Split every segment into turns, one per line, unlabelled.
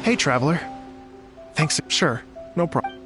Hey, traveler. Thanks. Sure, no problem.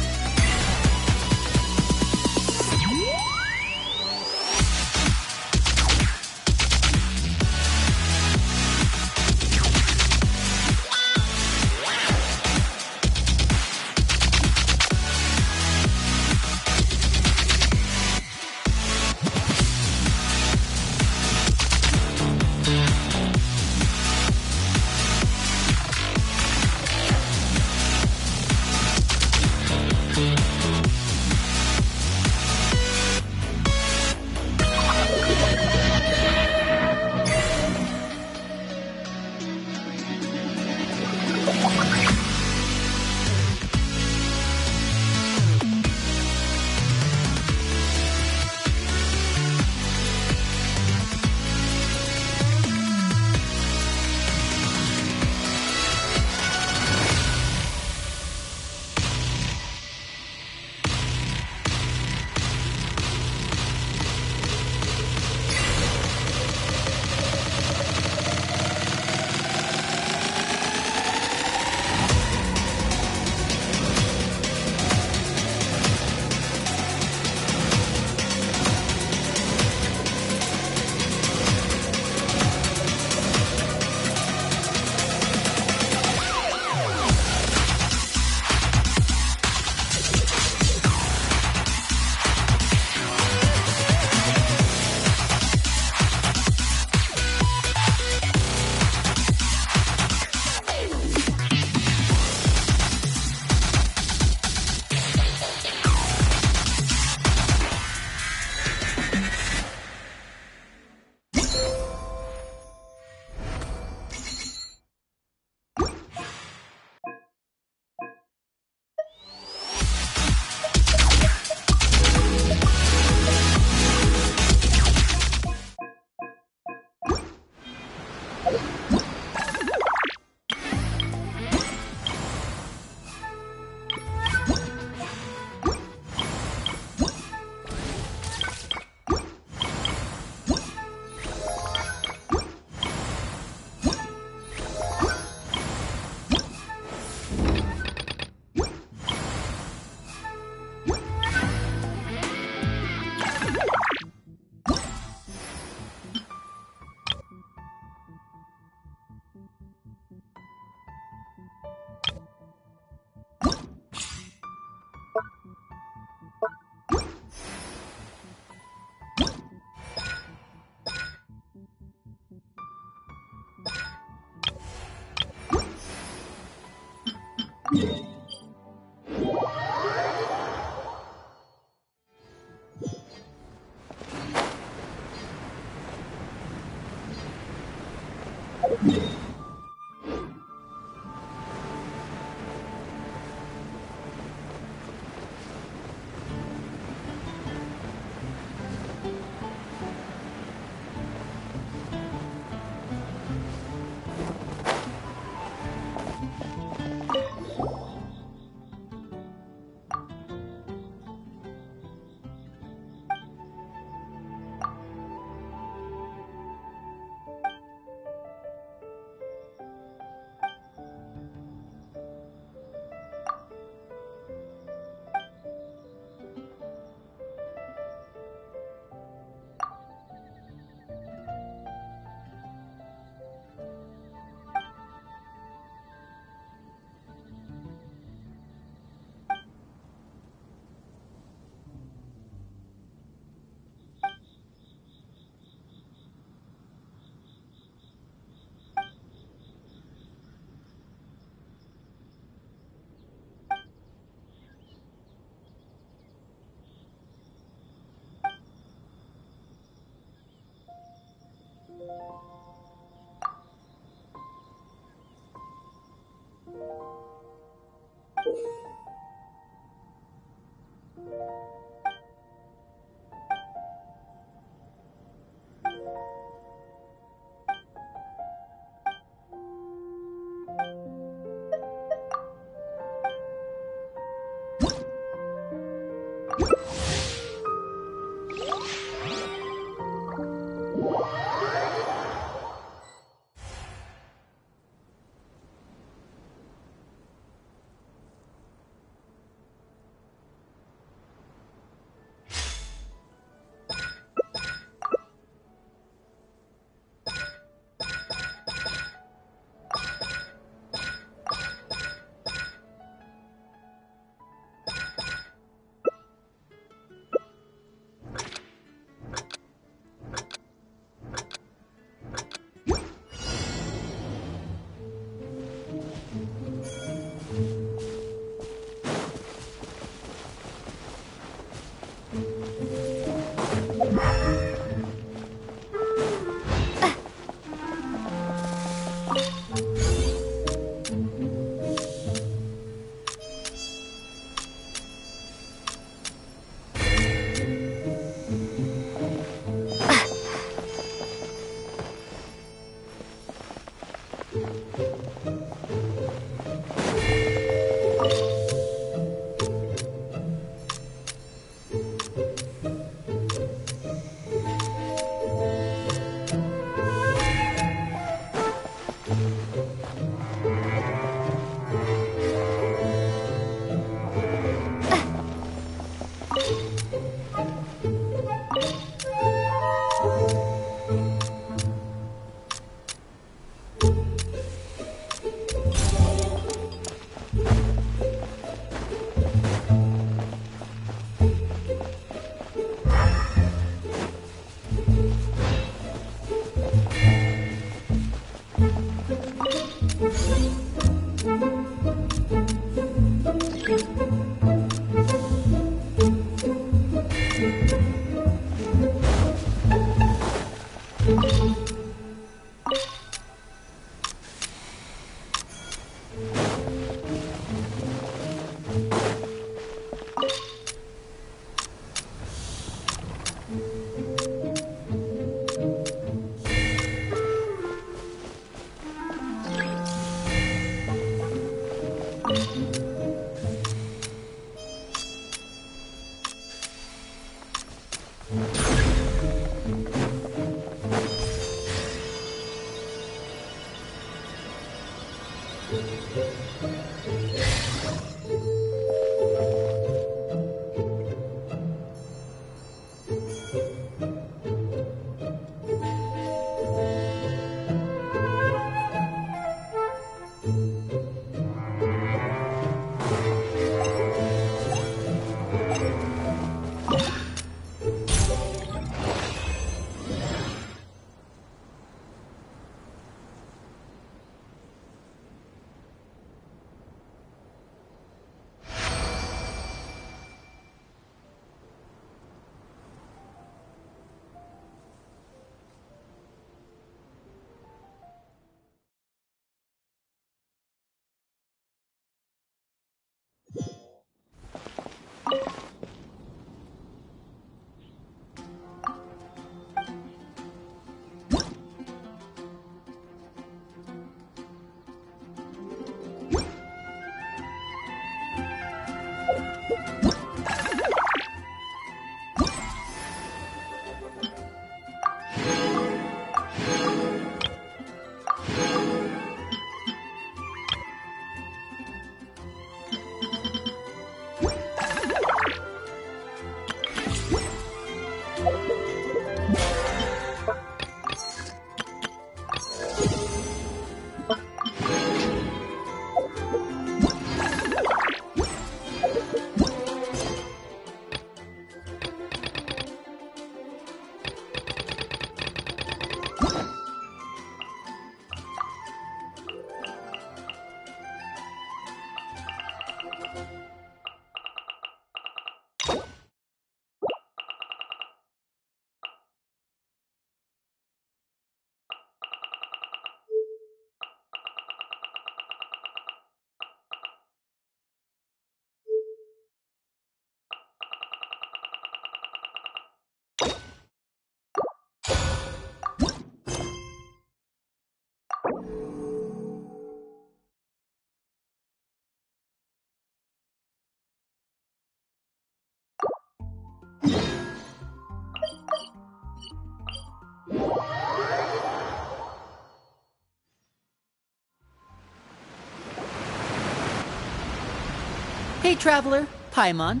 Hey, Traveler. Paimon.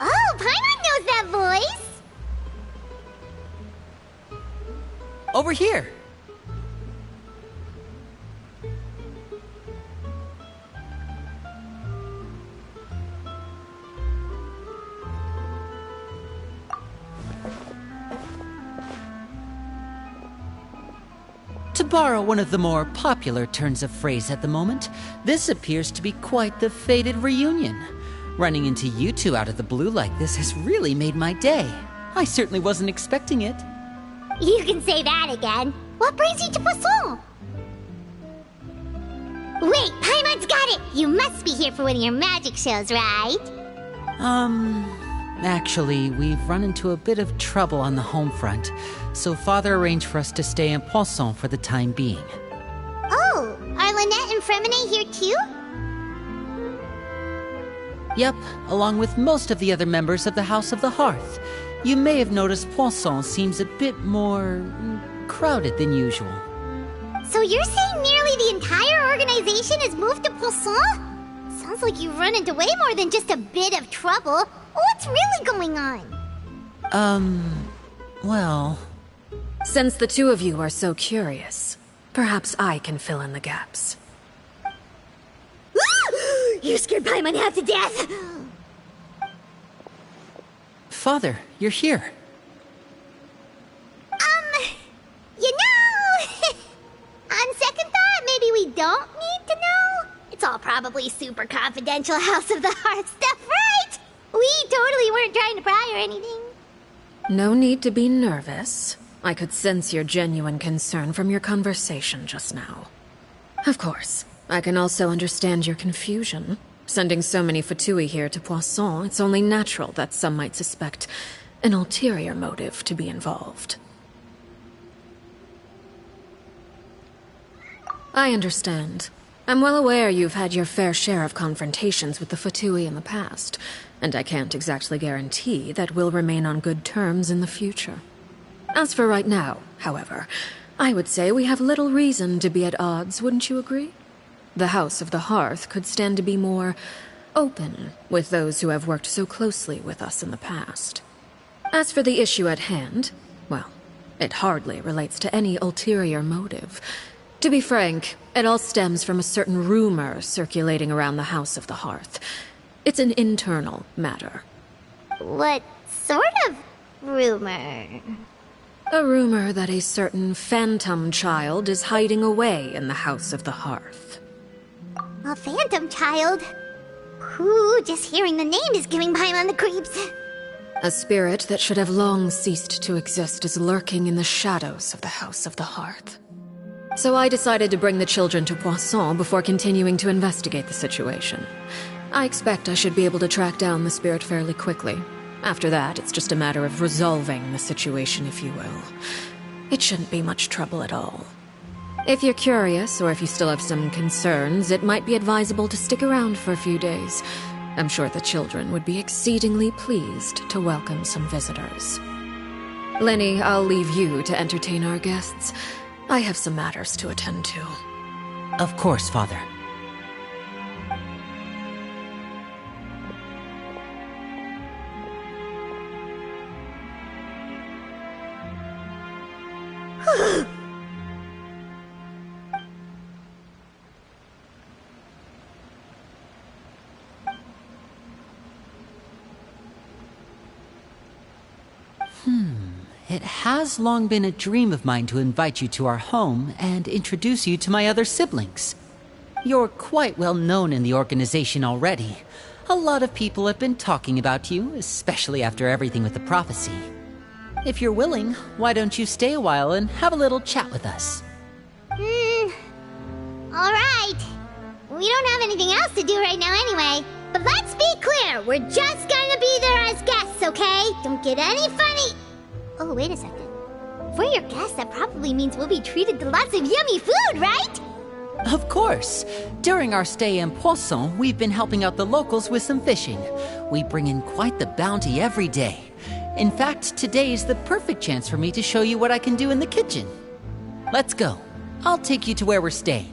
Oh, Paimon knows that voice!
Over here. To borrow one of the more popular turns of phrase at the moment, this appears to be quite the fated reunion. Running into you two out of the blue like this has really made my day. I certainly wasn't expecting it.
You can say that again. What brings you to Poisson? Wait, Paimon's got it! You must be here for one of your magic shows, right?
Actually, we've run into a bit of trouble on the home front, so Father arranged for us to stay in Poisson for the time being.
Oh, are Lynette and Fremine here too?
Yep, along with most of the other members of the House of the Hearth. You may have noticed Poisson seems a bit more crowded than usual.
So you're saying nearly the entire organization has moved to Poisson? Sounds like you've run into way more than just a bit of trouble. What's really going on?
Well...
Since the two of you are so curious, perhaps I can fill in the gaps.
You scared Paimon half to death!
Father, you're here.
You know... on second thought, maybe we don't need to know? It's all probably super confidential House of the Hearth stuff, right? We totally weren't trying to pry or anything.
No need to be nervous. I could sense your genuine concern from your conversation just now. Of course, I can also understand your confusion. Sending so many Fatui here to Poisson, it's only natural that some might suspect an ulterior motive to be involved. I understand. I'm well aware you've had your fair share of confrontations with the Fatui in the past, and I can't exactly guarantee that we'll remain on good terms in the future. As for right now, however, I would say we have little reason to be at odds, wouldn't you agree? The House of the Hearth could stand to be more open with those who have worked so closely with us in the past. As for the issue at hand, well, it hardly relates to any ulterior motive. To be frank, it all stems from a certain rumor circulating around the House of the Hearth. It's an internal matter.
What sort of rumor?
A rumor that a certain phantom child is hiding away in the House of the Hearth.
A phantom child? Ooh, just hearing the name is giving Paimon the creeps.
A spirit that should have long ceased to exist is lurking in the shadows of the House of the Hearth. So I decided to bring the children to Poisson before continuing to investigate the situation. I expect I should be able to track down the spirit fairly quickly. After that, it's just a matter of resolving the situation, if you will. It shouldn't be much trouble at all. If you're curious, or if you still have some concerns, it might be advisable to stick around for a few days. I'm sure the children would be exceedingly pleased to welcome some visitors. Lenny, I'll leave you to entertain our guests. I have some matters to attend to.
Of course, Father. It has long been a dream of mine to invite you to our home and introduce you to my other siblings. You're quite well known in the organization already. A lot of people have been talking about you, especially after everything with the prophecy. If you're willing, why don't you stay a while and have a little chat with us?
Alright. We don't have anything else to do right now anyway. But let's be clear, we're just gonna be there as guests, okay? Don't get any funny... Oh, wait a second. For your guests, that probably means we'll be treated to lots of yummy food, right?
Of course. During our stay in Poisson, we've been helping out the locals with some fishing. We bring in quite the bounty every day. In fact, today's the perfect chance for me to show you what I can do in the kitchen. Let's go. I'll take you to where we're staying.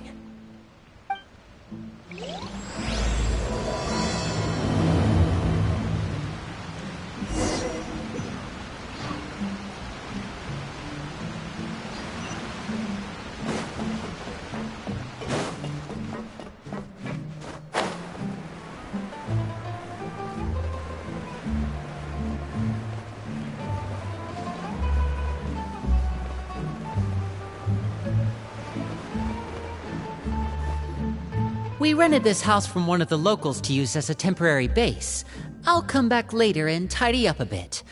We rented this house from one of the locals to use as a temporary base. I'll come back later and tidy up a bit.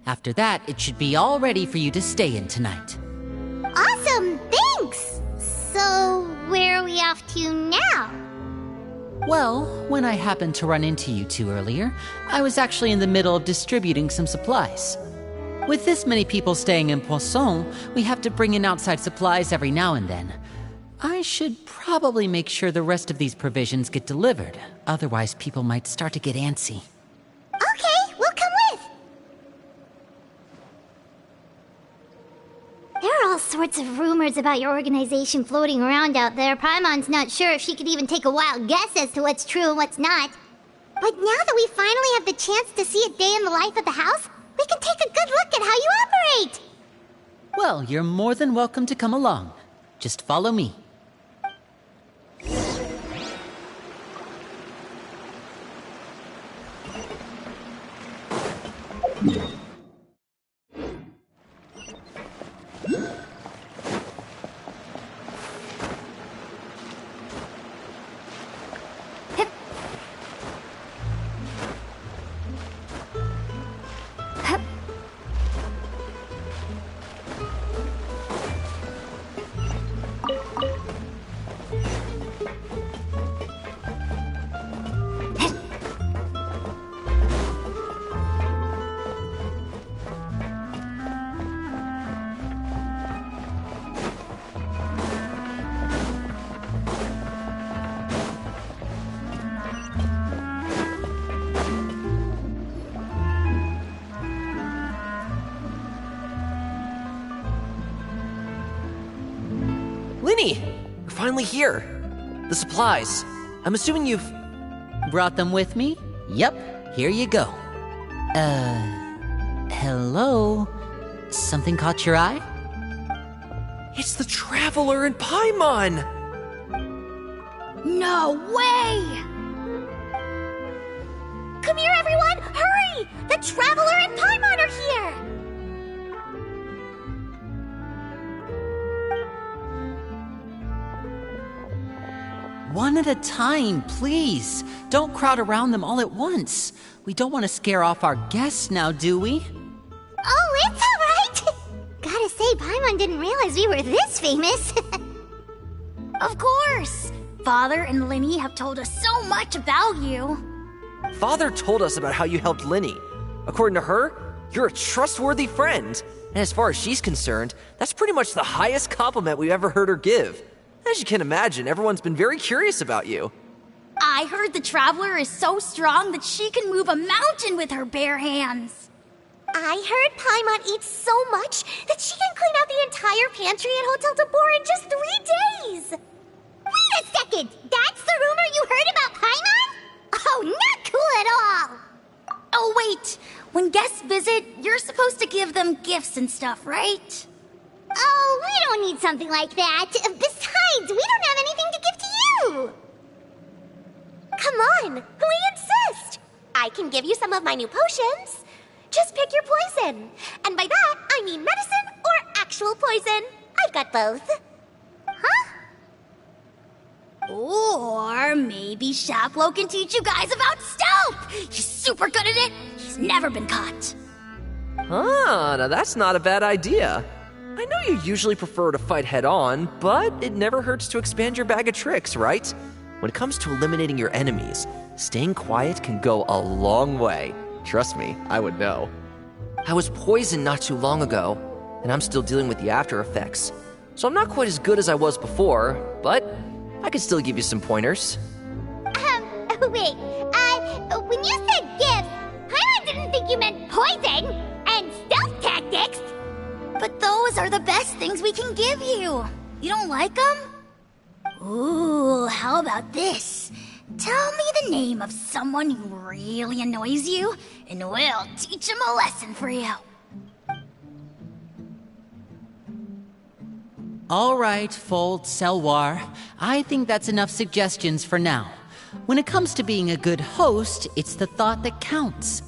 After that, it should be all ready for you to stay in tonight.
Awesome, thanks! So, where are we off to now?
Well, when I happened to run into you two earlier, I was actually in the middle of distributing some supplies. With this many people staying in Poisson, we have to bring in outside supplies every now and then. I should probably make sure the rest of these provisions get delivered. Otherwise, people might start to get antsy.
Okay, we'll come with! There are all sorts of rumors about your organization floating around out there. Paimon's not sure if she could even take a wild guess as to what's true and what's not. But now that we finally have the chance to see a day in the life of the house, we can take a good look at how you operate!
Well, you're more than welcome to come along. Just follow me.
Linny! You're finally here. The supplies. I'm assuming you've...
Brought them with me? Yep, here you go. Hello? Something caught your eye?
It's the Traveler in Paimon!
No way! Come here, everyone! Hurry! The Traveler and Paimon are here!
One at a time, please. Don't crowd around them all at once. We don't want to scare off our guests now, do we?
Oh, it's alright! Gotta say, Paimon didn't realize we were this famous. Of course! Father and Linny have told us so much about you.
Father told us about how you helped Linny. According to her, you're a trustworthy friend. And as far as she's concerned, that's pretty much the highest compliment we've ever heard her give. As you can imagine, everyone's been very curious about you.
I heard the Traveler is so strong that she can move a mountain with her bare hands. I heard Paimon eats so much that she can clean out the entire pantry at Hotel Tabor in just 3 days. Wait a second! That's the rumor you heard about Paimon? Oh, not cool at all! Oh, wait. When guests visit, you're supposed to give them gifts and stuff, right? Oh, we don't need something like that. Besides, we don't have anything to give to you. Come on, we insist. I can give you some of my new potions. Just pick your poison. And by that, I mean medicine or actual poison. I've got both. Huh? Or maybe Shaplo can teach you guys about stealth. He's super good at it. He's never been caught.
Ah, now that's not a bad idea. I know you usually prefer to fight head-on, but it never hurts to expand your bag of tricks, right? When it comes to eliminating your enemies, staying quiet can go a long way. Trust me, I would know. I was poisoned not too long ago, and I'm still dealing with the after effects. So I'm not quite as good as I was before, but I could still give you some pointers.
Wait, when you said gifts, Paimon didn't think you meant poison and stealth tactics. But those are the best things we can give you. You don't like them? Ooh, how about this? Tell me the name of someone who really annoys you, and we'll teach him a lesson for you.
All right, Fold, Selwar. I think that's enough suggestions for now. When it comes to being a good host, it's the thought that counts.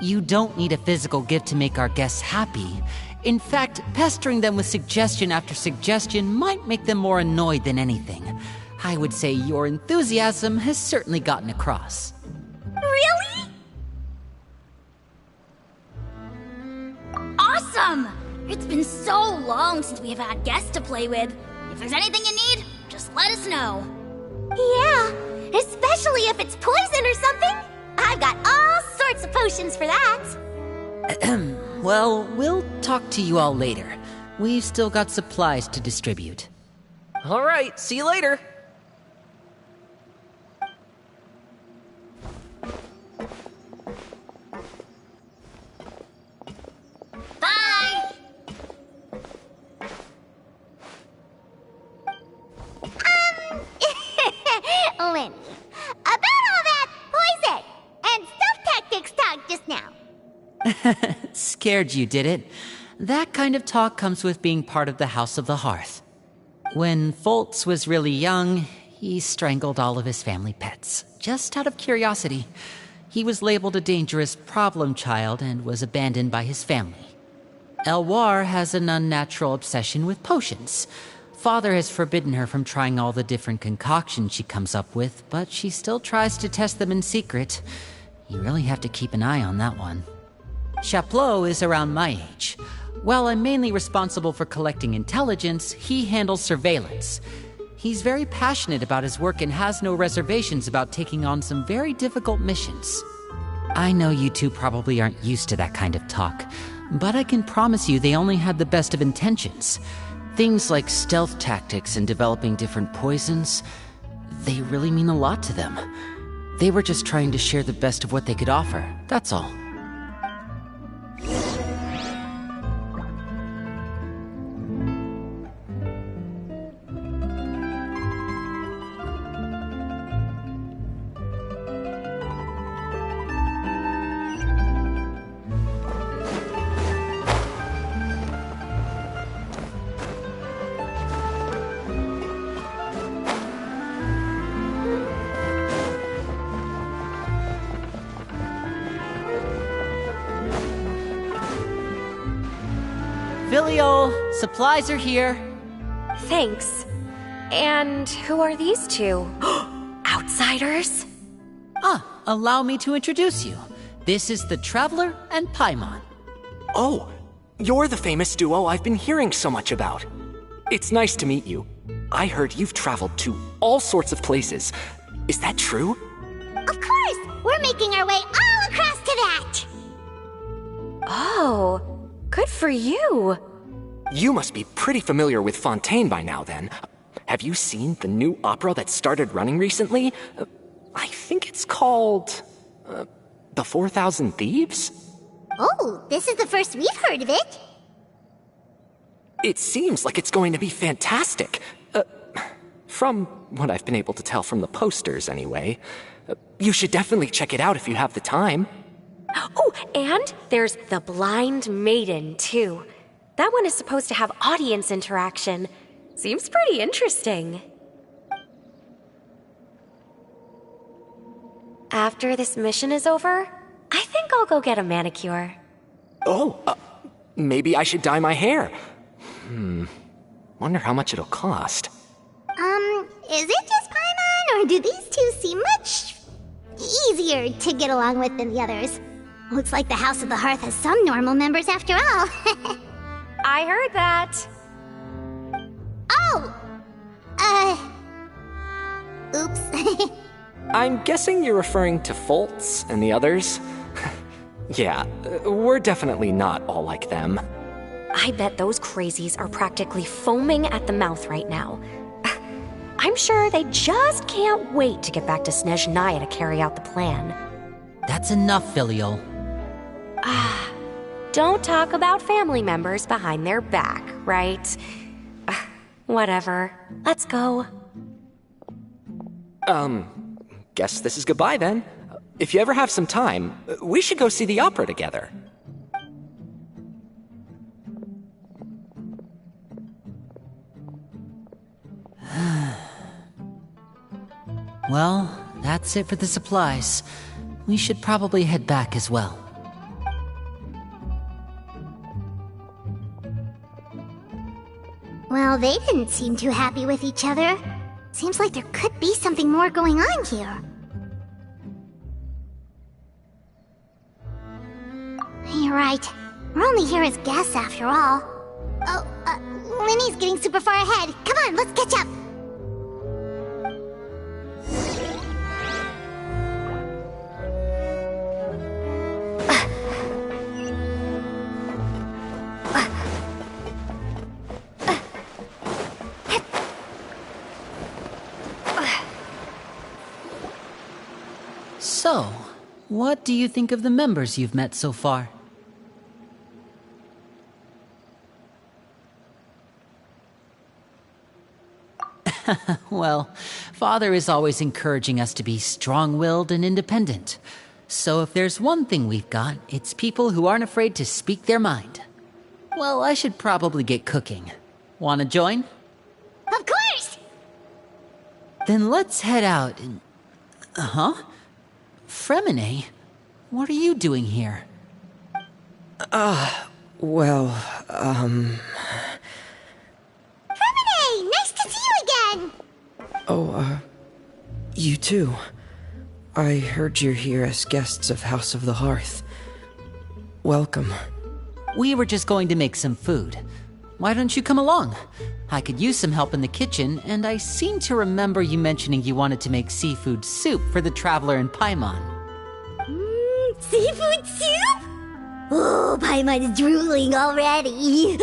You don't need a physical gift to make our guests happy. In fact, pestering them with suggestion after suggestion might make them more annoyed than anything. I would say your enthusiasm has certainly gotten across.
Really? Awesome! It's been so long since we've had guests to play with. If there's anything you need, just let us know. Yeah, especially if it's poison or something. I've got all sorts of potions for that.
Well, we'll talk to you all later. We've still got supplies to distribute.
All right, see you later.
Bye! Lenny, about all that poison and stealth tactics talk just now.
Scared you, did it? That kind of talk comes with being part of the House of the Hearth. When Foltz was really young, he strangled all of his family pets, just out of curiosity. He was labeled a dangerous problem child and was abandoned by his family. Elwar has an unnatural obsession with potions. Father has forbidden her from trying all the different concoctions she comes up with, but she still tries to test them in secret. You really have to keep an eye on that one. Chaplot is around my age. While I'm mainly responsible for collecting intelligence, he handles surveillance. He's very passionate about his work and has no reservations about taking on some very difficult missions. I know you two probably aren't used to that kind of talk, but I can promise you they only had the best of intentions. Things like stealth tactics and developing different poisons, they really mean a lot to them. They were just trying to share the best of what they could offer, that's all. Filial, supplies are here.
Thanks. And who are these two? Outsiders?
Allow me to introduce you. This is the Traveler and Paimon.
Oh, you're the famous duo I've been hearing so much about. It's nice to meet you. I heard you've traveled to all sorts of places. Is that true?
Of course! We're making our way all across to that!
Oh, good for you.
You must be pretty familiar with Fontaine by now, then. Have you seen the new opera that started running recently? I think it's called... The 4,000 Thieves?
Oh, this is the first we've heard of it.
It seems like it's going to be fantastic. From what I've been able to tell from the posters, anyway. You should definitely check it out if you have the time.
Oh, and there's The Blind Maiden, too. That one is supposed to have audience interaction. Seems pretty interesting. After this mission is over, I think I'll go get a manicure.
Oh, maybe I should dye my hair. Wonder how much it'll cost.
Is it just Paimon, or do these two seem much easier to get along with than the others? Looks like the House of the Hearth has some normal members after all.
I heard that.
Oh! Oops.
I'm guessing you're referring to Foltz and the others? Yeah, we're definitely not all like them.
I bet those crazies are practically foaming at the mouth right now. I'm sure they just can't wait to get back to Snezhnaya to carry out the plan.
That's enough, Filial.
Don't talk about family members behind their back, right? Whatever. Let's go.
Guess this is goodbye then. If you ever have some time, we should go see the opera together.
Well, that's it for the supplies. We should probably head back as well.
Well, they didn't seem too happy with each other. Seems like there could be something more going on here. You're right. We're only here as guests after all. Oh, Linny's getting super far ahead. Come on, let's catch up.
So, what do you think of the members you've met so far? Well, Father is always encouraging us to be strong-willed and independent. So if there's one thing we've got, it's people who aren't afraid to speak their mind. Well, I should probably get cooking. Wanna join?
Of course!
Then let's head out and... Fremine? What are you doing here?
Fremine! Nice to see you again!
You too. I heard you're here as guests of House of the Hearth. Welcome.
We were just going to make some food. Why don't you come along? I could use some help in the kitchen, and I seem to remember you mentioning you wanted to make seafood soup for the Traveler and Paimon.
Seafood soup? Oh, Paimon's drooling already.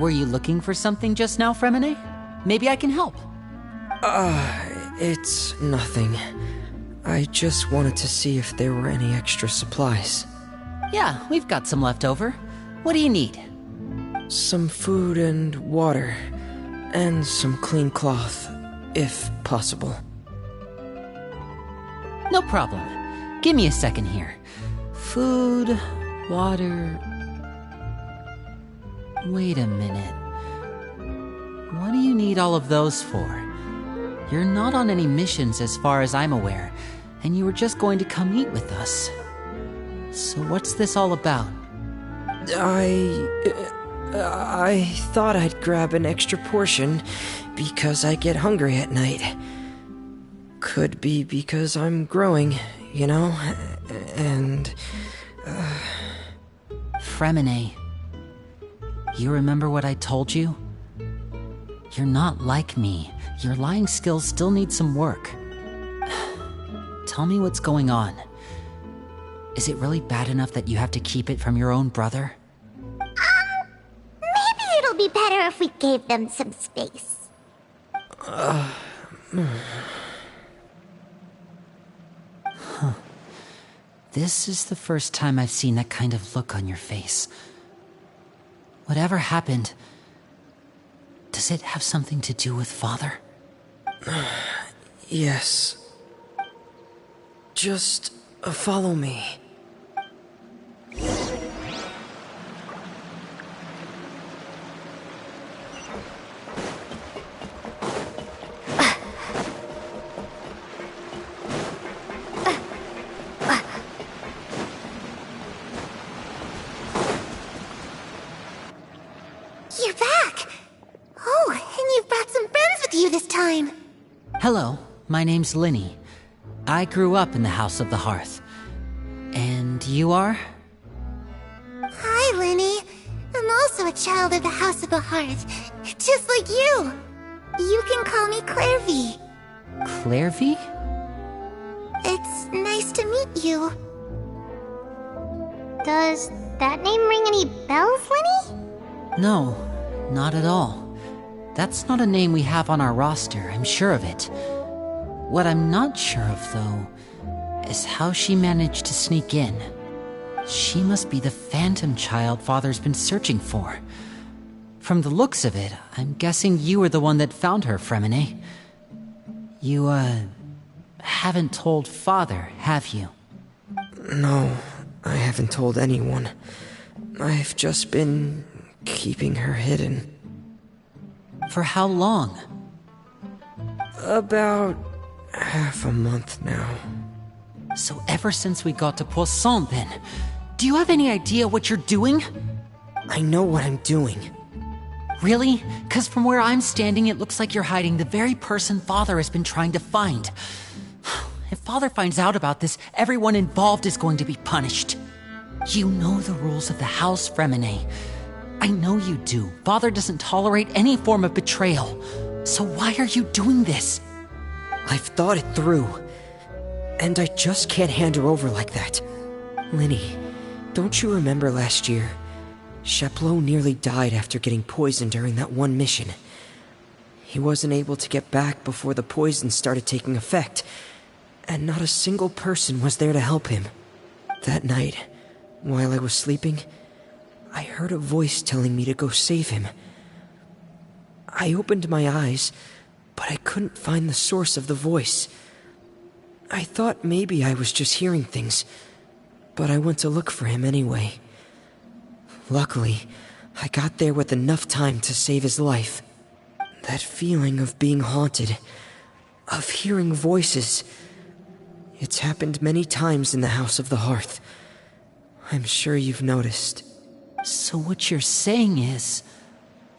Were you looking for something just now, Fremine? Maybe I can help.
It's nothing. I just wanted to see if there were any extra supplies.
Yeah, we've got some left over. What do you need?
Some food and water. And some clean cloth, if possible.
No problem. Give me a second here. Food, water... Wait a minute. What do you need all of those for? You're not on any missions as far as I'm aware, and you were just going to come eat with us. So what's this all about?
I thought I'd grab an extra portion because I get hungry at night. Could be because I'm growing, you know? And...
Fremine, you remember what I told you? You're not like me. Your lying skills still need some work. Tell me what's going on. Is it really bad enough that you have to keep it from your own brother?
Maybe it'll be better if we gave them some space.
This is the first time I've seen that kind of look on your face. Whatever happened, does it have something to do with Father?
Yes. Just follow me.
You're back! Oh, and you've brought some friends with you this time.
Hello, my name's Linny. I grew up in the House of the Hearth. And you are?
Hi, Linny. I'm also a child of the House of the Hearth, just like you. You can call me Clairvy.
Clairvy?
It's nice to meet you. Does that name ring any bells, Linny?
No, not at all. That's not a name we have on our roster, I'm sure of it. What I'm not sure of, though, is how she managed to sneak in. She must be the phantom child Father's been searching for. From the looks of it, I'm guessing you were the one that found her, Fremine. You, haven't told Father, have you?
No, I haven't told anyone. I've just been keeping her hidden.
For how long?
About half a month now.
So ever since we got to Poisson, then. Do you have any idea what you're doing?
I know what I'm doing.
Really? 'Cause from where I'm standing, it looks like you're hiding the very person Father has been trying to find. If Father finds out about this, everyone involved is going to be punished. You know the rules of the house, Fremine. I know you do. Father doesn't tolerate any form of betrayal. So why are you doing this?
I've thought it through. And I just can't hand her over like that. Linny, don't you remember last year? Sheplo nearly died after getting poisoned during that one mission. He wasn't able to get back before the poison started taking effect, and not a single person was there to help him. That night, while I was sleeping, I heard a voice telling me to go save him. I opened my eyes, but I couldn't find the source of the voice. I thought maybe I was just hearing things, but I went to look for him anyway. Luckily, I got there with enough time to save his life. That feeling of being haunted, of hearing voices, it's happened many times in the House of the Hearth. I'm sure you've noticed.
So what you're saying is,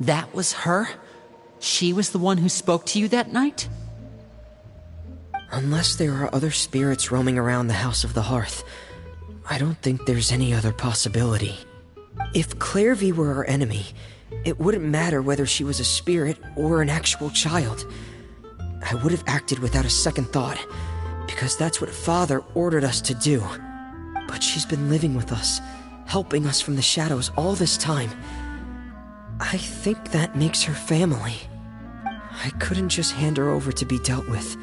that was her? She was the one who spoke to you that night?
Unless there are other spirits roaming around the House of the Hearth, I don't think there's any other possibility. If Clairvy were our enemy, it wouldn't matter whether she was a spirit or an actual child. I would have acted without a second thought, because that's what Father ordered us to do. But she's been living with us, helping us from the shadows all this time. I think that makes her family. I couldn't just hand her over to be dealt with.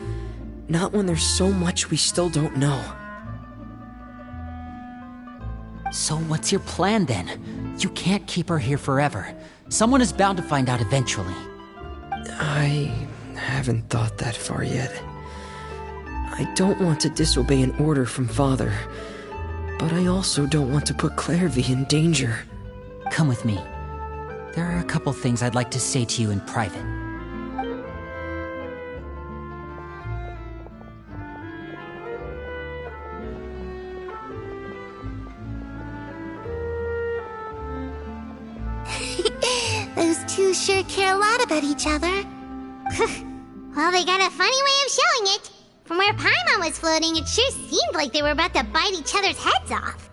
Not when there's so much we still don't know.
So what's your plan then? You can't keep her here forever. Someone is bound to find out eventually.
I haven't thought that far yet. I don't want to disobey an order from Father, but I also don't want to put Clairvy in danger.
Come with me. There are a couple things I'd like to say to you in private.
sure care a lot about each other. Well, they got a funny way of showing it. From where Paimon was floating, it sure seemed like they were about to bite each other's heads off.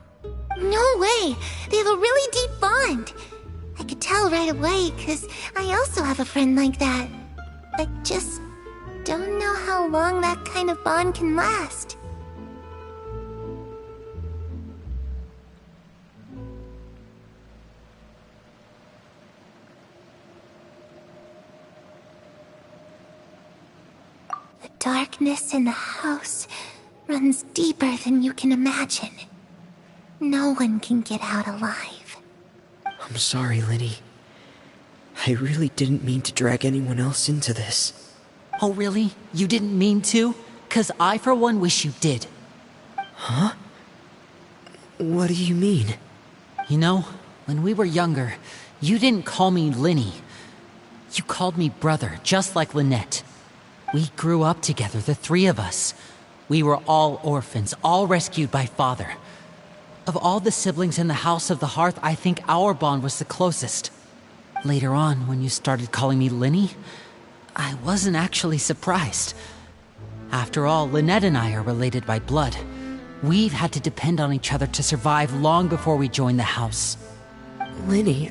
No way! They have a really deep bond. I could tell right away, because I also have a friend like that. I just don't know how long that kind of bond can last. The darkness in the house runs deeper than you can imagine. No one can get out alive.
I'm sorry, Linny. I really didn't mean to drag anyone else into this.
Oh, really? You didn't mean to? 'Cause I, for one, wish you did.
Huh? What do you mean?
You know, when we were younger, you didn't call me Linny. You called me brother, just like Lynette. We grew up together, the three of us. We were all orphans, all rescued by Father. Of all the siblings in the House of the Hearth, I think our bond was the closest. Later on, when you started calling me Linny, I wasn't actually surprised. After all, Lynette and I are related by blood. We've had to depend on each other to survive long before we joined the house.
Linny,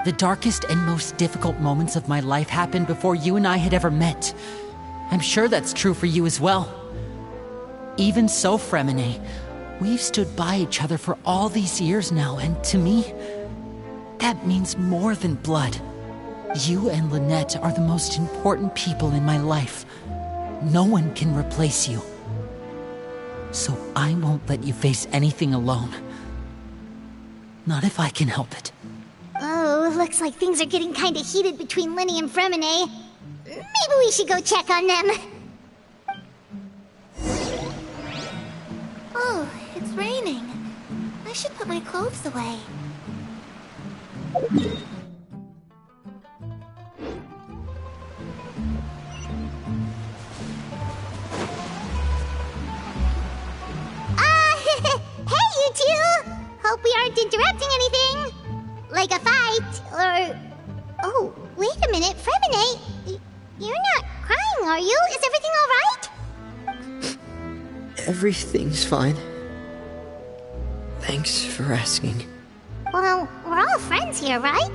The darkest and most difficult moments of my life happened before you and I had ever met. I'm sure that's true for you as well. Even so, Fremine, we've stood by each other for all these years now, and to me, that means more than blood. You and Lynette are the most important people in my life. No one can replace you. So I won't let you face anything alone. Not if I can help it.
Oh, looks like things are getting kinda heated between Linny and Fremine. Maybe we should go check on them. Oh, it's raining. I should put my clothes away. Hey, you two! Hope we aren't interrupting anything. Like a fight, or... Oh, wait a minute, Fremine. You're not crying, are you? Is everything alright?
Everything's fine. Thanks for asking.
Well, we're all friends here, right?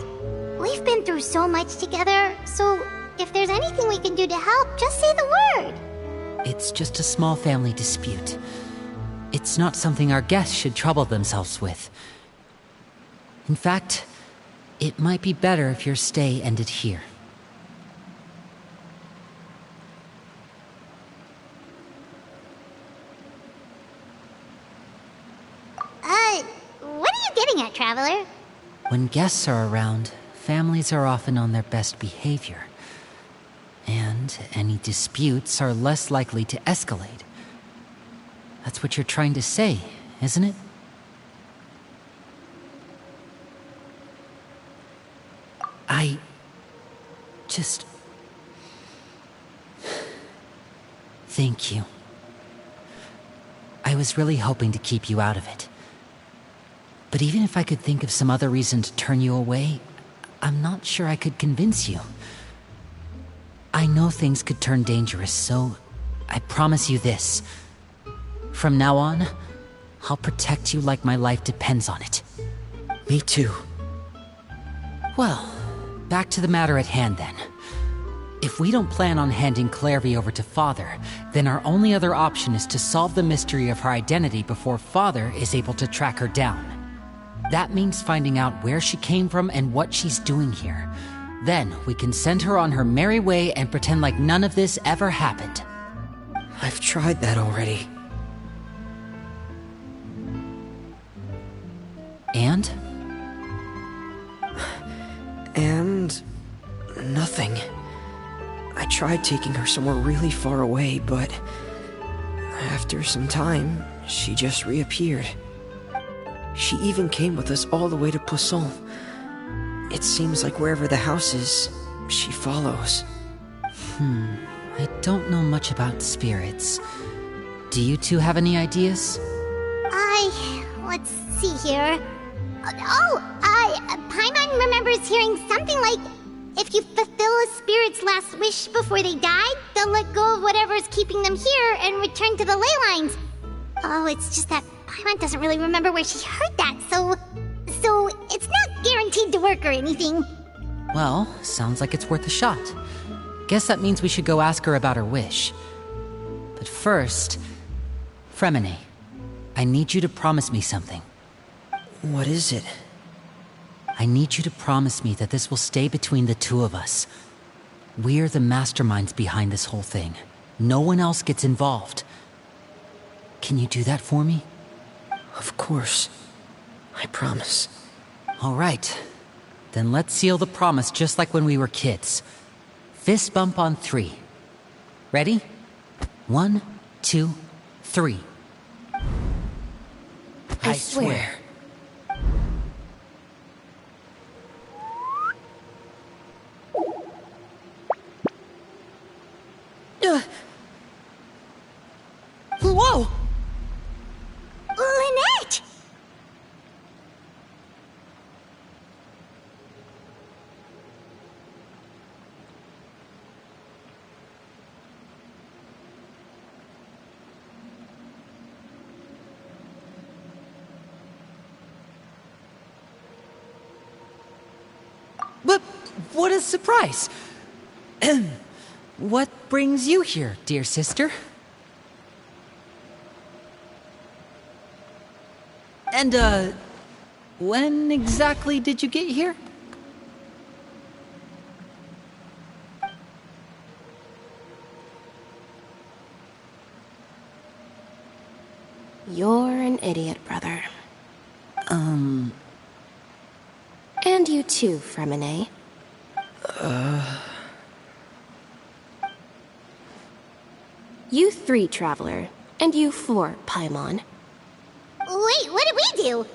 We've been through so much together, so if there's anything we can do to help, just say the word.
It's just a small family dispute. It's not something our guests should trouble themselves with. In fact, it might be better if your stay ended here.
What are you getting at, Traveler?
When guests are around, families are often on their best behavior. And any disputes are less likely to escalate. That's what you're trying to say, isn't it? I just... Thank you. I was really hoping to keep you out of it. But even if I could think of some other reason to turn you away, I'm not sure I could convince you. I know things could turn dangerous, so I promise you this. From now on, I'll protect you like my life depends on it.
Me too.
Well, back to the matter at hand then. If we don't plan on handing Clairvy over to Father, then our only other option is to solve the mystery of her identity before Father is able to track her down. That means finding out where she came from and what she's doing here. Then we can send her on her merry way and pretend like none of this ever happened.
I've tried that already.
And?
And... nothing. I tried taking her somewhere really far away, but... after some time, she just reappeared. She even came with us all the way to Poisson. It seems like wherever the house is, she follows.
I don't know much about spirits. Do you two have any ideas?
Let's see here. Paimon remembers hearing something like, if you fulfill a spirit's last wish before they died, they'll let go of whatever is keeping them here and return to the ley lines. Oh, it's just that Paimon doesn't really remember where she heard that, so it's not guaranteed to work or anything.
Well, sounds like it's worth a shot. Guess that means we should go ask her about her wish. But first, Fremine, I need you to promise me something.
What is it?
I need you to promise me that this will stay between the two of us. We're the masterminds behind this whole thing. No one else gets involved. Can you do that for me?
Of course. I promise.
All right. Then let's seal the promise just like when we were kids. Fist bump on 3. Ready? 1, 2, 3.
I swear.
Whoa!
Lynette!
But what a surprise! What brings you here, dear sister? And, when exactly did you get here?
You're an idiot, brother. And you too, Fremine. You 3, Traveler. And you 4, Paimon.
Wait, what did we do?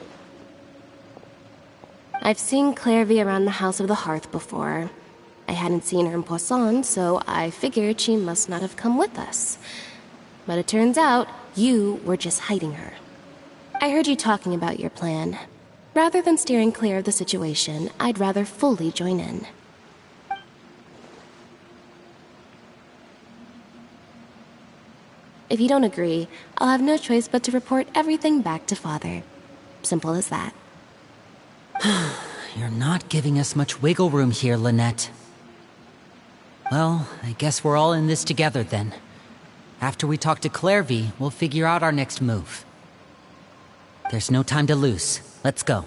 I've seen Clairvy around the House of the Hearth before. I hadn't seen her in Poisson, so I figured she must not have come with us. But it turns out, you were just hiding her. I heard you talking about your plan. Rather than steering clear of the situation, I'd rather fully join in. If you don't agree, I'll have no choice but to report everything back to Father. Simple as that.
You're not giving us much wiggle room here, Lynette. Well, I guess we're all in this together then. After we talk to Clairvy, we'll figure out our next move. There's no time to lose. Let's go.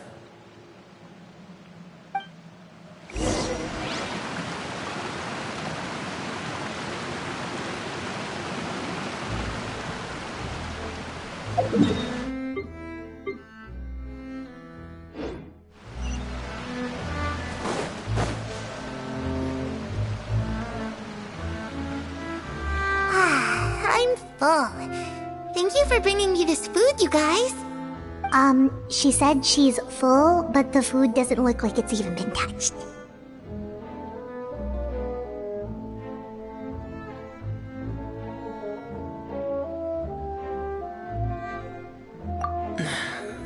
I'm full. Thank you for bringing me this food, you guys. She said she's full, but the food doesn't look like it's even been touched.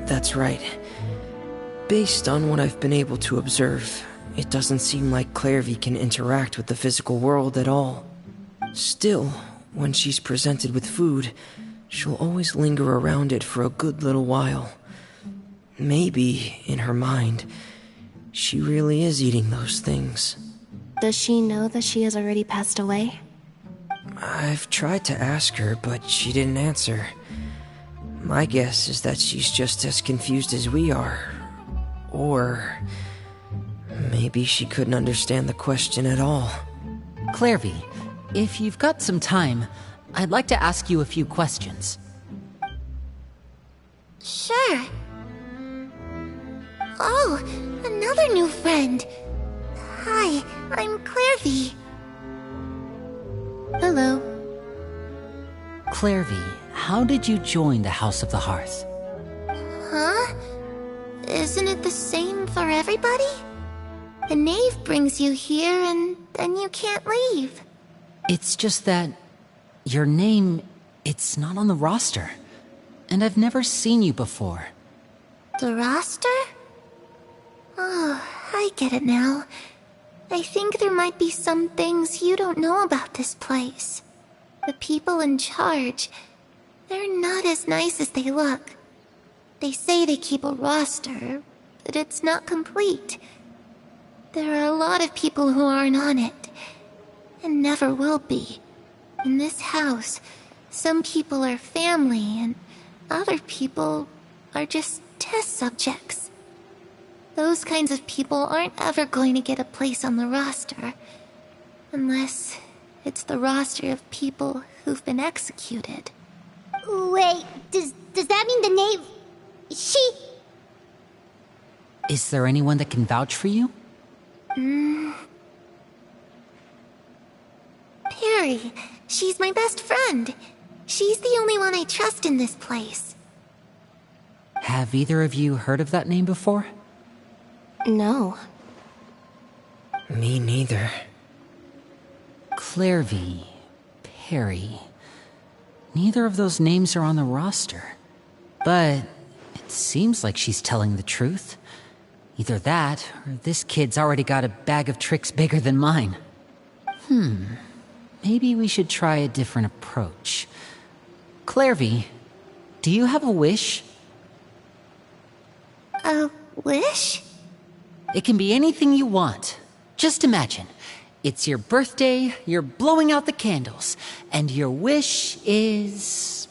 That's right. Based on what I've been able to observe, it doesn't seem like Clairvy can interact with the physical world at all. Still, when she's presented with food, she'll always linger around it for a good little while. Maybe, in her mind, she really is eating those things.
Does she know that she has already passed away?
I've tried to ask her, but she didn't answer. My guess is that she's just as confused as we are. Or maybe she couldn't understand the question at all.
Clairvy, if you've got some time, I'd like to ask you a few questions.
Sure. Oh, another new friend. Hi, I'm Clairvy.
Hello.
Clairvy, how did you join the House of the Hearth?
Huh? Isn't it the same for everybody? The knave brings you here and then you can't leave.
It's just that your name, it's not on the roster. And I've never seen you before.
The roster? Oh, I get it now. I think there might be some things you don't know about this place. The people in charge, they're not as nice as they look. They say they keep a roster, but it's not complete. There are a lot of people who aren't on it, and never will be. In this house, some people are family, and other people are just test subjects. Those kinds of people aren't ever going to get a place on the roster, unless it's the roster of people who've been executed. Wait, does that mean the name... She...
Is there anyone that can vouch for you?
Perry. She's my best friend. She's the only one I trust in this place.
Have either of you heard of that name before?
No.
Me neither.
Clairvy, Perry. Neither of those names are on the roster. But it seems like she's telling the truth. Either that, or this kid's already got a bag of tricks bigger than mine. Maybe we should try a different approach. Clairvy, do you have a wish?
A wish?
It can be anything you want. Just imagine. It's your birthday, you're blowing out the candles, and your wish is...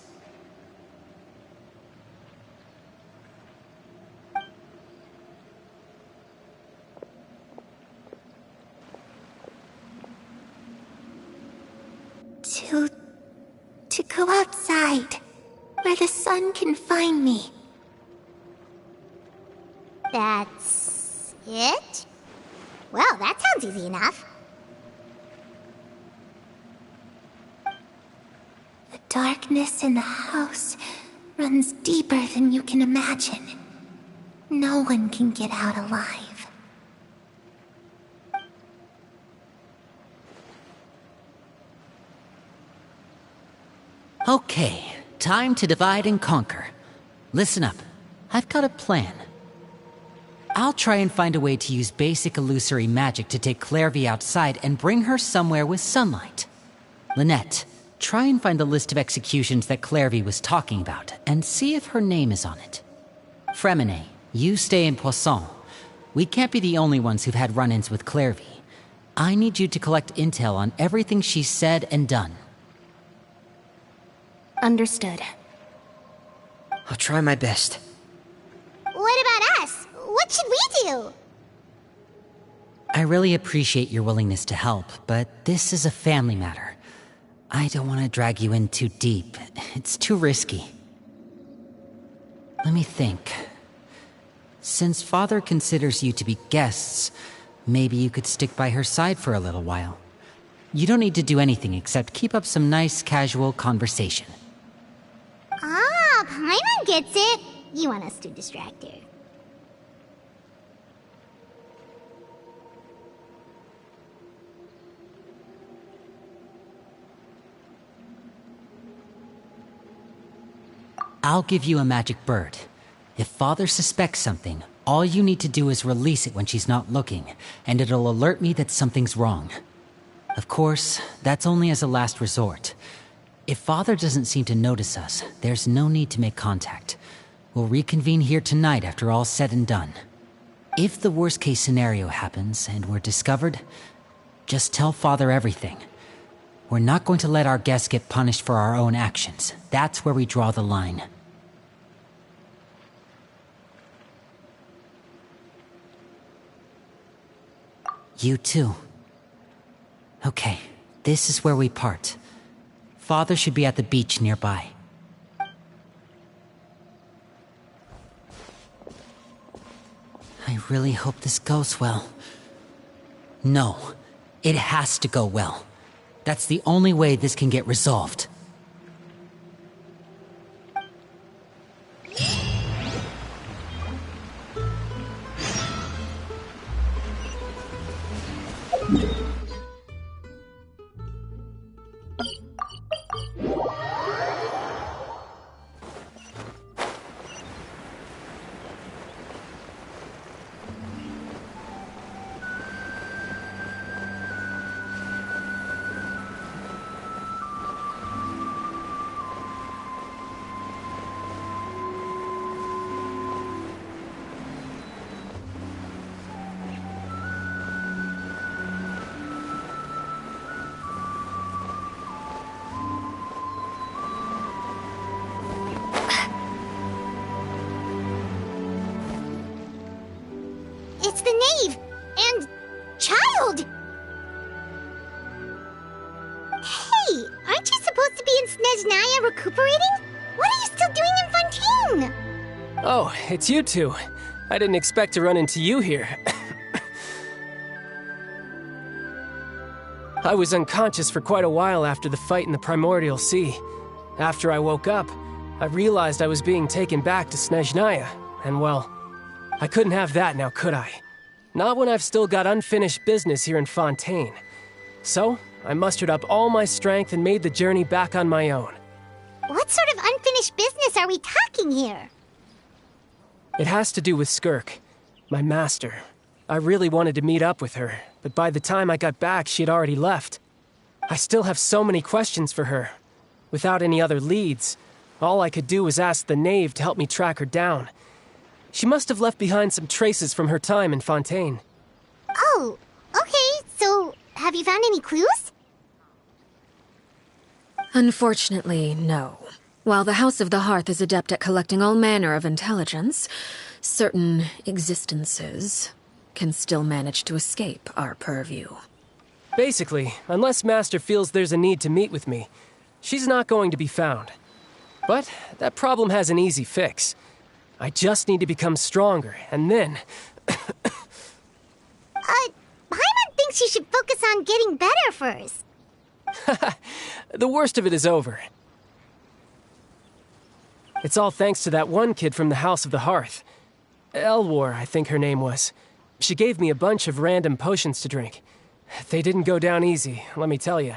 To go outside, where the sun can find me. That's it? Well, that sounds easy enough. The darkness in the house runs deeper than you can imagine. No one can get out alive.
Okay, time to divide and conquer. Listen up, I've got a plan. I'll try and find a way to use basic illusory magic to take Clairvy outside and bring her somewhere with sunlight. Lynette, try and find the list of executions that Clairvy was talking about, and see if her name is on it. Fremine, you stay in Poisson. We can't be the only ones who've had run-ins with Clairvy. I need you to collect intel on everything she's said and done.
Understood.
I'll try my best.
What about us? What should we do?
I really appreciate your willingness to help, but this is a family matter. I don't want to drag you in too deep. It's too risky. Let me think. Since Father considers you to be guests, maybe you could stick by her side for a little while. You don't need to do anything except keep up some nice, casual conversation.
Ah, Paimon gets it. You want us to distract her.
I'll give you a magic bird. If Father suspects something, all you need to do is release it when she's not looking, and it'll alert me that something's wrong. Of course, that's only as a last resort. If Father doesn't seem to notice us, there's no need to make contact. We'll reconvene here tonight after all's said and done. If the worst-case scenario happens and we're discovered, just tell Father everything. We're not going to let our guests get punished for our own actions. That's where we draw the line. You too. Okay, this is where we part. Father should be at the beach nearby. I really hope this goes well. No, it has to go well. That's the only way this can get resolved.
Snezhnaya recuperating? What are you still doing in Fontaine?
Oh, it's you two. I didn't expect to run into you here. I was unconscious for quite a while after the fight in the Primordial Sea. After I woke up, I realized I was being taken back to Snezhnaya, and well, I couldn't have that now, could I? Not when I've still got unfinished business here in Fontaine. So, I mustered up all my strength and made the journey back on my own.
What sort of unfinished business are we talking here?
It has to do with Skirk, my master. I really wanted to meet up with her, but by the time I got back, she had already left. I still have so many questions for her. Without any other leads, all I could do was ask the knave to help me track her down. She must have left behind some traces from her time in Fontaine.
Oh, okay, so have you found any clues?
Unfortunately, no. While the House of the Hearth is adept at collecting all manner of intelligence, certain existences can still manage to escape our purview.
Basically, unless Master feels there's a need to meet with me, she's not going to be found. But that problem has an easy fix. I just need to become stronger, and then...
Paimon thinks you should focus on getting better first.
The worst of it is over. It's all thanks to that one kid from the House of the Hearth. Elwar, I think her name was. She gave me a bunch of random potions to drink. They didn't go down easy, let me tell you.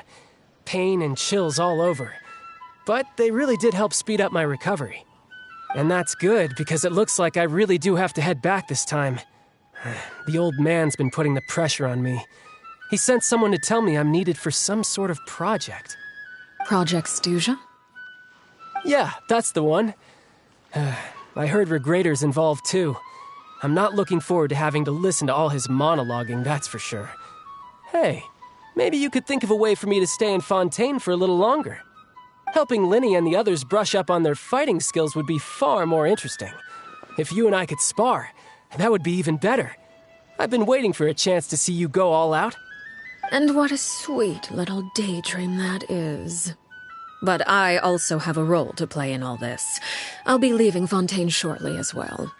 Pain and chills all over. But they really did help speed up my recovery. And that's good, because it looks like I really do have to head back this time. The old man's been putting the pressure on me. He sent someone to tell me I'm needed for some sort of project.
Project Stuja?
Yeah, that's the one. I heard Regrader's involved too. I'm not looking forward to having to listen to all his monologuing, that's for sure. Hey, maybe you could think of a way for me to stay in Fontaine for a little longer. Helping Linny and the others brush up on their fighting skills would be far more interesting. If you and I could spar, that would be even better. I've been waiting for a chance to see you go all out.
And what a sweet little daydream that is. But I also have a role to play in all this. I'll be leaving Fontaine shortly as well.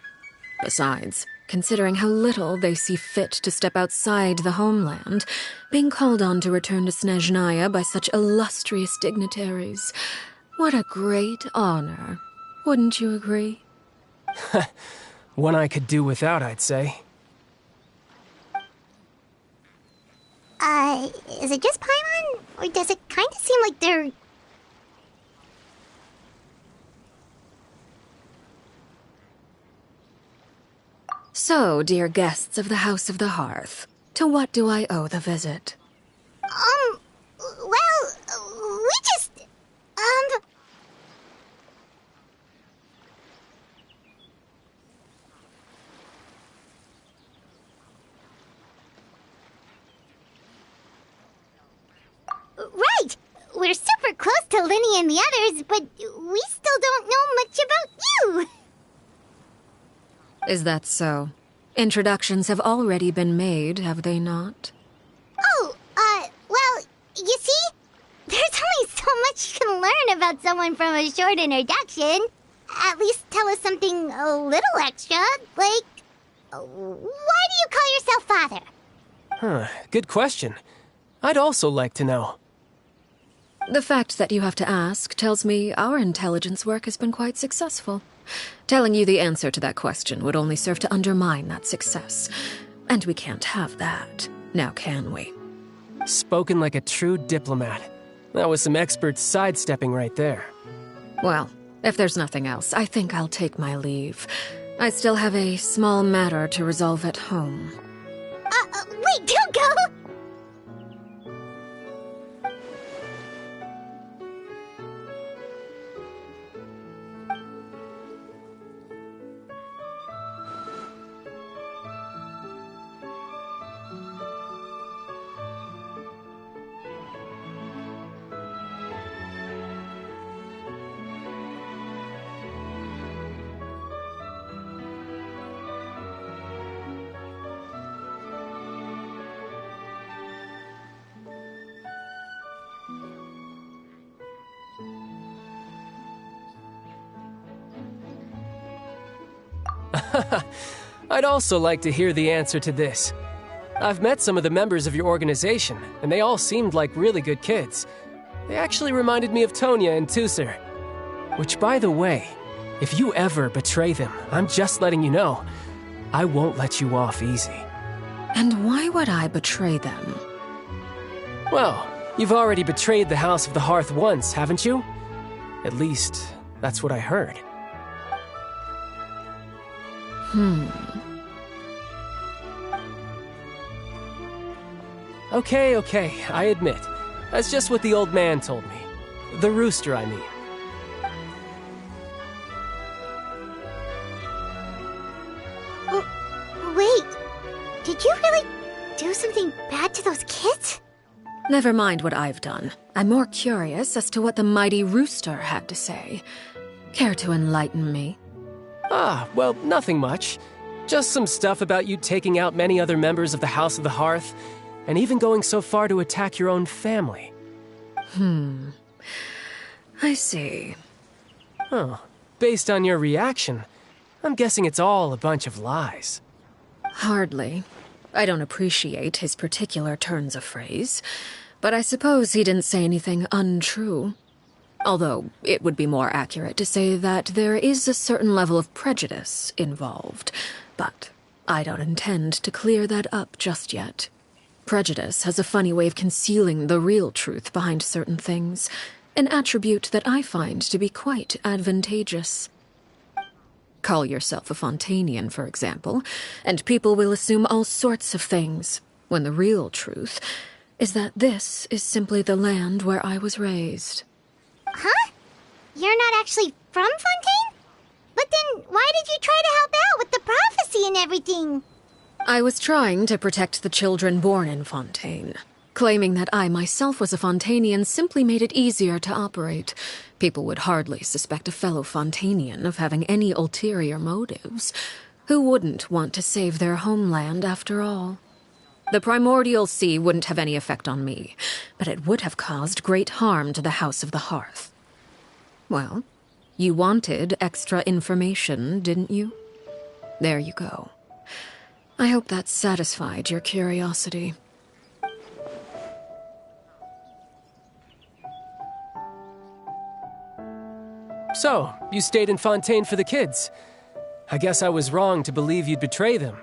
Besides, considering how little they see fit to step outside the homeland, being called on to return to Snezhnaya by such illustrious dignitaries, what a great honor. Wouldn't you agree?
One I could do without, I'd say.
Is it just Paimon? Or does it kind of seem like they're...
So, dear guests of the House of the Hearth, to what do I owe the visit?
Well, we just... Right! We're super close to Linny and the others, but we still don't know much about you!
Is that so? Introductions have already been made, have they not?
Oh, well, you see? There's only so much you can learn about someone from a short introduction. At least tell us something a little extra, like... Why do you call yourself father?
Huh, good question. I'd also like to know.
The fact that you have to ask tells me our intelligence work has been quite successful. Telling you the answer to that question would only serve to undermine that success. And we can't have that, now can we?
Spoken like a true diplomat. That was some expert sidestepping right there.
Well, if there's nothing else, I think I'll take my leave. I still have a small matter to resolve at home.
Wait, don't go!
I'd also like to hear the answer to this. I've met some of the members of your organization, and they all seemed like really good kids. They actually reminded me of Tonya and Tusser. Which, by the way, if you ever betray them, I'm just letting you know, I won't let you off easy.
And why would I betray them?
Well, you've already betrayed the House of the Hearth once, haven't you? At least, that's what I heard. Okay, I admit. That's just what the old man told me. The rooster, I mean.
Wait, did you really do something bad to those kids?
Never mind what I've done. I'm more curious as to what the mighty rooster had to say. Care to enlighten me?
Well, nothing much. Just some stuff about you taking out many other members of the House of the Hearth, and even going so far to attack your own family.
I see.
Oh, based on your reaction, I'm guessing it's all a bunch of lies.
Hardly. I don't appreciate his particular turns of phrase, but I suppose he didn't say anything untrue. Although, it would be more accurate to say that there is a certain level of prejudice involved, but I don't intend to clear that up just yet. Prejudice has a funny way of concealing the real truth behind certain things, an attribute that I find to be quite advantageous. Call yourself a Fontanian, for example, and people will assume all sorts of things, when the real truth is that this is simply the land where I was raised.
Huh? You're not actually from Fontaine? But then why did you try to help out with the prophecy and everything?
I was trying to protect the children born in Fontaine. Claiming that I myself was a Fontanian simply made it easier to operate. People would hardly suspect a fellow Fontanian of having any ulterior motives. Who wouldn't want to save their homeland, after all? The primordial sea wouldn't have any effect on me, but it would have caused great harm to the House of the Hearth. Well, you wanted extra information, didn't you? There you go. I hope that satisfied your curiosity.
So, you stayed in Fontaine for the kids. I guess I was wrong to believe you'd betray them.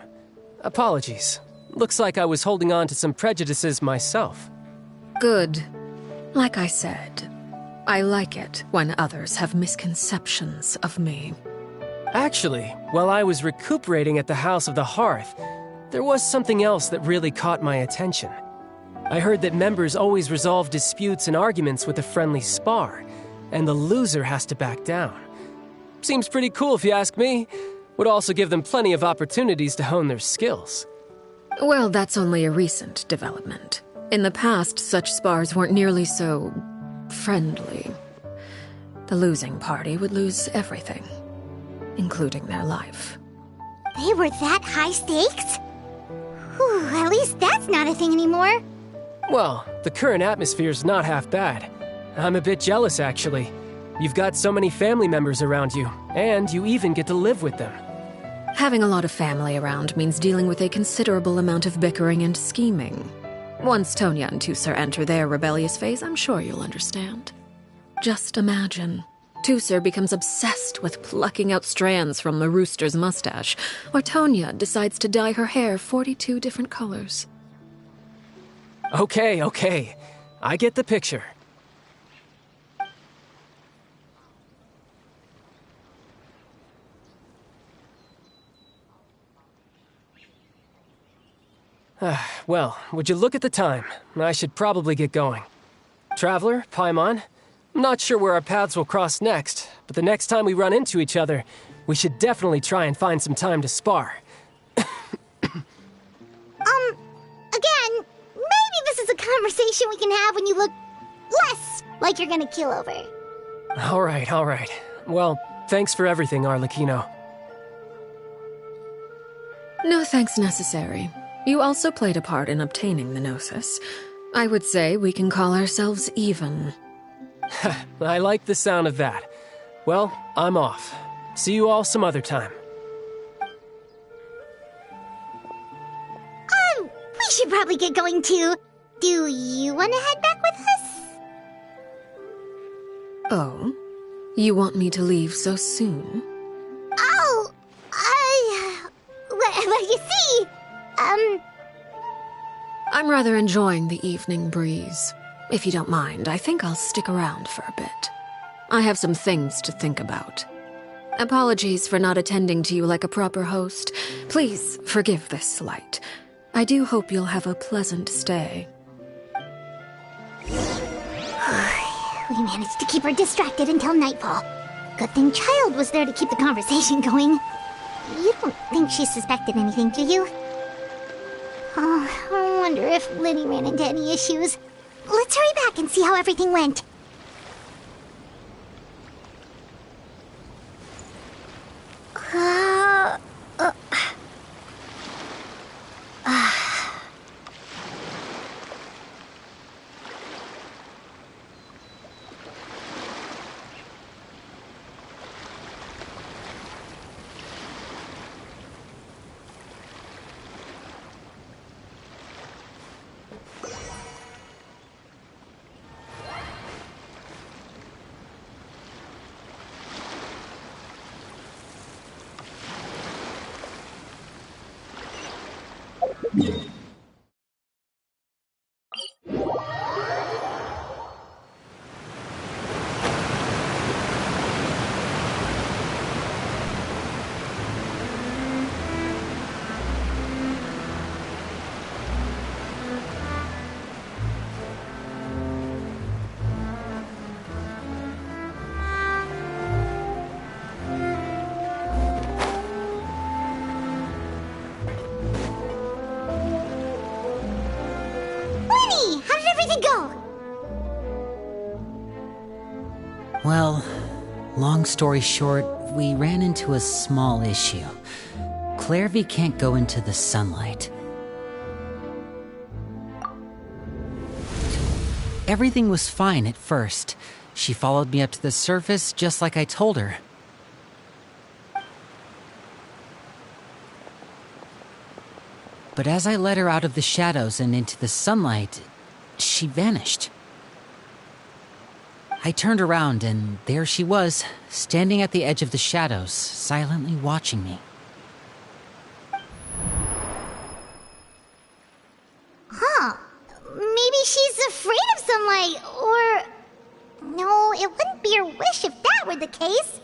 Apologies. Looks like I was holding on to some prejudices myself.
Good. Like I said, I like it when others have misconceptions of me.
Actually, while I was recuperating at the House of the Hearth, there was something else that really caught my attention. I heard that members always resolve disputes and arguments with a friendly spar, and the loser has to back down. Seems pretty cool if you ask me. Would also give them plenty of opportunities to hone their skills.
Well, that's only a recent development. In the past, such spars weren't nearly so friendly. The losing party would lose everything, including their life.
They were that high stakes? Whew, at least that's not a thing anymore.
Well, the current atmosphere's not half bad. I'm a bit jealous, actually. You've got so many family members around you, and you even get to live with them.
Having a lot of family around means dealing with a considerable amount of bickering and scheming. Once Tonya and Tusser enter their rebellious phase, I'm sure you'll understand. Just imagine. Tusser becomes obsessed with plucking out strands from the rooster's mustache, or Tonya decides to dye her hair 42 different colors.
Okay. I get the picture. Well, would you look at the time? I should probably get going. Traveler, Paimon, I'm not sure where our paths will cross next, but the next time we run into each other, we should definitely try and find some time to spar.
Again, maybe this is a conversation we can have when you look less like you're gonna kill over.
All right. Well, thanks for everything, Arlecchino.
No thanks necessary. You also played a part in obtaining the Gnosis. I would say we can call ourselves even.
I like the sound of that. Well, I'm off. See you all some other time.
probably get going too. Do you want to head back with us?
Oh? You want me to leave so soon?
Oh, well, you see,
I'm rather enjoying the evening breeze. If you don't mind, I think I'll stick around for a bit. I have some things to think about. Apologies for not attending to you like a proper host. Please forgive this slight. I do hope you'll have a pleasant stay.
We managed to keep her distracted until nightfall. Good thing Child was there to keep the conversation going. You don't think she suspected anything, do you? Oh, I wonder if Linny ran into any issues. Let's hurry back and see how everything went.
Well, long story short, we ran into a small issue. Clairvy can't go into the sunlight. Everything was fine at first. She followed me up to the surface just like I told her. But as I led her out of the shadows and into the sunlight, she vanished. I turned around and there she was, standing at the edge of the shadows, silently watching me.
Huh. Maybe she's afraid of sunlight, or... No, it wouldn't be her wish if that were the case.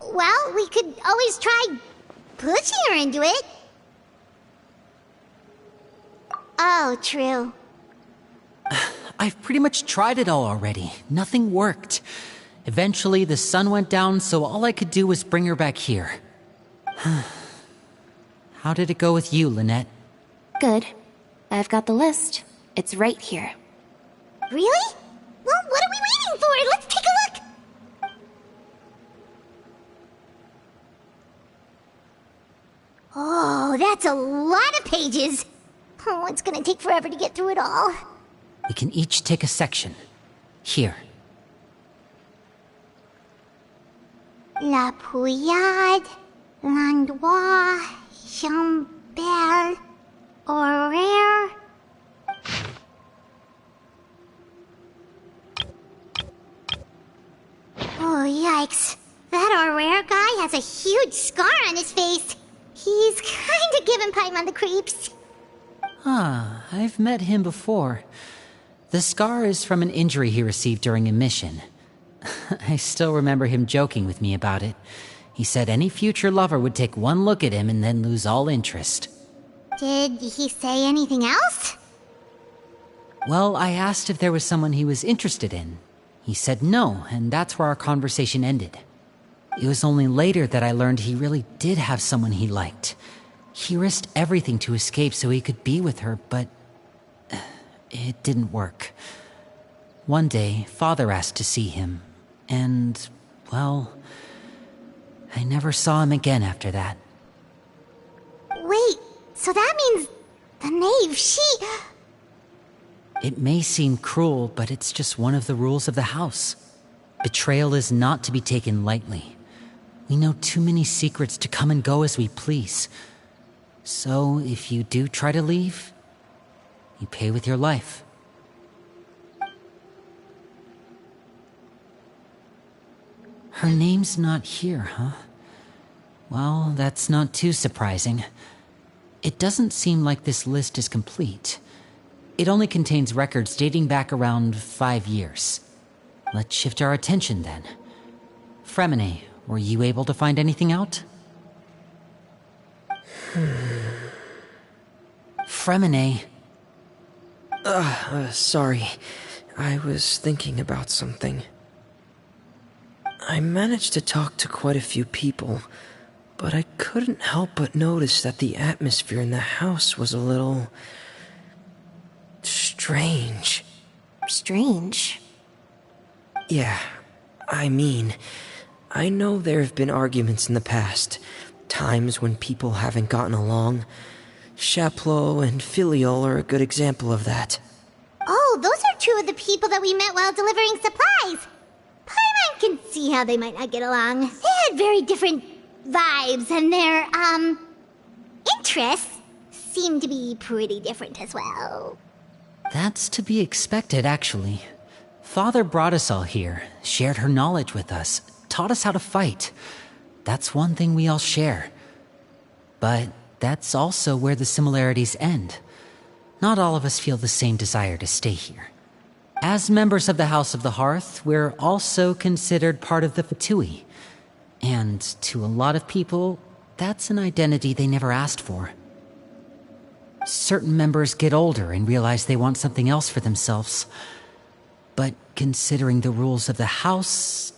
Well, we could always try pushing her into it. Oh, true.
I've pretty much tried it all already. Nothing worked. Eventually, the sun went down, so all I could do was bring her back here. How did it go with you, Lynette?
Good. I've got the list. It's right here.
Really? Well, what are we waiting for? Let's take a look! Oh, that's a lot of pages. Oh, it's gonna take forever to get through it all.
We can each take a section. Here.
La Pouillade, Landois, Chambel, Horaire. Oh, yikes. That Horaire guy has a huge scar on his face. He's kinda giving Paimon the creeps.
I've met him before. The scar is from an injury he received during a mission. I still remember him joking with me about it. He said any future lover would take one look at him and then lose all interest.
Did he say anything else?
Well, I asked if there was someone he was interested in. He said no, and that's where our conversation ended. It was only later that I learned he really did have someone he liked. He risked everything to escape so he could be with her, but it didn't work. One day, Father asked to see him, and, well, I never saw him again after that.
Wait, so that means the knave, she...
It may seem cruel, but it's just one of the rules of the house. Betrayal is not to be taken lightly. We know too many secrets to come and go as we please. So if you do try to leave, you pay with your life. Her name's not here, huh? Well, that's not too surprising. It doesn't seem like this list is complete. It only contains records dating back around 5 years. Let's shift our attention then. Fremine, were you able to find anything out? Fremine.
Sorry. I was thinking about something. I managed to talk to quite a few people, but I couldn't help but notice that the atmosphere in the house was a little... strange.
Strange?
Yeah, I mean, I know there have been arguments in the past, times when people haven't gotten along. Chaplot and Filial are a good example of that.
Oh, those are two of the people that we met while delivering supplies. Paimon can see how they might not get along. They had very different vibes, and their, interests seem to be pretty different as well.
That's to be expected, actually. Father brought us all here, shared her knowledge with us, taught us how to fight. That's one thing we all share. But that's also where the similarities end. Not all of us feel the same desire to stay here. As members of the House of the Hearth, we're also considered part of the Fatui. And to a lot of people, that's an identity they never asked for. Certain members get older and realize they want something else for themselves. But considering the rules of the house,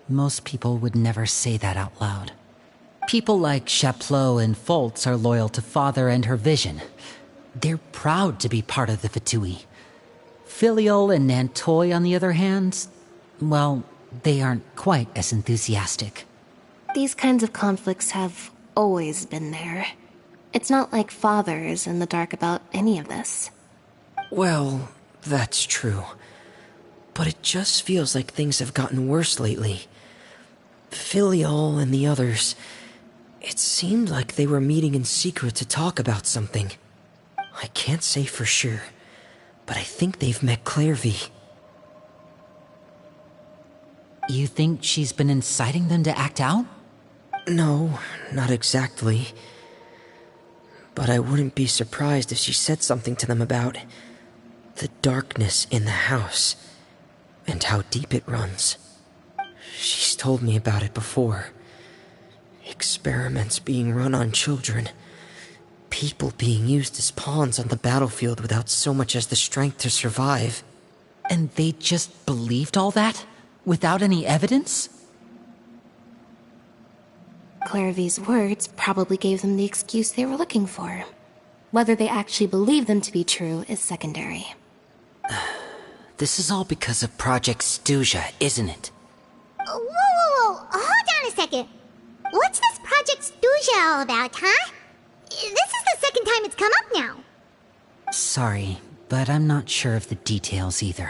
most people would never say that out loud. People like Chaplot and Foltz are loyal to Father and her vision. They're proud to be part of the Fatui. Filial and Nantoy, on the other hand, well, they aren't quite as enthusiastic.
These kinds of conflicts have always been there. It's not like Father is in the dark about any of this.
Well, that's true. But it just feels like things have gotten worse lately. Filial and the others, it seemed like they were meeting in secret to talk about something. I can't say for sure, but I think they've met Clairvy.
You think she's been inciting them to act out?
No, not exactly. But I wouldn't be surprised if she said something to them about the darkness in the house and how deep it runs. She's told me about it before. Experiments being run on children. People being used as pawns on the battlefield without so much as the strength to survive.
And they just believed all that? Without any evidence?
Clairvy's words probably gave them the excuse they were looking for. Whether they actually believe them to be true is secondary.
This is all because of Project Stuja, isn't it?
Whoa. Hold on a second. What's this Project Stuja all about, huh? This is the second time it's come up now.
Sorry, but I'm not sure of the details either.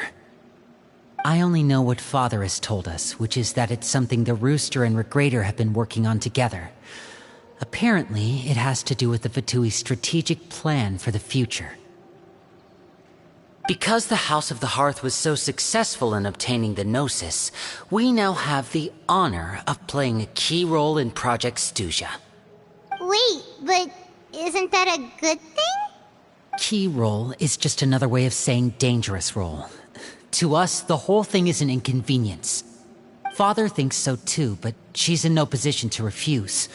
I only know what Father has told us, which is that it's something the Rooster and Regrader have been working on together. Apparently, it has to do with the Fatui's strategic plan for the future. Because the House of the Hearth was so successful in obtaining the Gnosis, we now have the honor of playing a key role in Project Stuja.
Wait, but isn't that a good thing?
Key role is just another way of saying dangerous role. To us, the whole thing is an inconvenience. Father thinks so too, but she's in no position to refuse.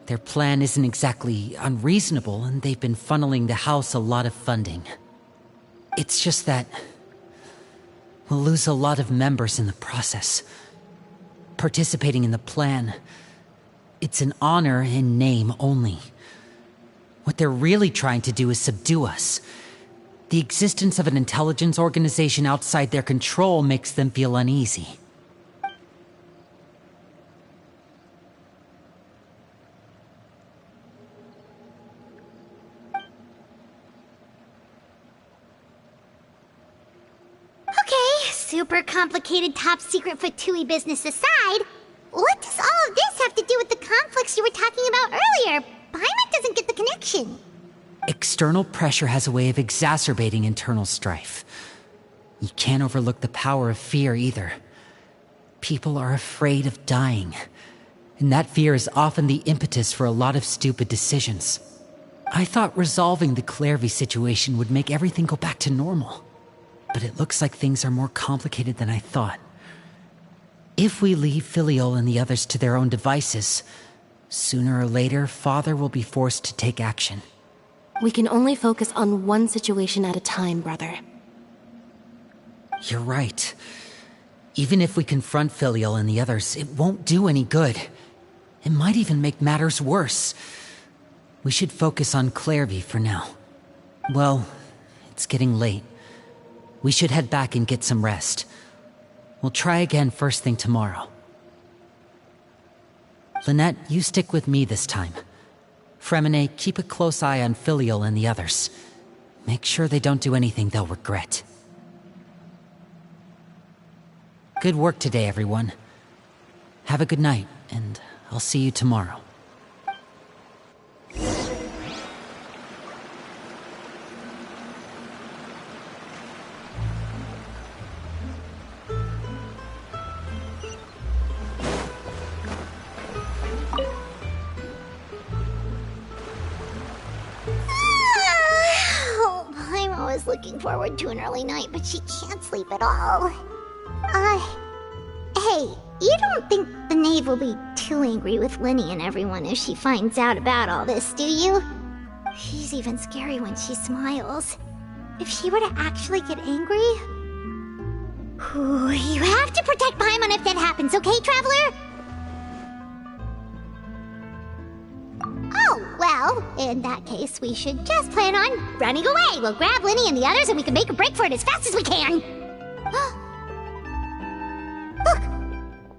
Their plan isn't exactly unreasonable, and they've been funneling the house a lot of funding. It's just that we'll lose a lot of members in the process. Participating in the plan, it's an honor in name only. What they're really trying to do is subdue us. The existence of an intelligence organization outside their control makes them feel uneasy.
Okay, super complicated top secret Fatui business aside, what does all of this have to do with the conflicts you were talking about earlier? Paimon doesn't get the connection.
External pressure has a way of exacerbating internal strife. You can't overlook the power of fear either. People are afraid of dying, and that fear is often the impetus for a lot of stupid decisions. I thought resolving the Clairvy situation would make everything go back to normal, but it looks like things are more complicated than I thought. If we leave Filiol and the others to their own devices, sooner or later, Father will be forced to take action.
We can only focus on one situation at a time, brother.
You're right. Even if we confront Filiol and the others, it won't do any good. It might even make matters worse. We should focus on Clairvy for now. Well, it's getting late. We should head back and get some rest. We'll try again first thing tomorrow. Lynette, you stick with me this time. Fremine, keep a close eye on Filiol and the others. Make sure they don't do anything they'll regret. Good work today, everyone. Have a good night, and I'll see you tomorrow.
Looking forward to an early night, but she can't sleep at all. Hey, you don't think the knave will be too angry with Linny and everyone if she finds out about all this, do you? She's even scary when she smiles. If she were to actually get angry... you have to protect Paimon if that happens, okay, Traveler? Oh, well, in that case, we should just plan on running away. We'll grab Linny and the others and we can make a break for it as fast as we can. Look!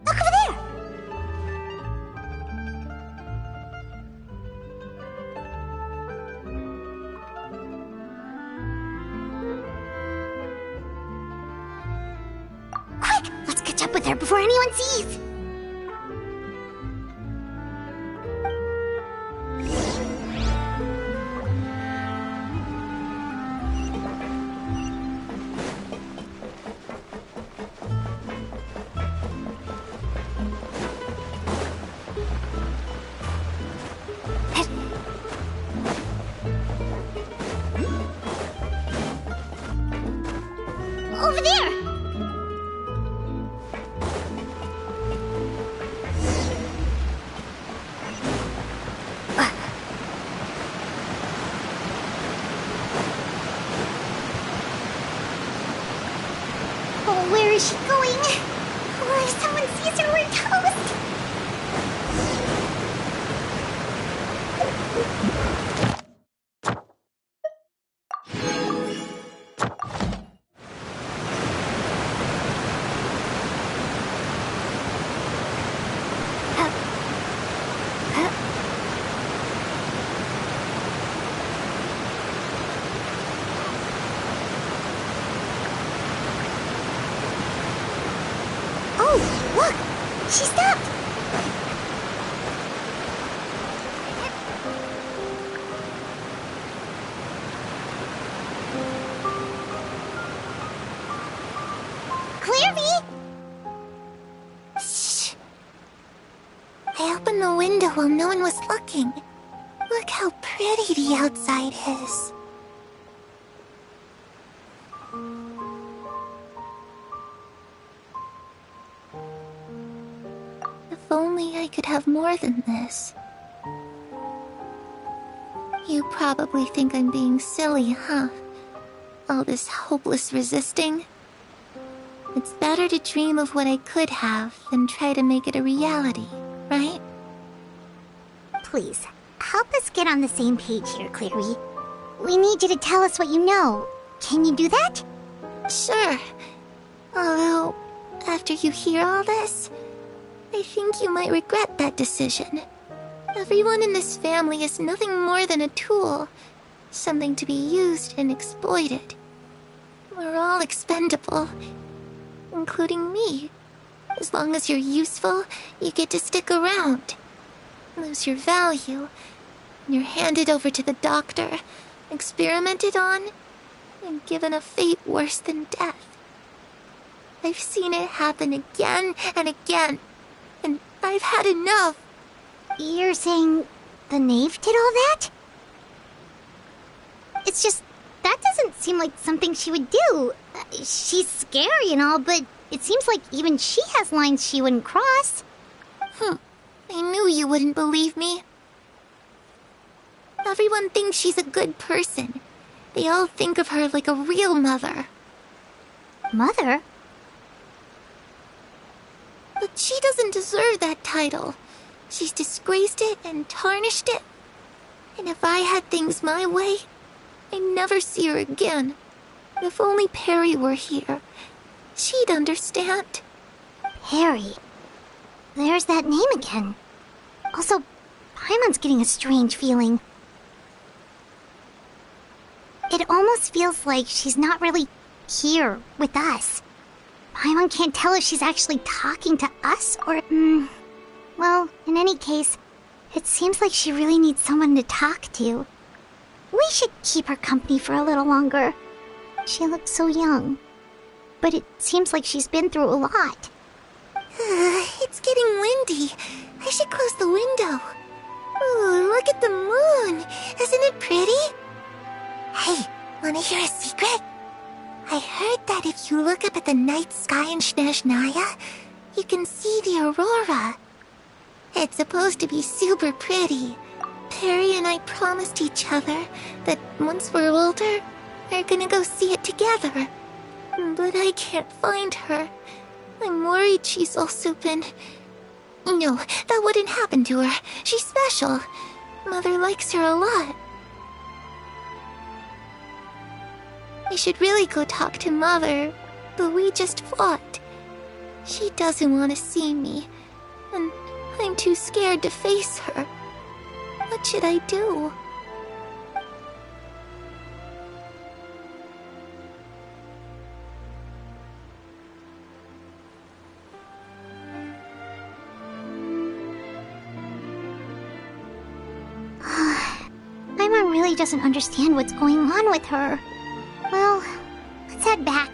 Look over there! Quick! Let's catch up with her before anyone sees! Over there! Oh, where is she going? Oh, if someone sees her, we're toast! She stopped! Clairvy! Shh! I opened the window while no one was looking. Look how pretty the outside is. If only I could have more than this. You probably think I'm being silly, huh? All this hopeless resisting? It's better to dream of what I could have than try to make it a reality, right? Please, help us get on the same page here, Clary. We need you to tell us what you know. Can you do that? Sure. Although, after you hear all this, I think you might regret that decision. Everyone in this family is nothing more than a tool. Something to be used and exploited. We're all expendable. Including me. As long as you're useful, you get to stick around. Lose your value,
You're handed over to the doctor, experimented on, and given a fate worse than death. I've seen it happen again and again, and I've had enough.
You're saying the knave did all that? It's just, that doesn't seem like something she would do. She's scary and all, but it seems like even she has lines she wouldn't cross.
I knew you wouldn't believe me. Everyone thinks she's a good person. They all think of her like a real mother.
Mother?
But she doesn't deserve that title. She's disgraced it and tarnished it. And if I had things my way, I'd never see her again. If only Perry were here, she'd understand.
Perry. There's that name again. Also, Paimon's getting a strange feeling. It almost feels like she's not really here with us. Paimon can't tell if she's actually talking to us or... Well, in any case, it seems like she really needs someone to talk to. We should keep her company for a little longer. She looks so young. But it seems like she's been through a lot.
It's getting windy. I should close the window. Ooh, look at the moon. Isn't it pretty? Hey, wanna hear a secret? I heard that if you look up at the night sky in Snezhnaya, you can see the aurora. It's supposed to be super pretty. Perry and I promised each other that once we're older, we're gonna go see it together. But I can't find her. I'm worried she's also been... No, that wouldn't happen to her. She's special. Mother likes her a lot. I should really go talk to Mother, but we just fought. She doesn't want to see me, and I'm too scared to face her. What should I do?
Paimon really doesn't understand what's going on with her. Well, let's head back.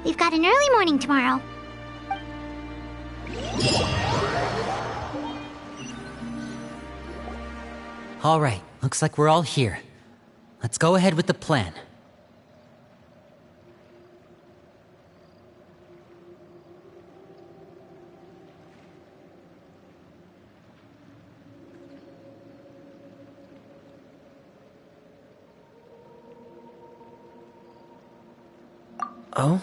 We've got an early morning tomorrow.
All right, looks like we're all here. Let's go ahead with the plan.
Oh?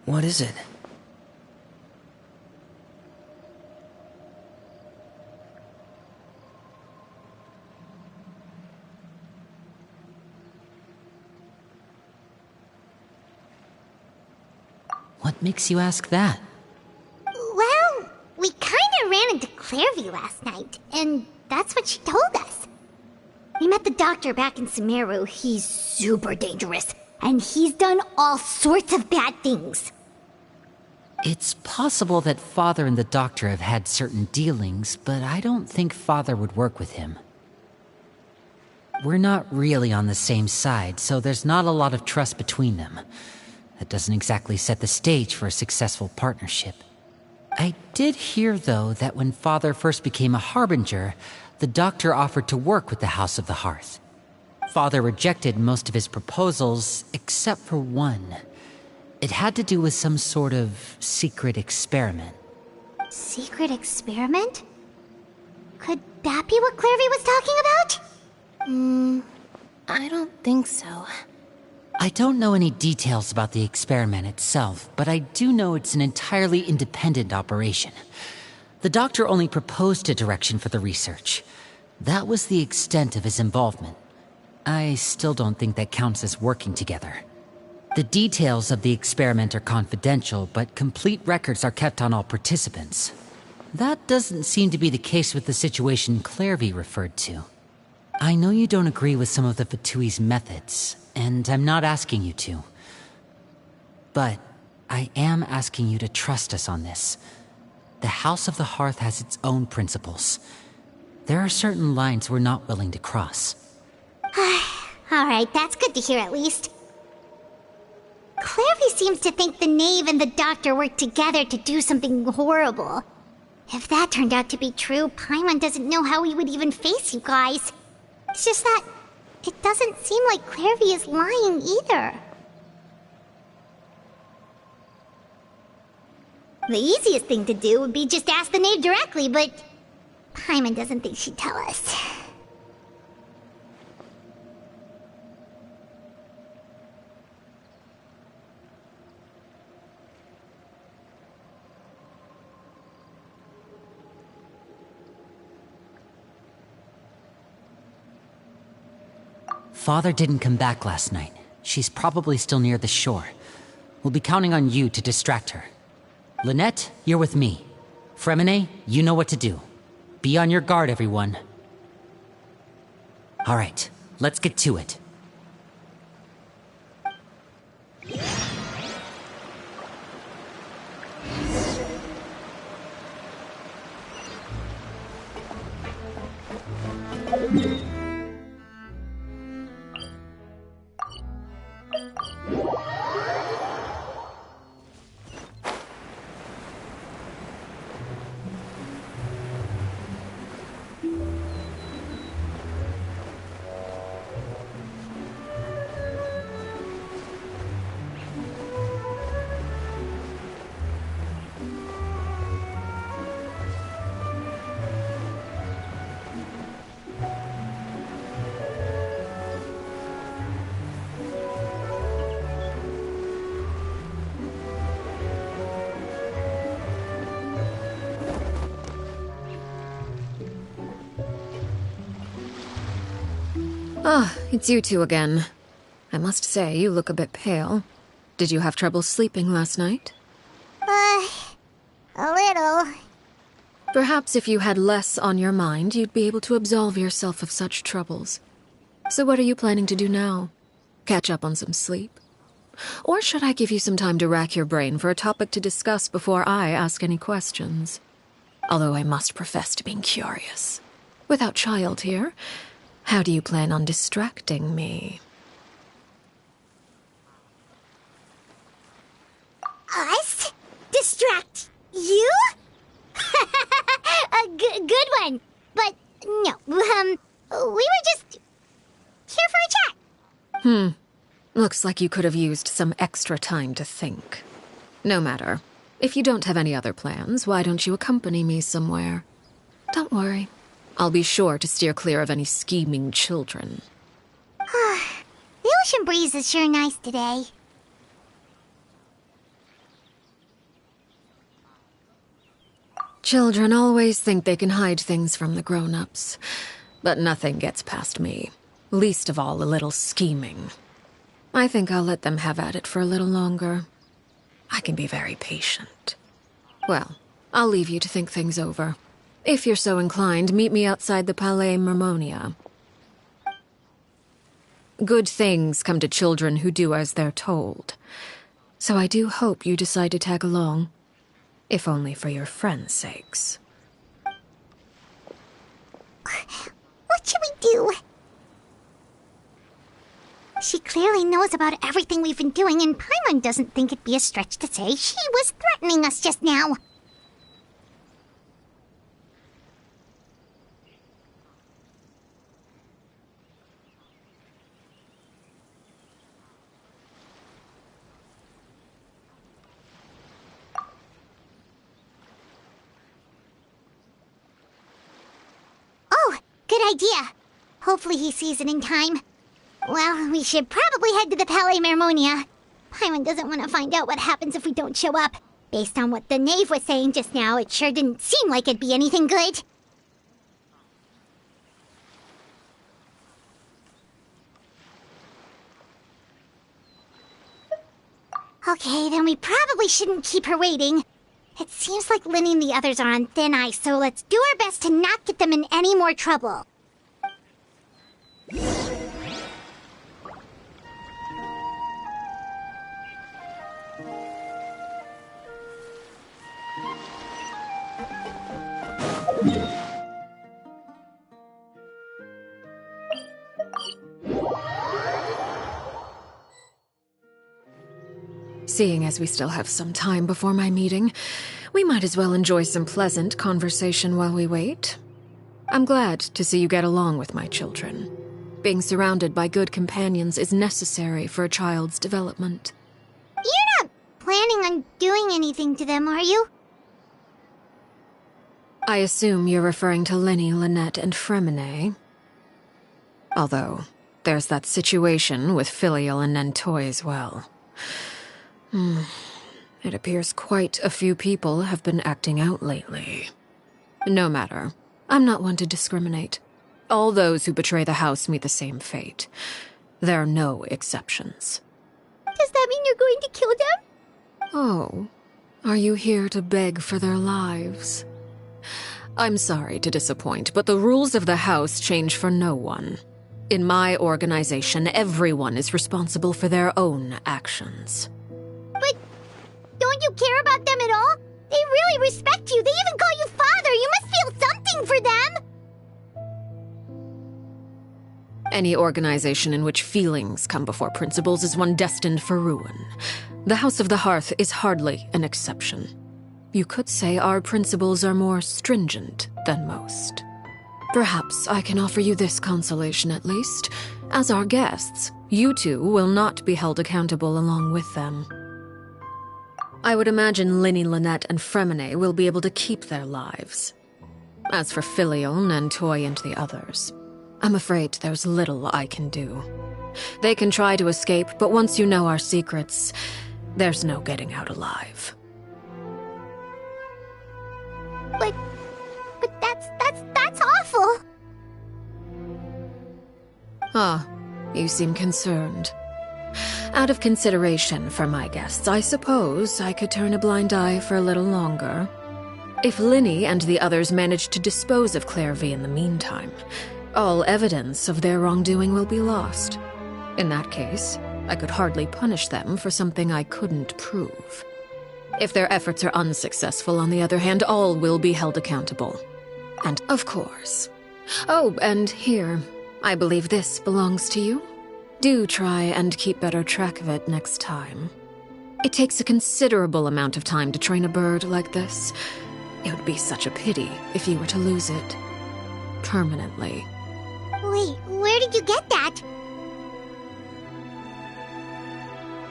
What is it?
What makes you ask that?
Well, we kinda ran into Clairview last night, and that's what she told us. We met the doctor back in Sumeru. He's super dangerous, and he's done all sorts of bad things.
It's possible that Father and the Doctor have had certain dealings, but I don't think Father would work with him. We're not really on the same side, so there's not a lot of trust between them. That doesn't exactly set the stage for a successful partnership. I did hear, though, that when Father first became a Harbinger, the Doctor offered to work with the House of the Hearth. Father rejected most of his proposals, except for one. It had to do with some sort of secret experiment.
Secret experiment? Could that be what Clairview was talking about?
I don't think so.
I don't know any details about the experiment itself, but I do know it's an entirely independent operation. The Doctor only proposed a direction for the research. That was the extent of his involvement. I still don't think that counts as working together. The details of the experiment are confidential, but complete records are kept on all participants. That doesn't seem to be the case with the situation Clairview referred to. I know you don't agree with some of the Fatui's methods, and I'm not asking you to. But I am asking you to trust us on this. The House of the Hearth has its own principles. There are certain lines we're not willing to cross.
Alright, that's good to hear at least. Clairvy seems to think the knave and the doctor worked together to do something horrible. If that turned out to be true, Paimon doesn't know how he would even face you guys. It's just that it doesn't seem like Clairvy is lying either. The easiest thing to do would be just ask the knave directly, but Paimon doesn't think she'd tell us.
Father didn't come back last night. She's probably still near the shore. We'll be counting on you to distract her. Lynette, you're with me. Fremine, you know what to do. Be on your guard, everyone. All right, let's get to it.
Ah, it's you two again. I must say, you look a bit pale. Did you have trouble sleeping last night?
A little.
Perhaps if you had less on your mind, you'd be able to absolve yourself of such troubles. So what are you planning to do now? Catch up on some sleep? Or should I give you some time to rack your brain for a topic to discuss before I ask any questions? Although I must profess to being curious. Without child here, how do you plan on distracting me?
Us? Distract you? A good one. But no, we were just here for a chat.
Looks like you could have used some extra time to think. No matter. If you don't have any other plans, why don't you accompany me somewhere? Don't worry. I'll be sure to steer clear of any scheming children.
The ocean breeze is sure nice today.
Children always think they can hide things from the grown-ups. But nothing gets past me. Least of all a little scheming. I think I'll let them have at it for a little longer. I can be very patient. Well, I'll leave you to think things over. If you're so inclined, meet me outside the Palais Mermonia. Good things come to children who do as they're told. So I do hope you decide to tag along. If only for your friends' sakes.
What should we do? She clearly knows about everything we've been doing, and Paimon doesn't think it'd be a stretch to say she was threatening us just now. Oh, good idea. Hopefully he sees it in time. Well, we should probably head to the Palais Mermonia. Paimon doesn't want to find out what happens if we don't show up. Based on what the knave was saying just now, it sure didn't seem like it'd be anything good. Okay, then we probably shouldn't keep her waiting. It seems like Linny and the others are on thin ice, so let's do our best to not get them in any more trouble.
seeing as we still have some time before my meeting, we might as well enjoy some pleasant conversation while we wait. I'm glad to see you get along with my children. Being surrounded by good companions is necessary for a child's development.
You're not planning on doing anything to them, are you?
I assume you're referring to Lenny, Lynette, and Fremine. Although, there's that situation with Filial and Nentoy as well. It appears quite a few people have been acting out lately. No matter. I'm not one to discriminate. All those who betray the house meet the same fate. There are no exceptions.
Does that mean you're going to kill them?
Oh, are you here to beg for their lives? I'm sorry to disappoint, but the rules of the house change for no one. In my organization, everyone is responsible for their own actions.
But don't you care about them at all? They really respect you. They even call you father. You must feel something for them.
Any organization in which feelings come before principles is one destined for ruin. The House of the Hearth is hardly an exception. You could say our principles are more stringent than most. Perhaps I can offer you this consolation at least. As our guests, you two will not be held accountable along with them. I would imagine Linny, Lynette, and Fremine will be able to keep their lives. As for Filial, Nentoy, and the others, I'm afraid there's little I can do. They can try to escape, but once you know our secrets, there's no getting out alive.
But that's awful.
Ah, you seem concerned. Out of consideration for my guests, I suppose I could turn a blind eye for a little longer. If Linny and the others manage to dispose of Clairvy in the meantime, all evidence of their wrongdoing will be lost. In that case, I could hardly punish them for something I couldn't prove. If their efforts are unsuccessful, on the other hand, all will be held accountable. And of course... Oh, and here, I believe this belongs to you. Do try and keep better track of it next time. It takes a considerable amount of time to train a bird like this. It would be such a pity if you were to lose it. Permanently.
Wait, where did you get that?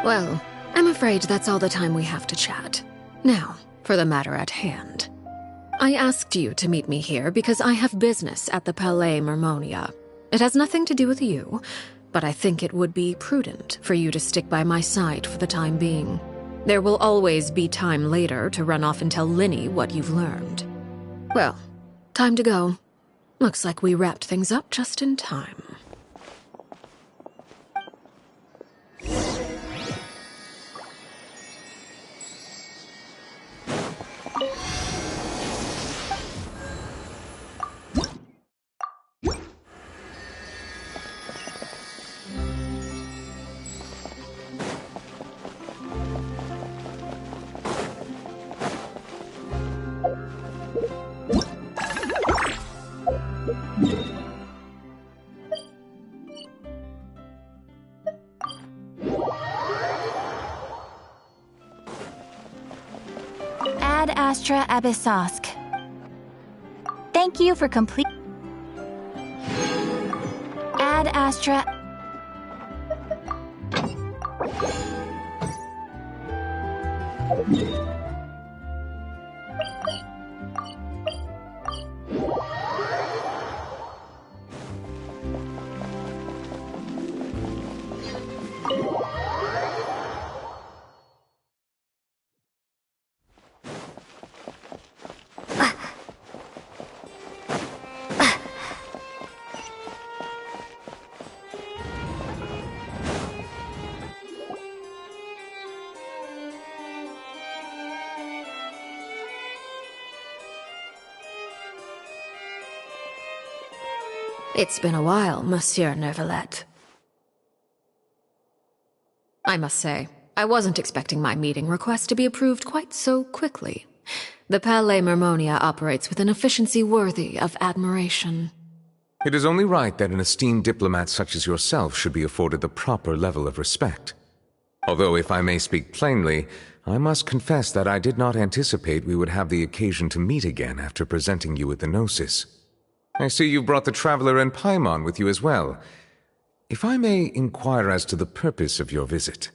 Well, I'm afraid that's all the time we have to chat. Now, for the matter at hand. I asked you to meet me here because I have business at the Palais Mermonia. It has nothing to do with you, but I think it would be prudent for you to stick by my side for the time being. There will always be time later to run off and tell Linny what you've learned. Well, time to go. Looks like we wrapped things up just in time.
Ad Astra Abyssosk. Thank you for complete. Ad Astra. It's been a while, Monsieur Neuvillette. I must say, I wasn't expecting my meeting request to be approved quite so quickly. The Palais Mermonia operates with an efficiency worthy of admiration.
It is only right that an esteemed diplomat such as yourself should be afforded the proper level of respect. Although, if I may speak plainly, I must confess that I did not anticipate we would have the occasion to meet again after presenting you with the Gnosis. I see you brought the Traveler and Paimon with you as well. If I may inquire as to the purpose of your visit.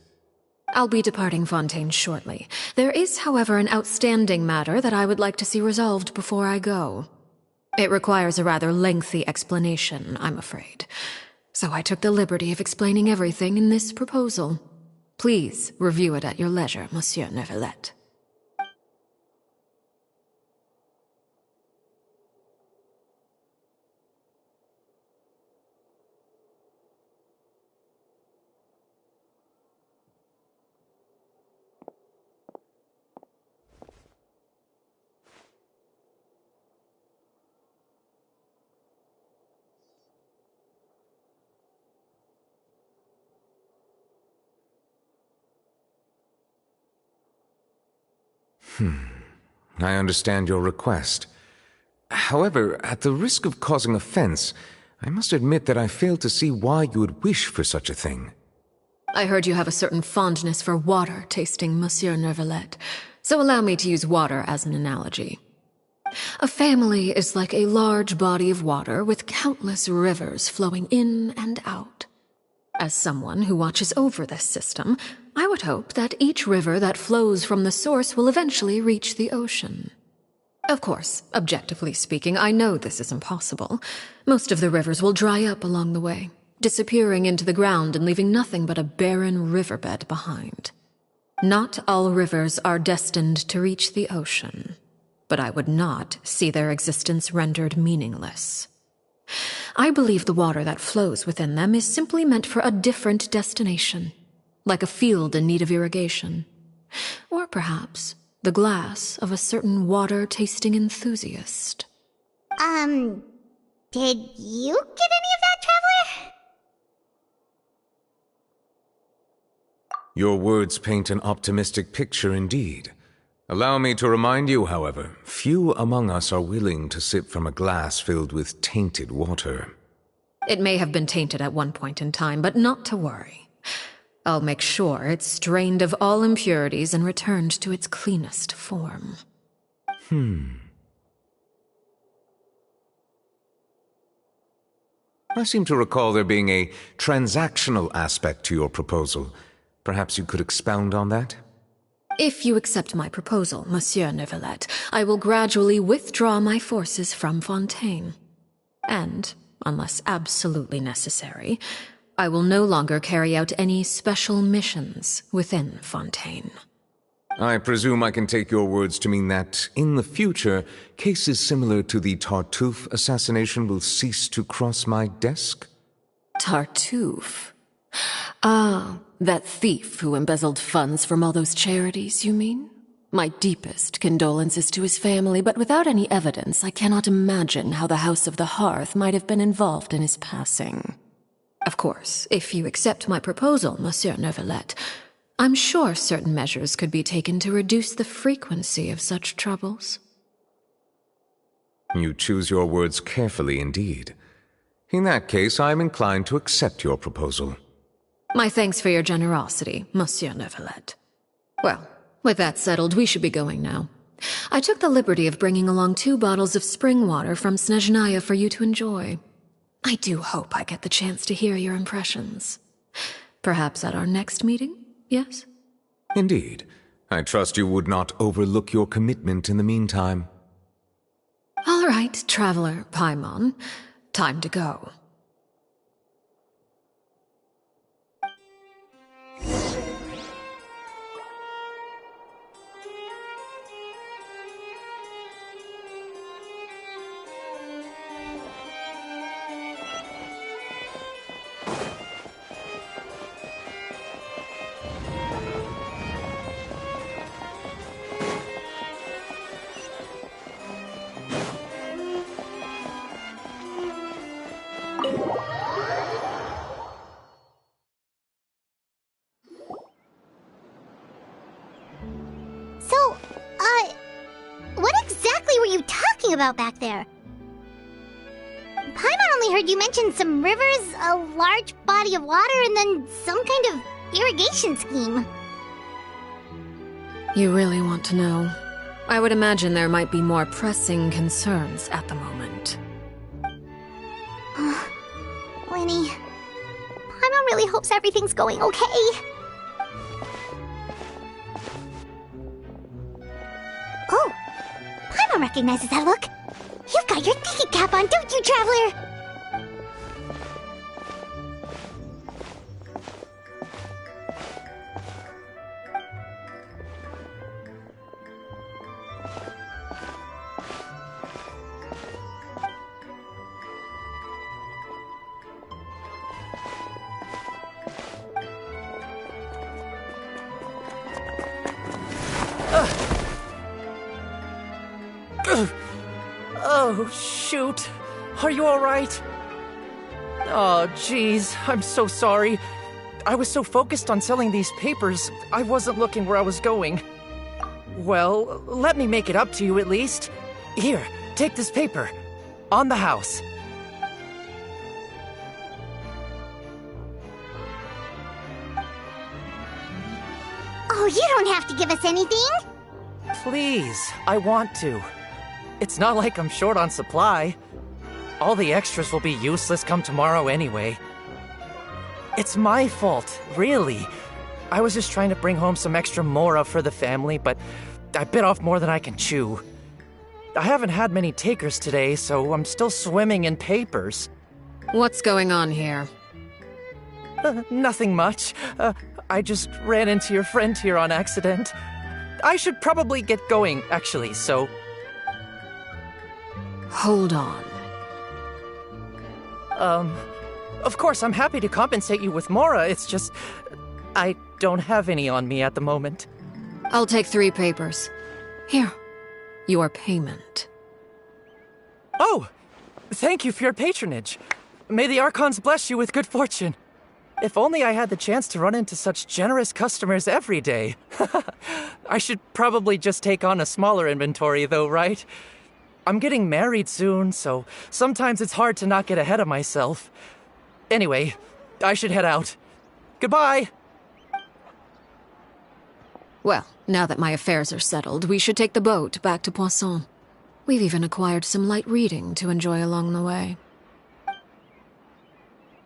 I'll be departing Fontaine shortly. There is, however, an outstanding matter that I would like to see resolved before I go. It requires a rather lengthy explanation, I'm afraid. So I took the liberty of explaining everything in this proposal. Please review it at your leisure, Monsieur Neuvillette.
I understand your request. However, at the risk of causing offense, I must admit that I fail to see why you would wish for such a thing.
I heard you have a certain fondness for water tasting, Monsieur Neuvillette, so allow me to use water as an analogy. A family is like a large body of water with countless rivers flowing in and out. As someone who watches over this system, I would hope that each river that flows from the source will eventually reach the ocean. Of course, objectively speaking, I know this is impossible. Most of the rivers will dry up along the way, disappearing into the ground and leaving nothing but a barren riverbed behind. Not all rivers are destined to reach the ocean, but I would not see their existence rendered meaningless. I believe the water that flows within them is simply meant for a different destination, like a field in need of irrigation. Or perhaps the glass of a certain water-tasting enthusiast.
Did you get any of that, Traveler?
Your words paint an optimistic picture indeed. Allow me to remind you, however, few among us are willing to sip from a glass filled with tainted water.
It may have been tainted at one point in time, but not to worry. I'll make sure it's strained of all impurities and returned to its cleanest form.
I seem to recall there being a transactional aspect to your proposal. Perhaps you could expound on that?
If you accept my proposal, Monsieur Neuvillette, I will gradually withdraw my forces from Fontaine. And, unless absolutely necessary, I will no longer carry out any special missions within Fontaine.
I presume I can take your words to mean that, in the future, cases similar to the Tartuffe assassination will cease to cross my desk?
Tartuffe? Ah, that thief who embezzled funds from all those charities, you mean? My deepest condolences to his family, but without any evidence, I cannot imagine how the House of the Hearth might have been involved in his passing. Of course, if you accept my proposal, Monsieur Neuvillette, I'm sure certain measures could be taken to reduce the frequency of such troubles.
You choose your words carefully indeed. In that case, I am inclined to accept your proposal.
My thanks for your generosity, Monsieur Neuvillette. Well, with that settled, we should be going now. I took the liberty of bringing along 2 bottles of spring water from Snezhnaya for you to enjoy. I do hope I get the chance to hear your impressions. Perhaps at our next meeting, yes?
Indeed. I trust you would not overlook your commitment in the meantime.
All right, Traveler Paimon. Time to go.
What exactly were you talking about back there? Paimon only heard you mention some rivers, a large body of water, and then some kind of irrigation scheme.
You really want to know? I would imagine there might be more pressing concerns at the moment.
Lenny, Paimon really hopes everything's going okay. Oh, Paimon recognizes that look. You've got your ticket cap on, don't you, Traveler?
Oh, shoot. Are you alright? Oh, jeez. I'm so sorry. I was so focused on selling these papers, I wasn't looking where I was going. Well, let me make it up to you at least. Here, take this paper. On the house.
Oh, you don't have to give us anything.
Please, I want to. It's not like I'm short on supply. All the extras will be useless come tomorrow anyway. It's my fault, really. I was just trying to bring home some extra mora for the family, but I bit off more than I can chew. I haven't had many takers today, so I'm still swimming in papers.
What's going on here?
Nothing much. I just ran into your friend here on accident. I should probably get going, actually, so...
Hold on.
Of course, I'm happy to compensate you with mora, it's just... I don't have any on me at the moment.
I'll take 3 papers. Here. Your payment.
Oh! Thank you for your patronage. May the Archons bless you with good fortune. If only I had the chance to run into such generous customers every day. I should probably just take on a smaller inventory, though, right? I'm getting married soon, so sometimes it's hard to not get ahead of myself. Anyway, I should head out. Goodbye!
Well, now that my affairs are settled, we should take the boat back to Poisson. We've even acquired some light reading to enjoy along the way.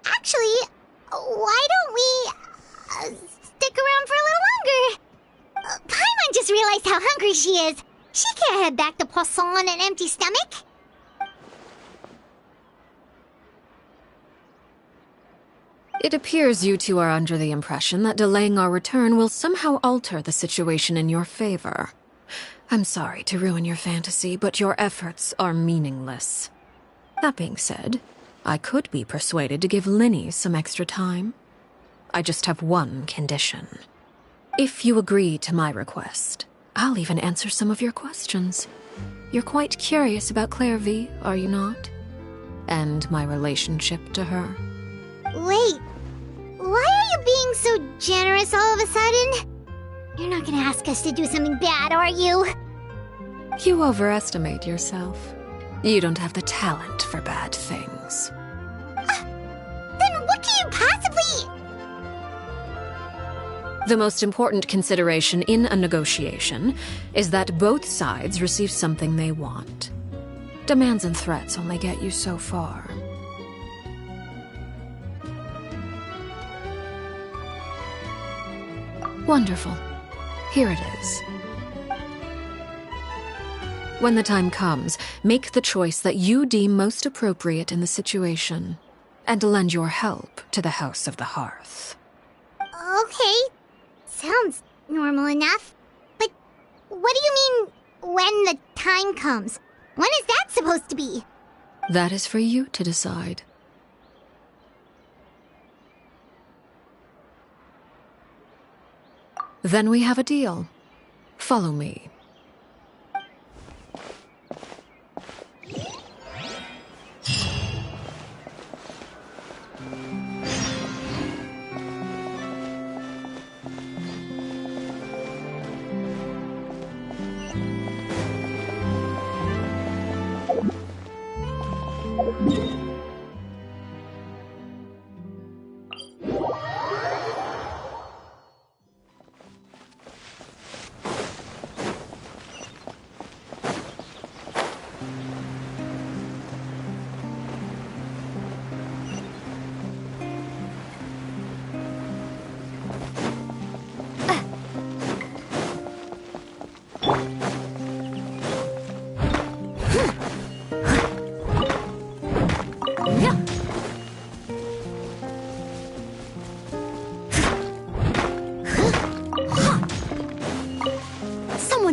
Actually, why don't we stick around for a little longer? Paimon just realized how hungry she is. She can't head back to Poisson on an empty stomach.
It appears you two are under the impression that delaying our return will somehow alter the situation in your favor. I'm sorry to ruin your fantasy, but your efforts are meaningless. That being said, I could be persuaded to give Linny some extra time. I just have one condition. If you agree to my request, I'll even answer some of your questions. You're quite curious about Claire V, are you not? And my relationship to her.
Wait, why are you being so generous all of a sudden? You're not gonna ask us to do something bad, are you?
You overestimate yourself. You don't have the talent for bad things.
Then what can you possibly...
The most important consideration in a negotiation is that both sides receive something they want. Demands and threats only get you so far. Wonderful. Here it is. When the time comes, make the choice that you deem most appropriate in the situation, and lend your help to the House of the Hearth.
Okay, sounds normal enough. But what do you mean, when the time comes? When is that supposed to be?
That is for you to decide. Then we have a deal. Follow me.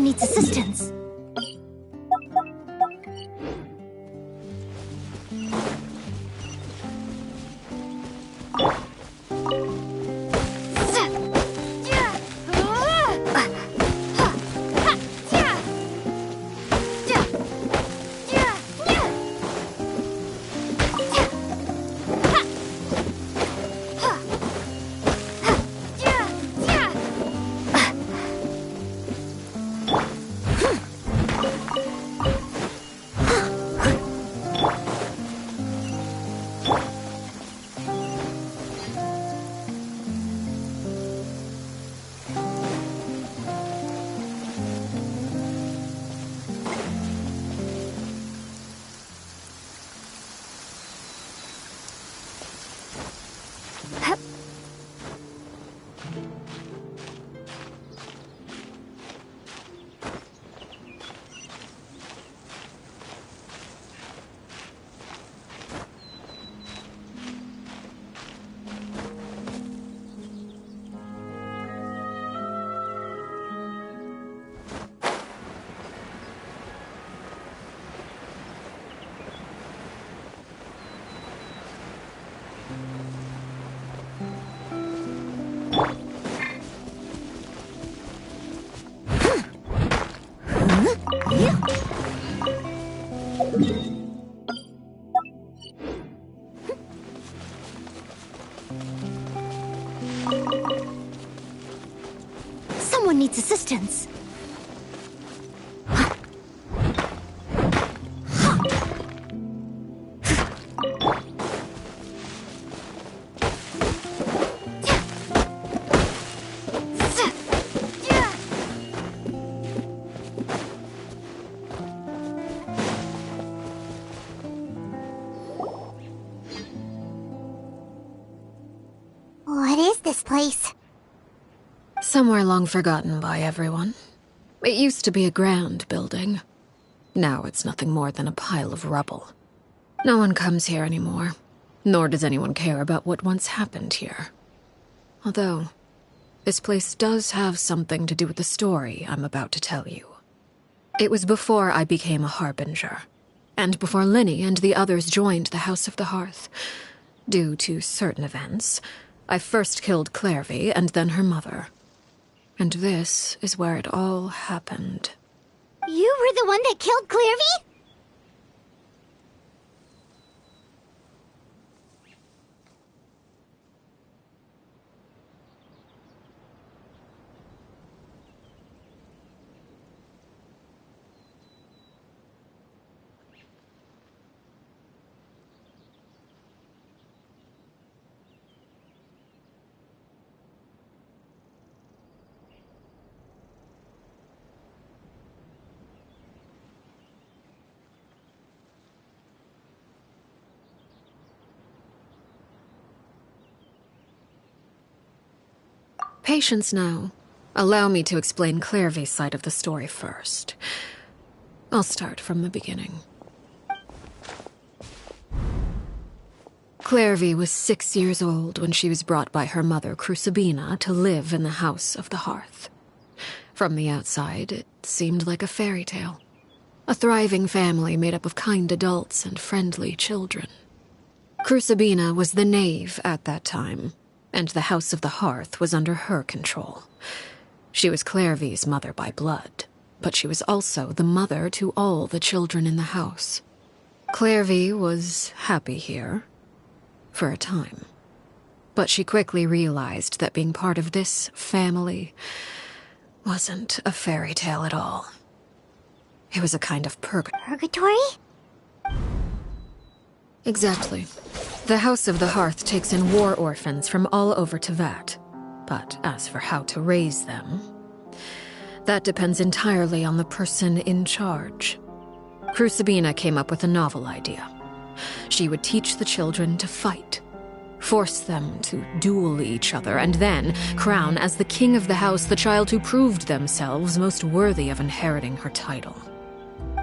Someone needs assistance. Someone needs assistance. What is this place?
Somewhere long forgotten by everyone. It used to be a grand building. Now it's nothing more than a pile of rubble. No one comes here anymore, nor does anyone care about what once happened here. Although, this place does have something to do with the story I'm about to tell you. It was before I became a Harbinger, and before Linny and the others joined the House of the Hearth. Due to certain events, I first killed Clairvy and then her mother. And this is where it all happened.
You were the one that killed Clairvy?
Patience now. Allow me to explain Clairvy's side of the story first. I'll start from the beginning. Clairvy was 6 years old when she was brought by her mother, Crucibina, to live in the House of the Hearth. From the outside, it seemed like a fairy tale. A thriving family made up of kind adults and friendly children. Crucibina was the knave at that time, and the House of the Hearth was under her control. She was Clairvy's mother by blood, but she was also the mother to all the children in the house. Clairvy was happy here, for a time. But she quickly realized that being part of this family wasn't a fairy tale at all. It was a kind of
Purgatory?
Exactly. The House of the Hearth takes in war orphans from all over Tevat. But as for how to raise them, that depends entirely on the person in charge. Crucibina came up with a novel idea. She would teach the children to fight, force them to duel each other, and then crown as the king of the house the child who proved themselves most worthy of inheriting her title.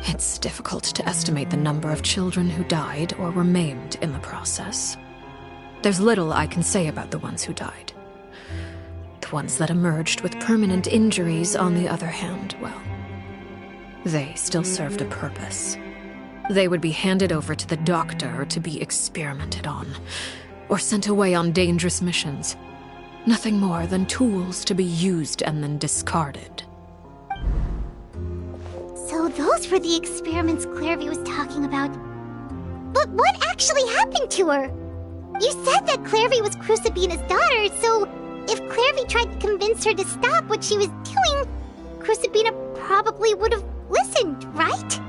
It's difficult to estimate the number of children who died or were maimed in the process. There's little I can say about the ones who died. The ones that emerged with permanent injuries, on the other hand, well, they still served a purpose. They would be handed over to the doctor to be experimented on, or sent away on dangerous missions. Nothing more than tools to be used and then discarded.
So those were the experiments Clairvy was talking about. But what actually happened to her? You said that Clairvy was Crucibina's daughter, so if Clairvy tried to convince her to stop what she was doing, Crucibina probably would have listened, right?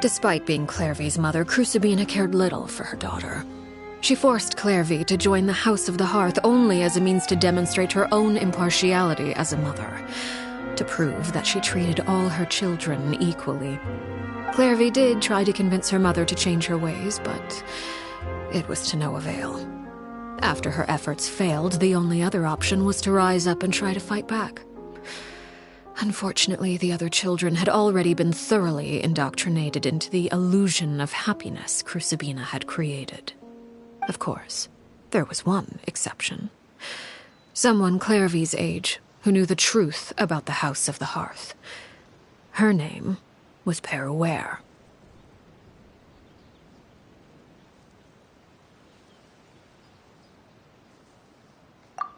Despite being Clairvy's mother, Crucibina cared little for her daughter. She forced Clairvy to join the House of the Hearth only as a means to demonstrate her own impartiality as a mother, to prove that she treated all her children equally. Clairvy did try to convince her mother to change her ways, but it was to no avail. After her efforts failed, the only other option was to rise up and try to fight back. Unfortunately, the other children had already been thoroughly indoctrinated into the illusion of happiness Crucibina had created. Of course, there was one exception. Someone Clairvy's age who knew the truth about the House of the Hearth. Her name was Peruere.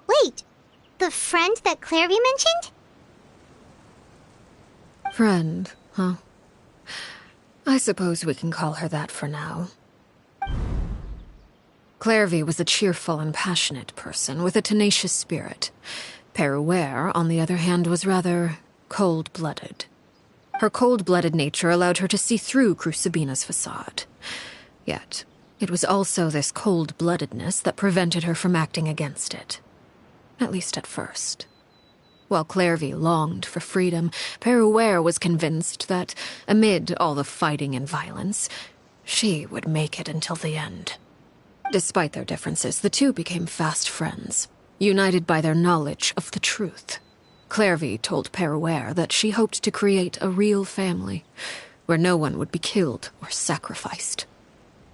Wait, the friend that Clairvy mentioned?
Friend, huh? I suppose we can call her that for now. Clairvy was a cheerful and passionate person with a tenacious spirit. Peruere, on the other hand, was rather cold-blooded. Her cold-blooded nature allowed her to see through Crucibina's facade. Yet, it was also this cold-bloodedness that prevented her from acting against it. At least at first. While Clairvy longed for freedom, Peruere was convinced that, amid all the fighting and violence, she would make it until the end. Despite their differences, the two became fast friends, united by their knowledge of the truth. Clairvy told Peruere that she hoped to create a real family, where no one would be killed or sacrificed.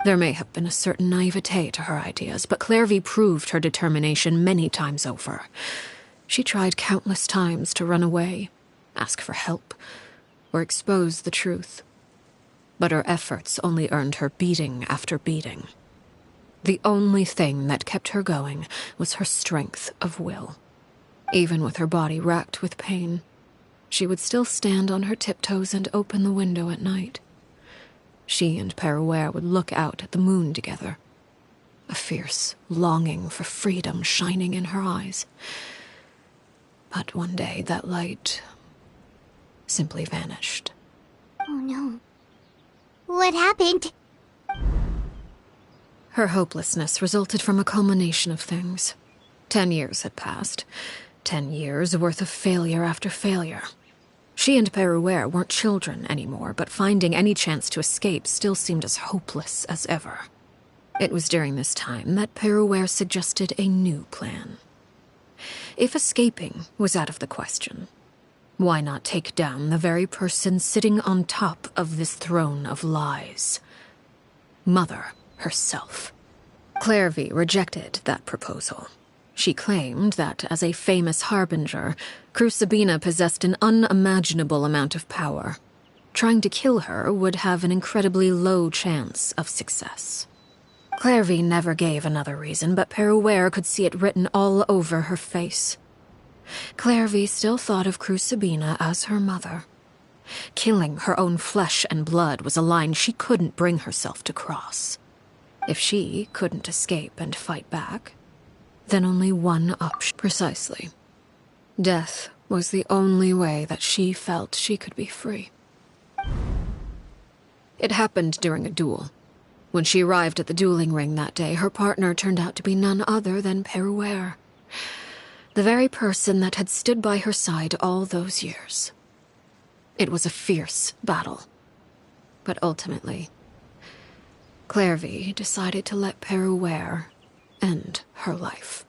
There may have been a certain naivete to her ideas, but Clairvy proved her determination many times over. She tried countless times to run away, ask for help, or expose the truth. But her efforts only earned her beating after beating. The only thing that kept her going was her strength of will. Even with her body racked with pain, she would still stand on her tiptoes and open the window at night. She and Peruere would look out at the moon together, a fierce longing for freedom shining in her eyes. But one day that light simply vanished.
Oh no. What happened?
Her hopelessness resulted from a culmination of things. 10 years had passed. 10 years worth of failure after failure. She and Peruere weren't children anymore, but finding any chance to escape still seemed as hopeless as ever. It was during this time that Peruere suggested a new plan. If escaping was out of the question, why not take down the very person sitting on top of this throne of lies? Mother herself. Clairvy rejected that proposal. She claimed that, as a famous harbinger, Crucibina possessed an unimaginable amount of power. Trying to kill her would have an incredibly low chance of success. Clairvy never gave another reason, but Peruere could see it written all over her face. Clairvy still thought of Crucibina as her mother. Killing her own flesh and blood was a line she couldn't bring herself to cross. If she couldn't escape and fight back, then only one option. Precisely. Death was the only way that she felt she could be free. It happened during a duel. When she arrived at the dueling ring that day, her partner turned out to be none other than Peruere, the very person that had stood by her side all those years. It was a fierce battle. But ultimately, Clairvy decided to let Peruere end her life.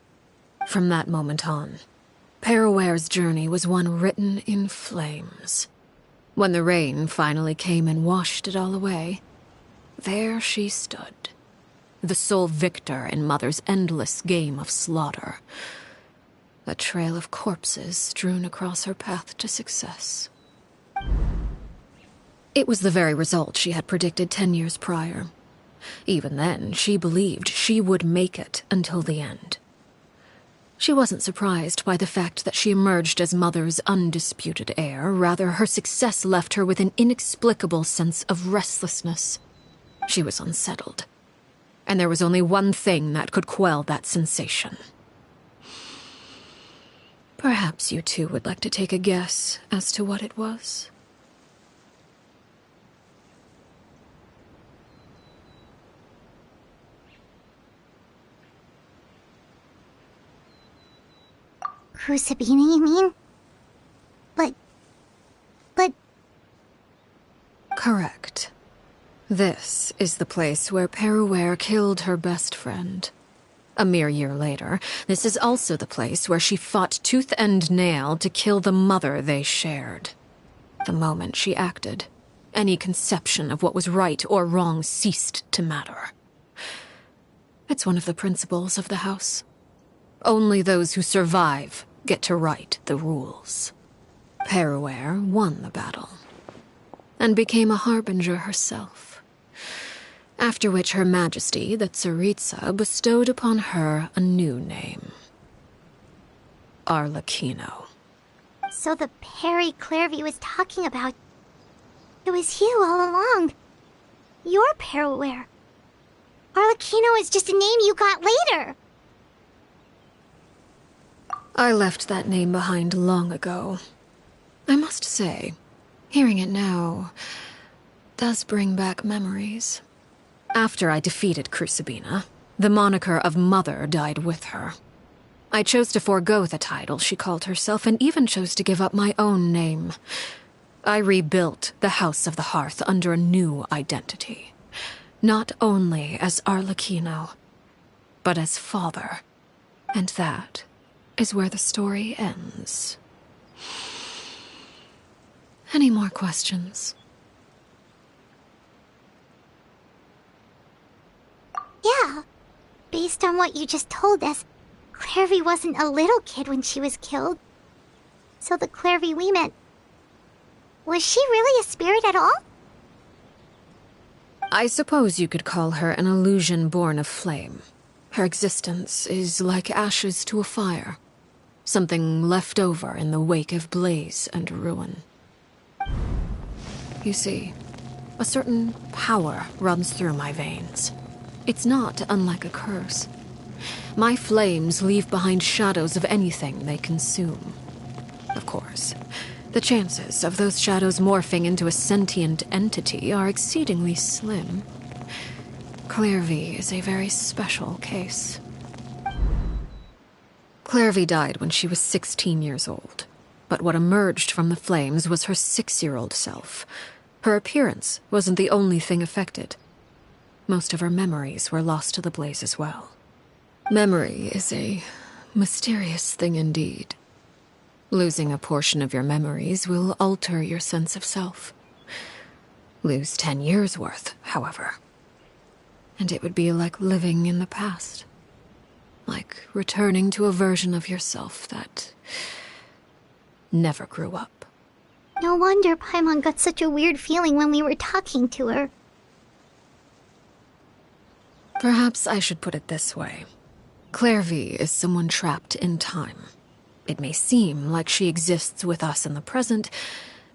From that moment on, Peruere's journey was one written in flames. When the rain finally came and washed it all away, there she stood, the sole victor in Mother's endless game of slaughter. A trail of corpses strewn across her path to success. It was the very result she had predicted 10 years prior. Even then, she believed she would make it until the end. She wasn't surprised by the fact that she emerged as Mother's undisputed heir. Rather, her success left her with an inexplicable sense of restlessness. She was unsettled. And there was only one thing that could quell that sensation. Perhaps you two would like to take a guess as to what it was.
Crucibina, you mean? But...
Correct. This is the place where Peruware killed her best friend. A mere year later, this is also the place where she fought tooth and nail to kill the mother they shared. The moment she acted, any conception of what was right or wrong ceased to matter. It's one of the principles of the house. Only those who survive get to write the rules. Peruware won the battle, and became a harbinger herself. After which Her Majesty, the Tsaritsa, bestowed upon her a new name. Arlecchino.
So the Perry Clairvy was talking about... It was you all along. You're Peruware. Arlecchino is just a name you got later.
I left that name behind long ago. I must say, hearing it now does bring back memories. After I defeated Crucibina, the moniker of Mother died with her. I chose to forego the title she called herself, and even chose to give up my own name. I rebuilt the House of the Hearth under a new identity. Not only as Arlecchino, but as father. And that is where the story ends. Any more questions?
Yeah. Based on what you just told us, Clairvy wasn't a little kid when she was killed. So the Clairvy we met... Was she really a spirit at all?
I suppose you could call her an illusion born of flame. Her existence is like ashes to a fire. Something left over in the wake of blaze and ruin. You see, a certain power runs through my veins. It's not unlike a curse. My flames leave behind shadows of anything they consume. Of course, the chances of those shadows morphing into a sentient entity are exceedingly slim. Clairvy is a very special case. Clairvy died when she was 16 years old, but what emerged from the flames was her 6-year-old self. Her appearance wasn't the only thing affected. Most of her memories were lost to the blaze as well. Memory is a mysterious thing indeed. Losing a portion of your memories will alter your sense of self. Lose 10 years' worth, however, and it would be like living in the past. Like returning to a version of yourself that never grew up.
No wonder Paimon got such a weird feeling when we were talking to her.
Perhaps I should put it this way. Clairvy is someone trapped in time. It may seem like she exists with us in the present,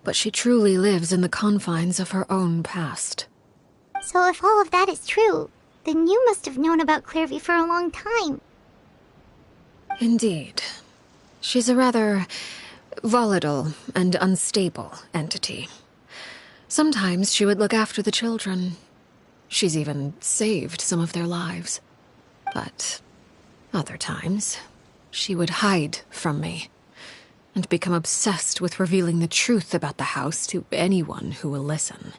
but she truly lives in the confines of her own past.
So if all of that is true, then you must have known about Clairvy for a long time.
Indeed. She's a rather volatile and unstable entity. Sometimes she would look after the children. She's even saved some of their lives. But other times, she would hide from me and become obsessed with revealing the truth about the house to anyone who will listen.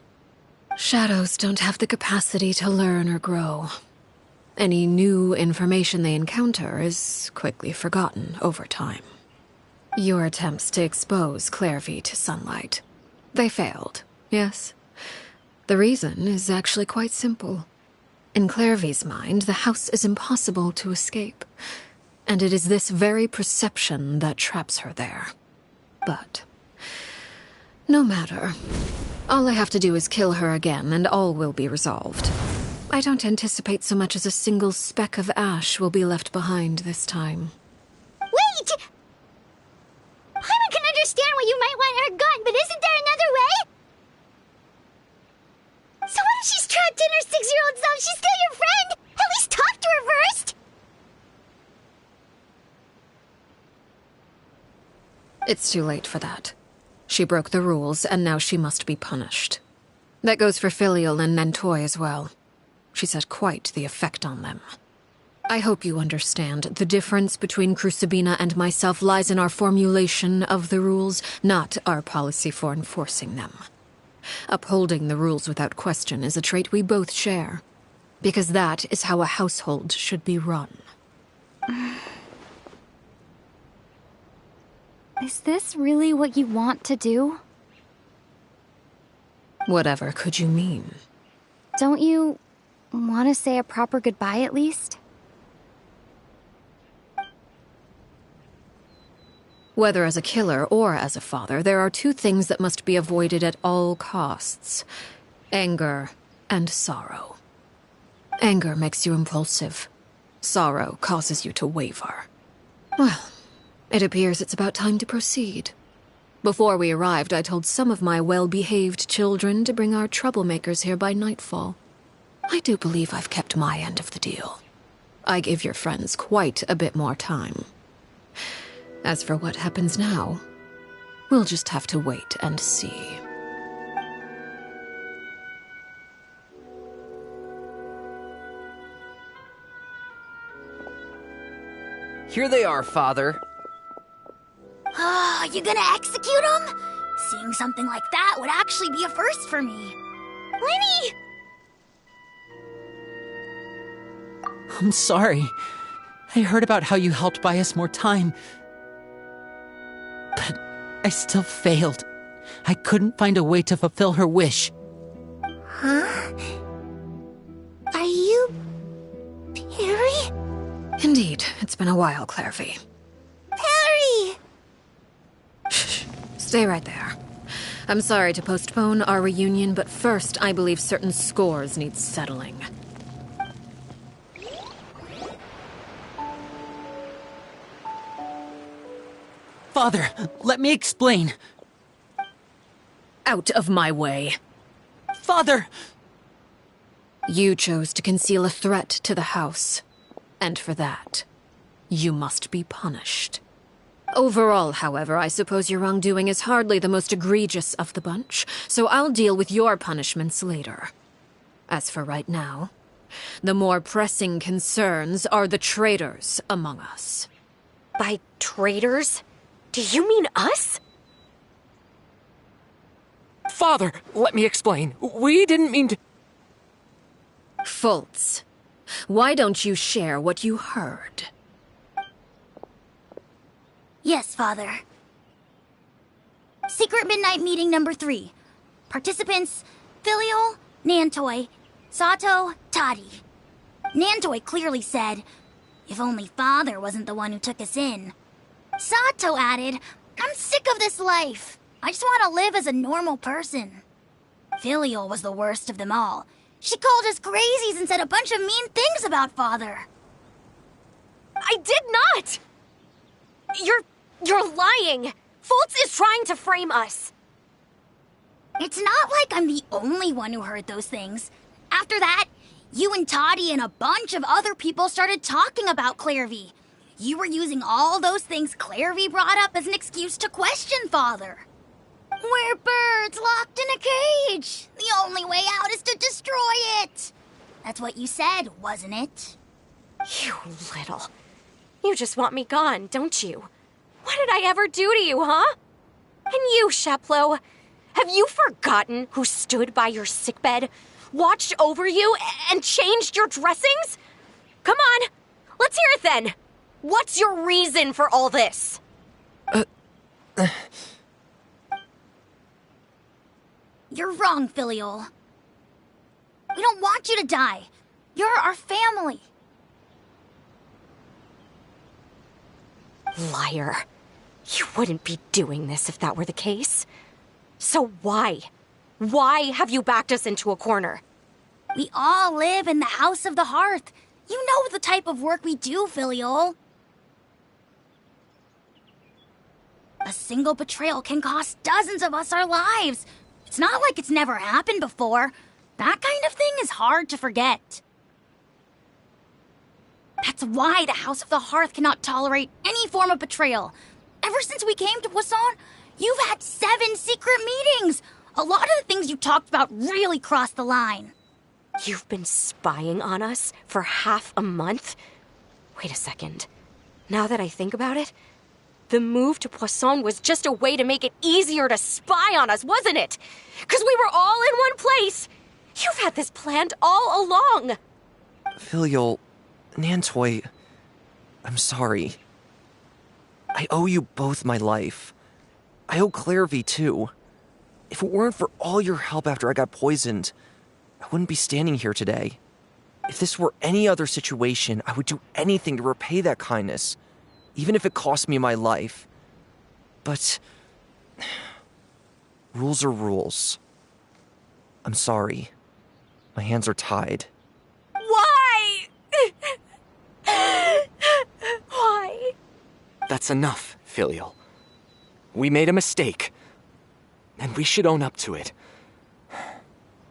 Shadows don't have the capacity to learn or grow. Any new information they encounter is quickly forgotten over time. Your attempts to expose Clairvy to sunlight. They failed, yes. The reason is actually quite simple. In Clairvy's mind, the house is impossible to escape, and it is this very perception that traps her there. But no matter. All I have to do is kill her again, and all will be resolved. I don't anticipate so much as a single speck of ash will be left behind this time.
Wait! Paimon can understand why you might want her gun, but isn't there another way? So what if she's trapped in her 6-year-old self? She's still your friend! At least talk to her first!
It's too late for that. She broke the rules, and now she must be punished. That goes for Filial and Nantoy as well. She's had quite the effect on them. I hope you understand. The difference between Crucibina and myself lies in our formulation of the rules, not our policy for enforcing them. Upholding the rules without question is a trait we both share, because that is how a household should be run.
Is this really what you want to do?
Whatever could you mean?
Don't you want to say a proper goodbye at least?
Whether as a killer or as a father, there are two things that must be avoided at all costs: anger and sorrow. Anger makes you impulsive. Sorrow causes you to waver. Well, it appears it's about time to proceed. Before we arrived, I told some of my well-behaved children to bring our troublemakers here by nightfall. I do believe I've kept my end of the deal. I give your friends quite a bit more time. As for what happens now, we'll just have to wait and see.
Here they are, Father.
You gonna execute him? Seeing something like that would actually be a first for me. Lenny!
I'm sorry. I heard about how you helped buy us more time. But I still failed. I couldn't find a way to fulfill her wish.
Huh? Are you... Perry?
Indeed, it's been a while, Clairvy.
Perry!
Shh, stay right there. I'm sorry to postpone our reunion, but first I believe certain scores need settling.
Father, let me explain.
Out of my way.
Father!
You chose to conceal a threat to the house. And for that, you must be punished. Overall, however, I suppose your wrongdoing is hardly the most egregious of the bunch, so I'll deal with your punishments later. As for right now, the more pressing concerns are the traitors among us.
By traitors? Do you mean us?
Father, let me explain. We didn't mean to...
Fultz, why don't you share what you heard?
Yes, Father. Secret Midnight Meeting number 3. Participants: Filial, Nantoy, Sato, Toddy. Nantoy clearly said, "If only Father wasn't the one who took us in." Sato added, "I'm sick of this life. I just want to live as a normal person." Filial was the worst of them all. She called us crazies and said a bunch of mean things about Father.
I did not! You're lying! Fultz is trying to frame us.
It's not like I'm the only one who heard those things. After that, you and Toddy and a bunch of other people started talking about Clairvy. You were using all those things Clairvy brought up as an excuse to question Father. We're birds locked in a cage. The only way out is to destroy it. That's what you said, wasn't it?
You little... You just want me gone, don't you? What did I ever do to you, huh? And you, Sheplo, have you forgotten who stood by your sickbed, watched over you, and changed your dressings? Come on, let's hear it then. What's your reason for all this?
You're wrong, Filial. We don't want you to die. You're our family.
Liar. You wouldn't be doing this if that were the case. So why? Why have you backed us into a corner?
We all live in the House of the Hearth. You know the type of work we do, Filiol. A single betrayal can cost dozens of us our lives. It's not like it's never happened before. That kind of thing is hard to forget. That's why the House of the Hearth cannot tolerate any form of betrayal. Ever since we came to Poisson, you've had 7 secret meetings. A lot of the things you talked about really crossed the line.
You've been spying on us for half a month? Wait a second. Now that I think about it, the move to Poisson was just a way to make it easier to spy on us, wasn't it? Because we were all in one place. You've had this planned all along.
Filiol, Nantoy, I'm sorry. I owe you both my life. I owe Clairvy too. If it weren't for all your help after I got poisoned, I wouldn't be standing here today. If this were any other situation, I would do anything to repay that kindness, even if it cost me my life. But rules are rules. I'm sorry. My hands are tied.
Why? Why?
That's enough, Filiol. We made a mistake, and we should own up to it.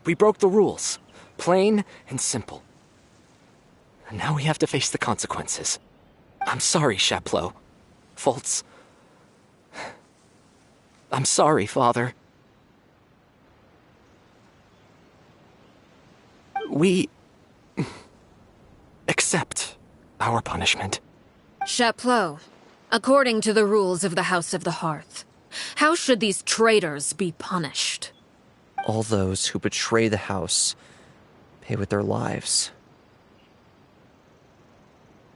We broke the rules, plain and simple. And now we have to face the consequences. I'm sorry, Chaplot. Fultz. I'm sorry, Father. We accept our punishment.
Chaplot, according to the rules of the House of the Hearth, how should these traitors be punished?
All those who betray the house pay with their lives.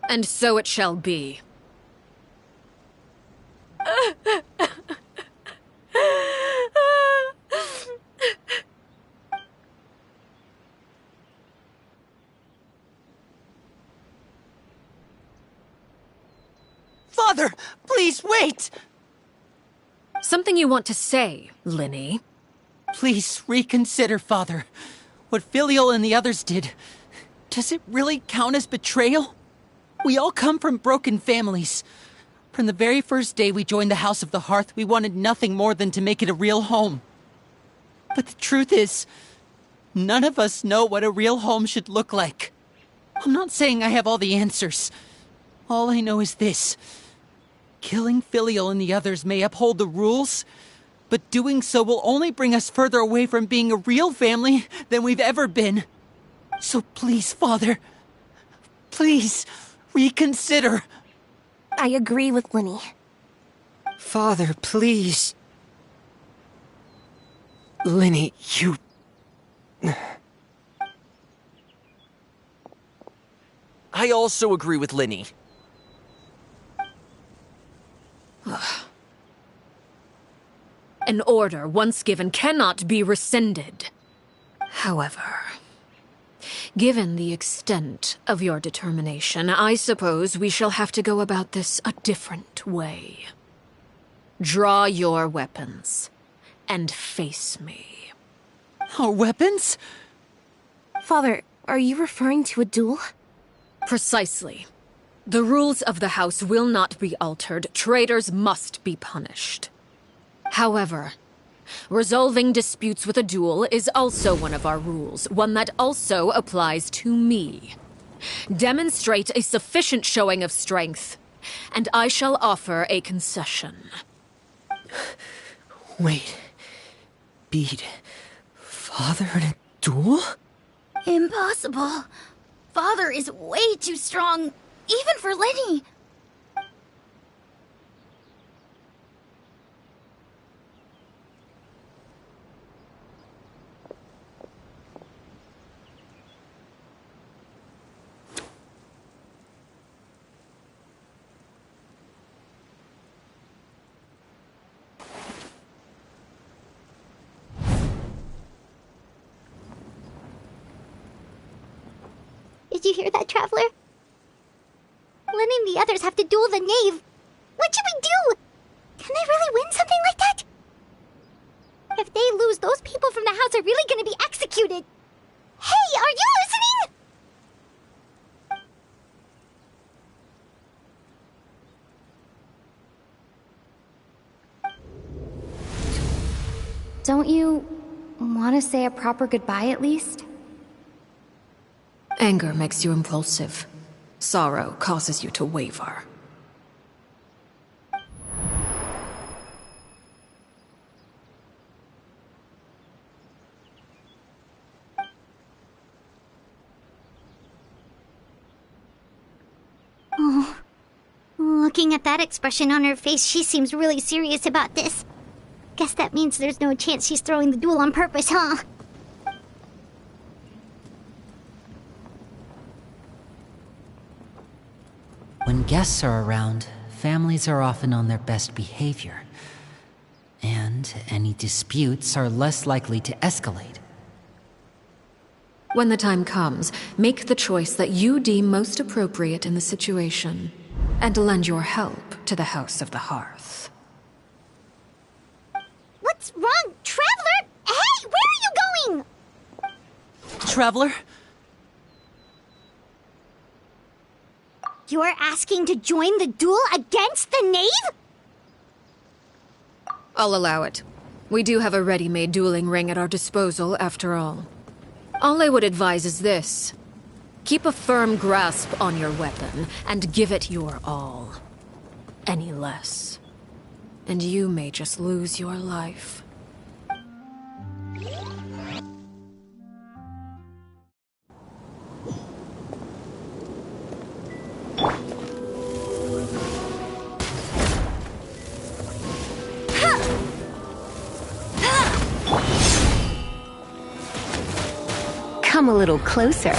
And so it shall be.
Father, please wait!
Something you want to say, Linny?
Please reconsider, Father. What Filiol and the others did, does it really count as betrayal? We all come from broken families. From the very first day we joined the House of the Hearth, we wanted nothing more than to make it a real home. But the truth is, none of us know what a real home should look like. I'm not saying I have all the answers. All I know is this. Killing Filiol and the others may uphold the rules, but doing so will only bring us further away from being a real family than we've ever been. So please, Father, please reconsider.
I agree with Linny.
Father, please. Linny, you...
I also agree with Linny.
An order once given cannot be rescinded. However, given the extent of your determination, I suppose we shall have to go about this a different way. Draw your weapons and face me.
Our weapons?
Father, are you referring to a duel?
Precisely. The rules of the house will not be altered. Traitors must be punished. However, resolving disputes with a duel is also one of our rules, one that also applies to me. Demonstrate a sufficient showing of strength, and I shall offer a concession.
Wait. Beat Father in a duel?
Impossible. Father is way too strong, even for Linny.
Did you hear that, Traveler? Lenny and the others have to duel the knave. What should we do? Can they really win something like that? If they lose, those people from the House are really gonna be executed. Hey, are you listening?
Don't you want to say a proper goodbye at least?
Anger makes you impulsive. Sorrow causes you to waver.
Oh, looking at that expression on her face, she seems really serious about this. Guess that means there's no chance she's throwing the duel on purpose, huh?
When guests are around, families are often on their best behavior. And any disputes are less likely to escalate.
When the time comes, make the choice that you deem most appropriate in the situation, and lend your help to the House of the Hearth.
What's wrong, Traveler? Hey, where are you going?
Traveler?
You're asking to join the duel against the knave?
I'll allow it. We do have a ready-made dueling ring at our disposal, after all. All I would advise is this. Keep a firm grasp on your weapon, and give it your all. Any less, and you may just lose your life.
Come a little closer.
As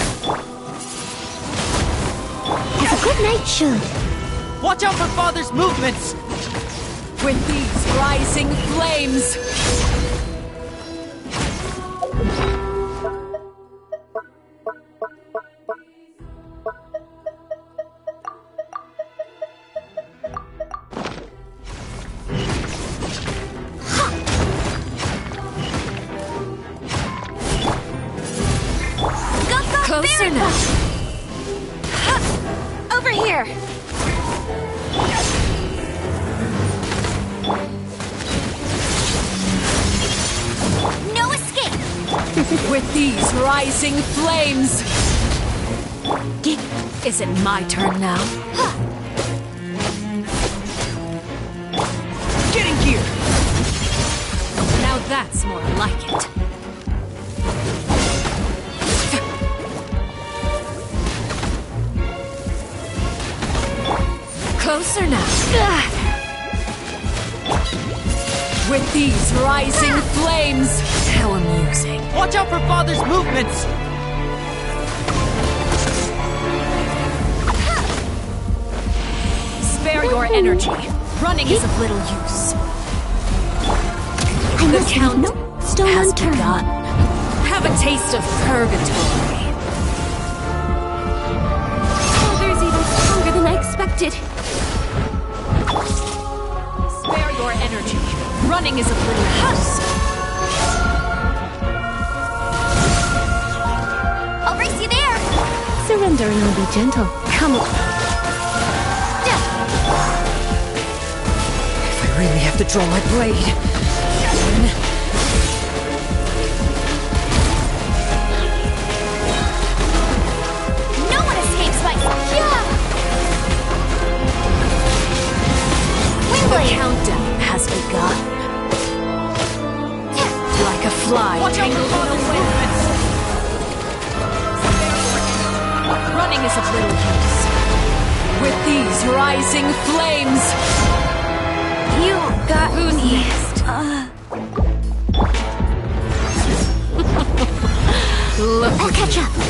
a good knight should.
Watch out for Father's movements!
With these rising flames!
Closer now. Over here. No escape.
With these rising flames! Is it my turn now? Get in gear! Now that's more like it. Closer now. With these rising flames. How amusing.
Watch out for Father's movements!
Spare your energy. Running is of little use.
I
The Count
no stone
has
unturned.
begun. Have a taste of purgatory.
Father's even stronger than I expected.
Spare your energy. Running is of little use.
I'll race you there.
Surrender and I'll be gentle. Come on.
If I really have to draw my blade,
No one escapes my...
The countdown has begun. Like a fly
Watch out for
tangled in
Father's
the web.
movements!
Running is of little use. With these rising flames.
You got
Who next? Look
I'll
at
catch up.
you,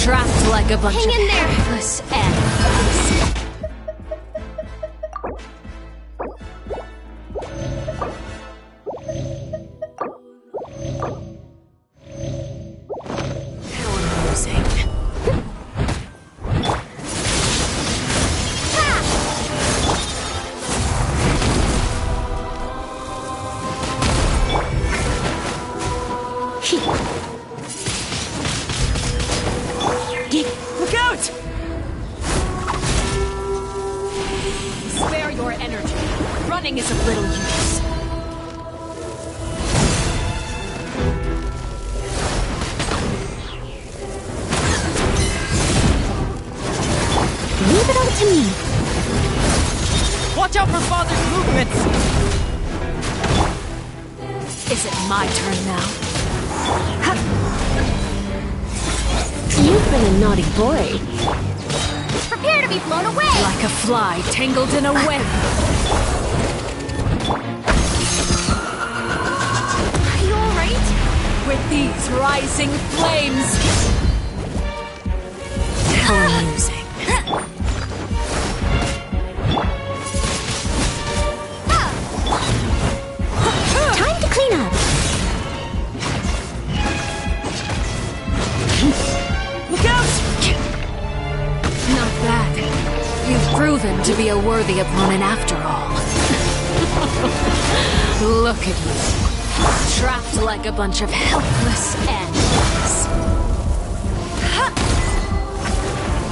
trapped like a bunch
Hang
of
in there.
helpless animals. How amusing.
Look out! Spare your energy. Running is of little use.
Leave it all to me.
Watch out for Father's movements! Is it my turn now?
You've been a naughty boy.
Prepare to be blown away!
Like a fly tangled in a web.
Are you alright?
With these rising flames. How amusing.
Time to clean up.
Look out!
Not bad. You've proven to be a worthy opponent after all. Look at you. Trapped like a bunch of helpless animals.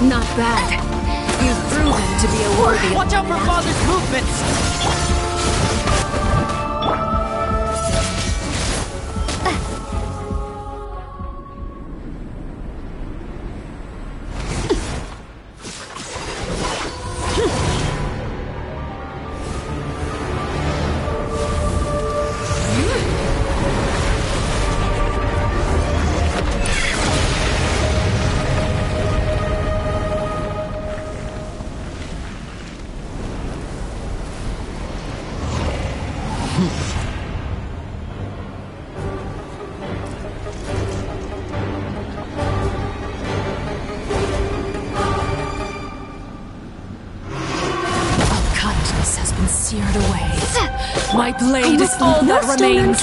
Not bad. You've proven to be a worthy...
Watch out for Father's movements!
Seared away. My blade is all that remains.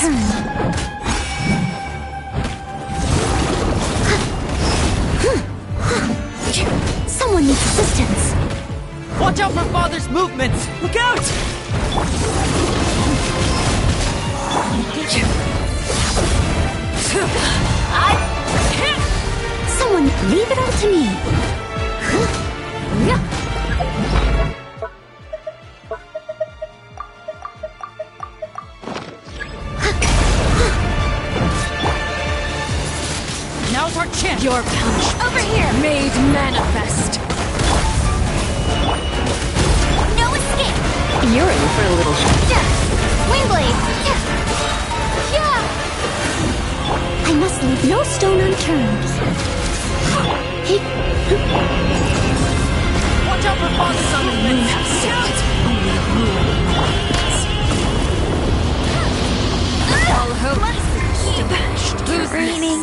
Someone needs assistance.
Watch out for Father's movements! Look out!
Someone leave it all to me.
Now's our chance!
Your punch
Over here!
made manifest.
No escape!
You're in for a little
Wingblade! Yeah!
I must leave no stone unturned.
Watch out for Father's movements!
Only ruin remains. All hope dashed.
It's raining.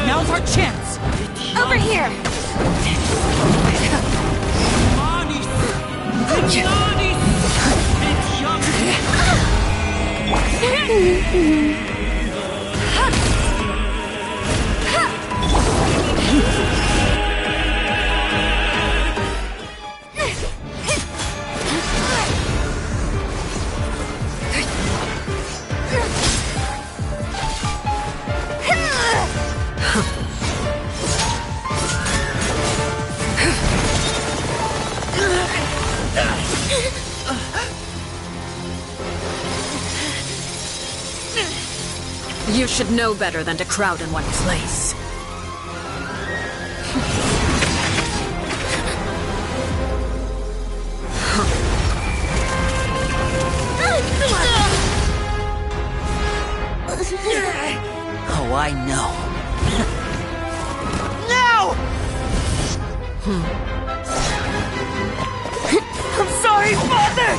Now's our chance!
Over here!
You should know better than to crowd in one place.
Oh, I know. I'm sorry, Father!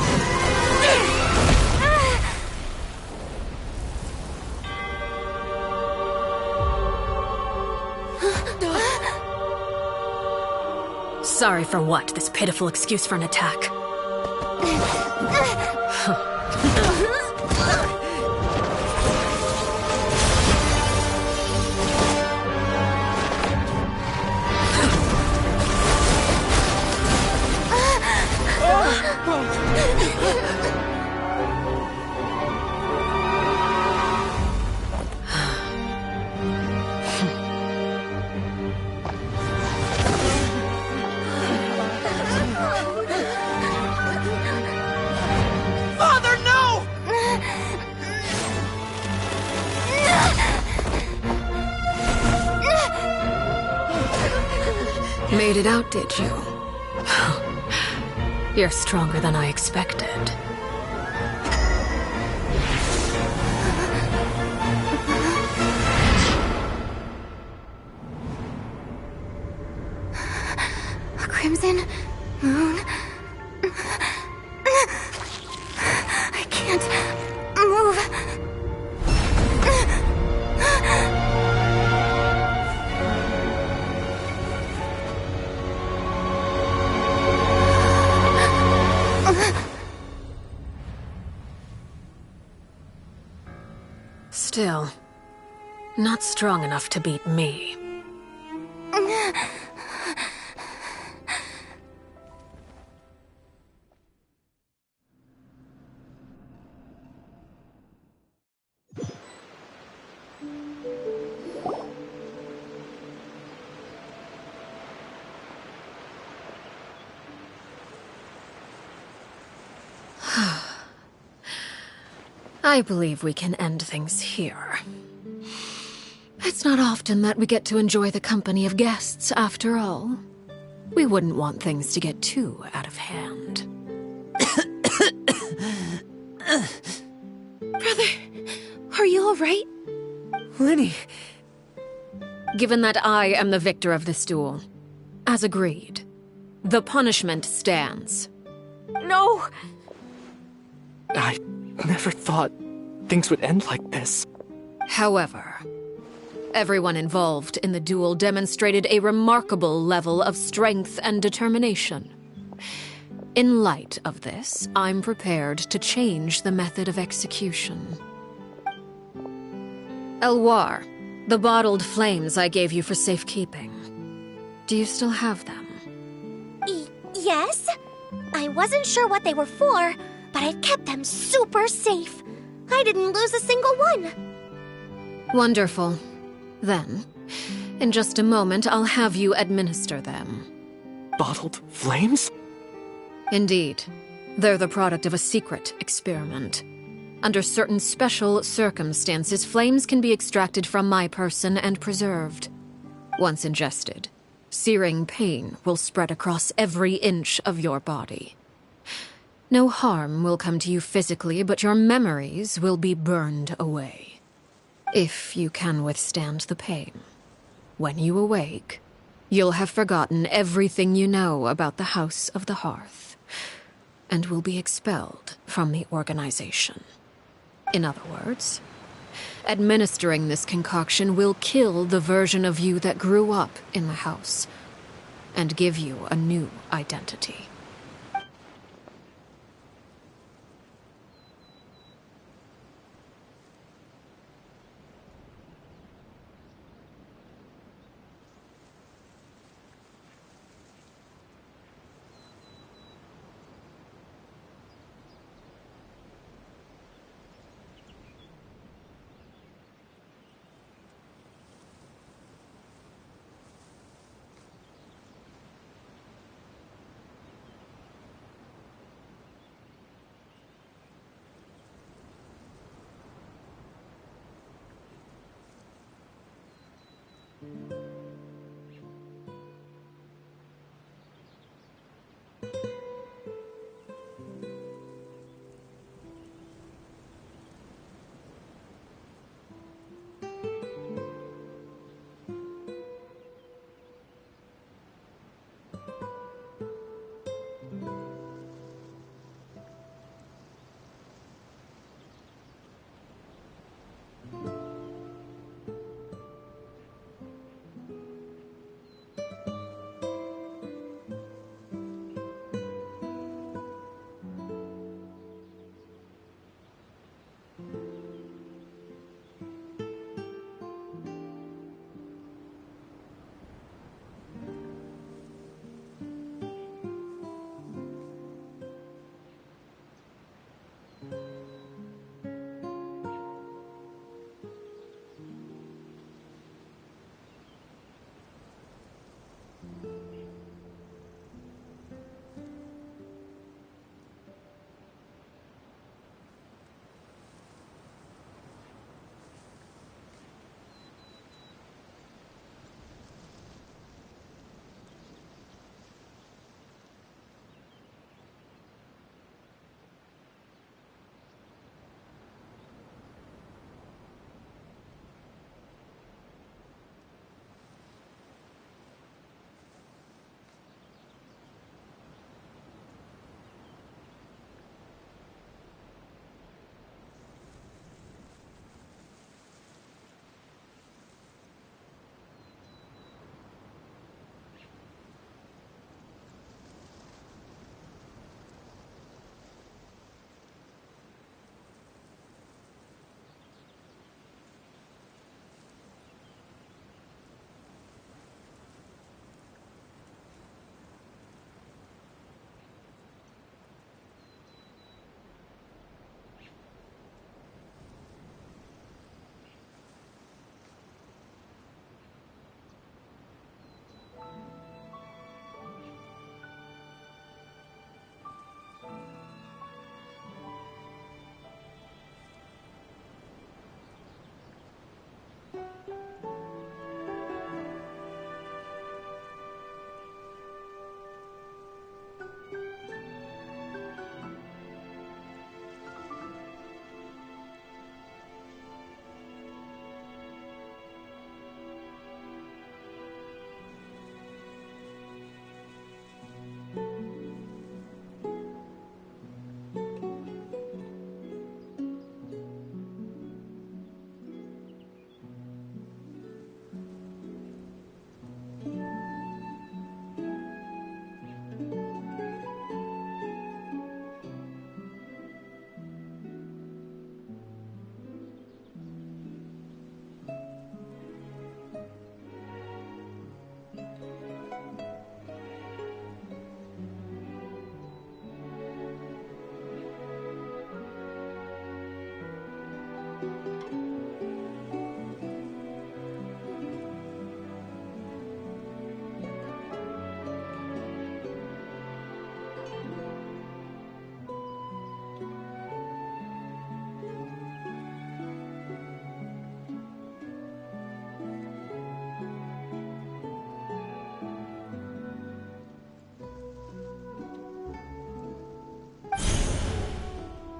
Sorry for what? This pitiful excuse for an attack. Made it out, did you? You're stronger than I expected.
A crimson moon. I can't move.
Still, not strong enough to beat me. I believe we can end things here. It's not often that we get to enjoy the company of guests, after all. We wouldn't want things to get too out of hand.
Brother, are you alright?
Lenny! Given that I am the victor of this duel, as agreed, the punishment stands.
No! I never thought things would end like this.
However, everyone involved in the duel demonstrated a remarkable level of strength and determination. In light of this, I'm prepared to change the method of execution. Elwar, the bottled flames I gave you for safekeeping. Do you still have them?
Yes? I wasn't sure what they were for, but I've kept them super safe. I didn't lose a single one.
Wonderful. Then, in just a moment, I'll have you administer them.
Bottled flames?
Indeed. They're the product of a secret experiment. Under certain special circumstances, flames can be extracted from my person and preserved. Once ingested, searing pain will spread across every inch of your body. No harm will come to you physically, but your memories will be burned away. If you can withstand the pain. When you awake, you'll have forgotten everything you know about the House of the Hearth, and will be expelled from the organization. In other words, administering this concoction will kill the version of you that grew up in the house, and give you a new identity.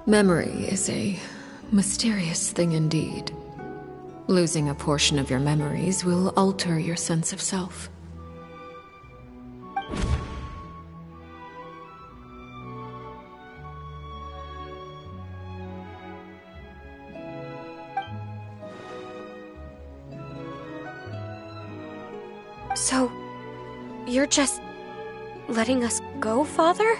Memory is a mysterious thing indeed. Losing a portion of your memories will alter your sense of self.
So, you're just letting us go, Father?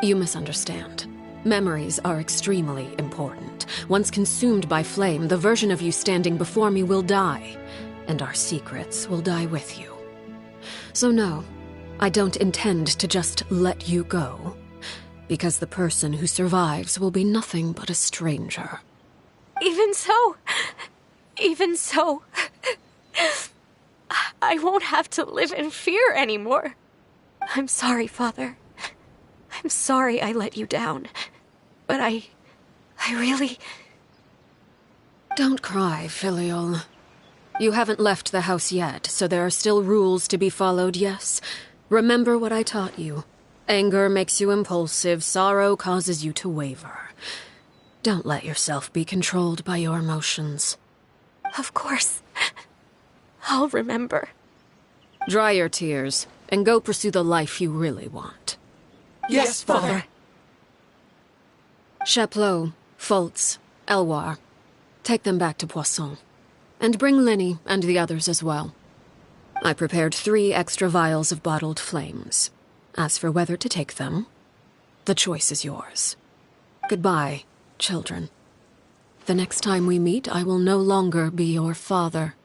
You misunderstand. Memories are extremely important. Once consumed by flame, the version of you standing before me will die, and our secrets will die with you. So no, I don't intend to just let you go, because the person who survives will be nothing but a stranger.
Even so, I won't have to live in fear anymore. I'm sorry, Father. I'm sorry I let you down. But I really...
Don't cry, Filial. You haven't left the house yet, so there are still rules to be followed, yes? Remember what I taught you. Anger makes you impulsive, sorrow causes you to waver. Don't let yourself be controlled by your emotions.
Of course. I'll remember.
Dry your tears, and go pursue the life you really want.
Yes, Father.
Chaplot, Foltz, Elwar. Take them back to Poisson. And bring Linny and the others as well. I prepared 3 extra vials of bottled flames. As for whether to take them, the choice is yours. Goodbye, children. The next time we meet, I will no longer be your father.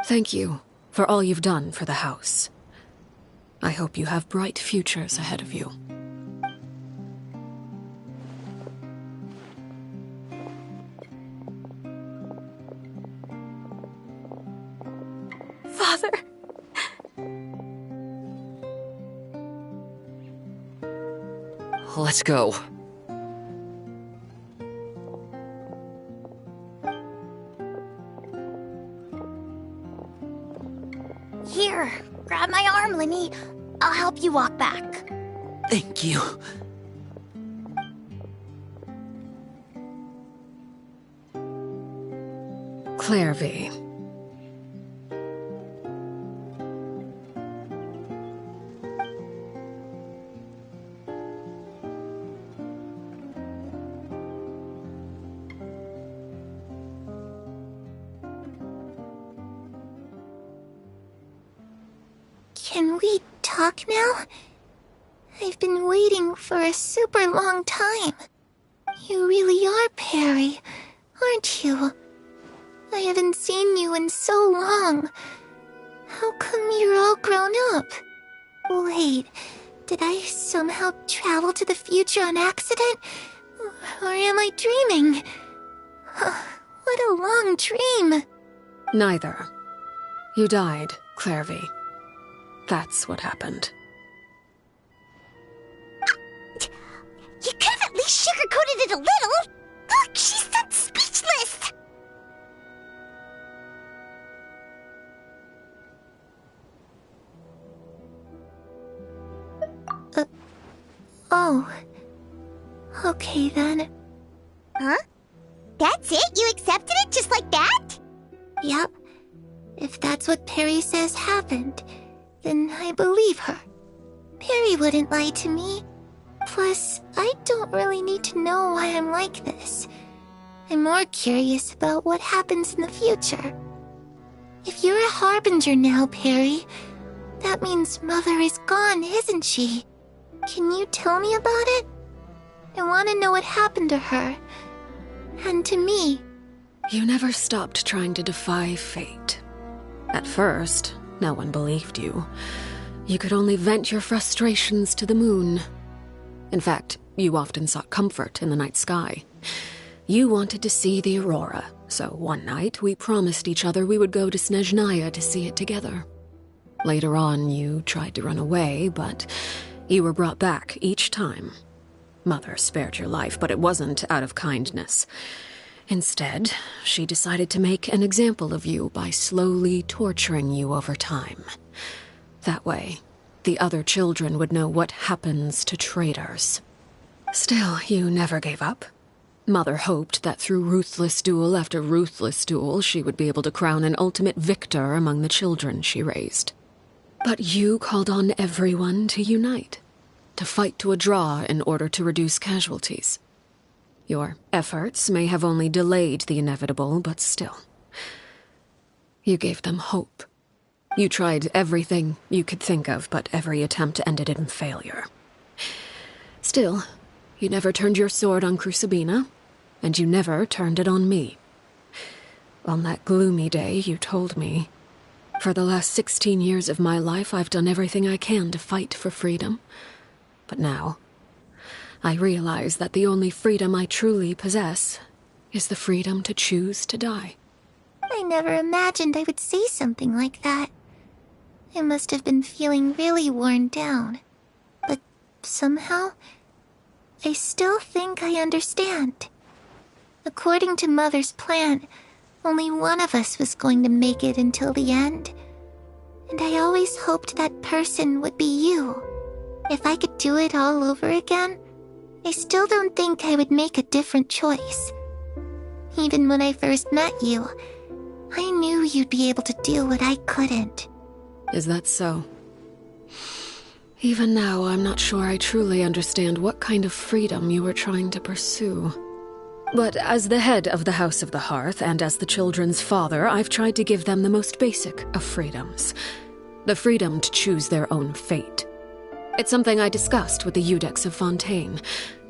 Thank you for all you've done for the house. I hope you have bright futures ahead of you.
Father!
Let's go.
Here, grab my arm, Linny. I'll help you walk back.
Thank you.
Clairvy.
Can we talk now? I've been waiting for a super long time. You really are Perry, aren't you? I haven't seen you in so long. How come you're all grown up? Wait, did I somehow travel to the future on accident? Or am I dreaming? What a long dream.
Neither. You died, Clairvy. That's what happened.
You could have at least sugarcoated it a little. Look, she's done speechless.
Oh. Okay then.
Huh? That's it? You accepted it just like that?
Yep. If that's what Perry says happened, then I believe her. Perry wouldn't lie to me. Plus, I don't really need to know why I'm like this. I'm more curious about what happens in the future. If you're a harbinger now, Perry, that means Mother is gone, isn't she? Can you tell me about it? I want to know what happened to her. And to me.
You never stopped trying to defy fate. At first, no one believed you. You could only vent your frustrations to the moon. In fact, you often sought comfort in the night sky. You wanted to see the aurora, so one night we promised each other we would go to Snezhnaya to see it together. Later on, you tried to run away, but you were brought back each time. Mother spared your life, but it wasn't out of kindness. Instead, she decided to make an example of you by slowly torturing you over time. That way, the other children would know what happens to traitors. Still, you never gave up. Mother hoped that through ruthless duel after ruthless duel, she would be able to crown an ultimate victor among the children she raised. But you called on everyone to unite, to fight to a draw in order to reduce casualties. Your efforts may have only delayed the inevitable, but still. You gave them hope. You tried everything you could think of, but every attempt ended in failure. Still, you never turned your sword on Crucibina, and you never turned it on me. On that gloomy day, you told me, "For the last 16 years of my life, I've done everything I can to fight for freedom. But now, I realize that the only freedom I truly possess is the freedom to choose to die."
I never imagined I would say something like that. I must have been feeling really worn down. But somehow, I still think I understand. According to Mother's plan, only one of us was going to make it until the end. And I always hoped that person would be you. If I could do it all over again, I still don't think I would make a different choice. Even when I first met you, I knew you'd be able to do what I couldn't.
Is that so? Even now, I'm not sure I truly understand what kind of freedom you were trying to pursue. But as the head of the House of the Hearth and as the children's father, I've tried to give them the most basic of freedoms. The freedom to choose their own fate. It's something I discussed with the Eudex of Fontaine.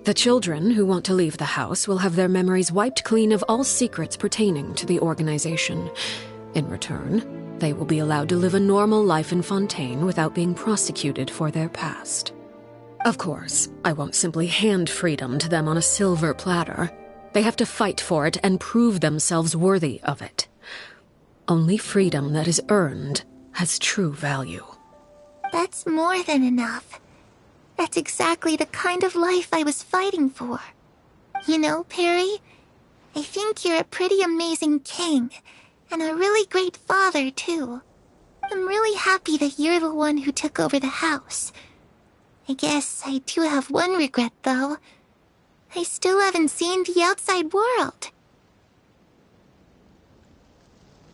The children who want to leave the house will have their memories wiped clean of all secrets pertaining to the organization. In return, they will be allowed to live a normal life in Fontaine without being prosecuted for their past. Of course, I won't simply hand freedom to them on a silver platter. They have to fight for it and prove themselves worthy of it. Only freedom that is earned has true value.
That's more than enough. That's exactly the kind of life I was fighting for. You know, Perry, I think you're a pretty amazing king, and a really great father, too. I'm really happy that you're the one who took over the house. I guess I do have one regret, though. I still haven't seen the outside world.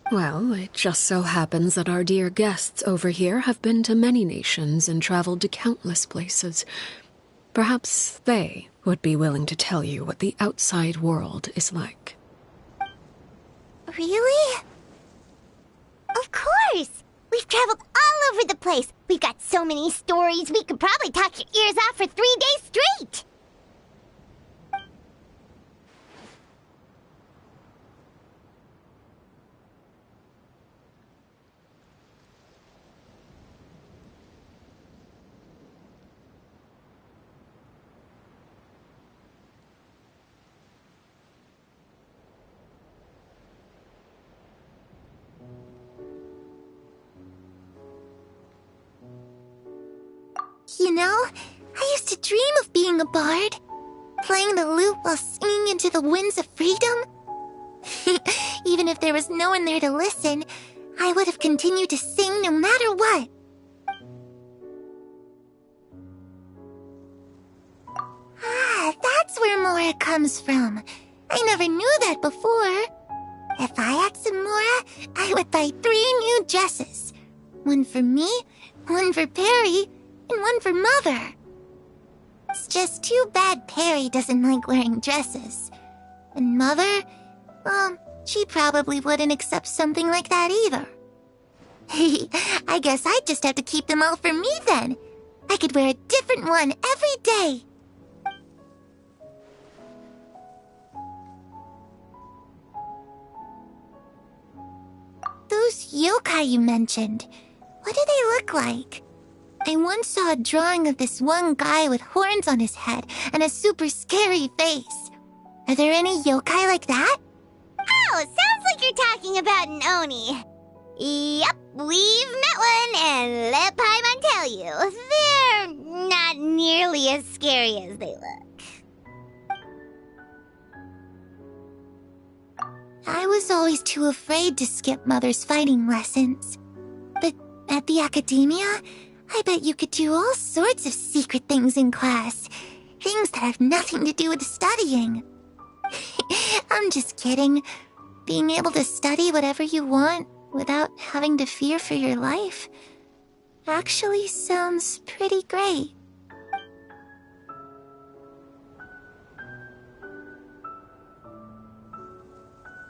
Well, it just so happens that our dear guests over here have been to many nations and traveled to countless places. Perhaps they would be willing to tell you what the outside world is like.
Really? Of course! We've traveled all over the place. We've got so many stories, we could probably talk your ears off for 3 days straight!
You know, I used to dream of being a bard. Playing the lute while singing into the winds of freedom. Even if there was no one there to listen, I would have continued to sing no matter what. Ah, that's where Mora comes from. I never knew that before. If I had some Mora, I would buy 3 new dresses. One for me, one for Perry, and one for Mother. It's just too bad Perry doesn't like wearing dresses. And Mother, she probably wouldn't accept something like that either. I guess I'd just have to keep them all for me then. I could wear a different one every day. Those yokai you mentioned, what do they look like? I once saw a drawing of this one guy with horns on his head and a super scary face. Are there any yokai like that?
Oh, sounds like you're talking about an Oni. Yep, we've met one, and let Paimon tell you, they're not nearly as scary as they look.
I was always too afraid to skip Mother's fighting lessons. But at the academia, I bet you could do all sorts of secret things in class. Things that have nothing to do with studying. I'm just kidding. Being able to study whatever you want without having to fear for your life actually sounds pretty great.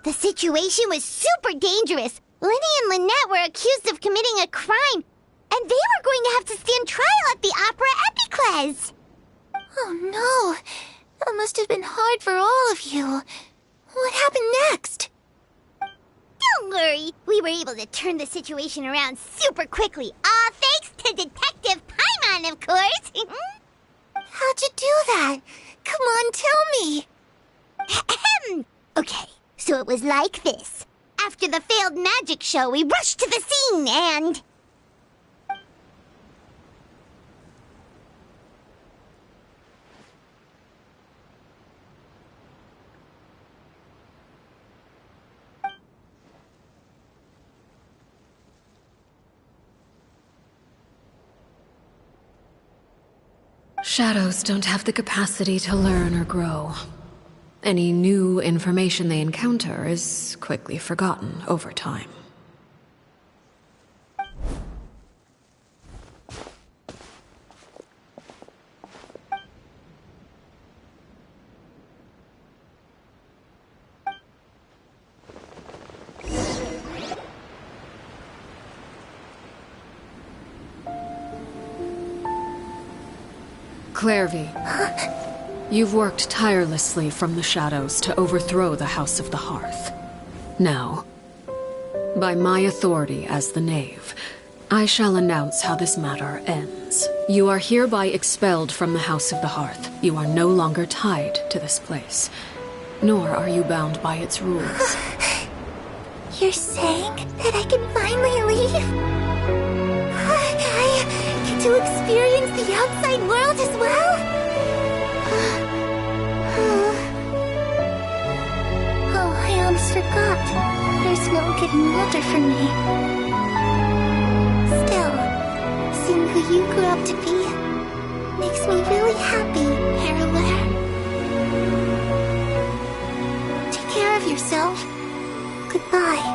The situation was super dangerous. Lenny and Lynette were accused of committing a crime, and they were going to have to stand trial at the Opera Epicles.
Oh no, that must have been hard for all of you. What happened next?
Don't worry, we were able to turn the situation around super quickly, all thanks to Detective Paimon, of course.
How'd you do that? Come on, tell me.
Okay, so it was like this. After the failed magic show, we rushed to the scene and...
Shadows don't have the capacity to learn or grow. Any new information they encounter is quickly forgotten over time. Clairvy, you've worked tirelessly from the shadows to overthrow the House of the Hearth. Now, by my authority as the Knave, I shall announce how this matter ends. You are hereby expelled from the House of the Hearth. You are no longer tied to this place, nor are you bound by its rules.
You're saying that I can finally leave? I get to experience the outside world as well? Oh, I almost forgot. There's no getting older for me. Still, seeing who you grew up to be makes me really happy, Harroware. Take care of yourself. Goodbye.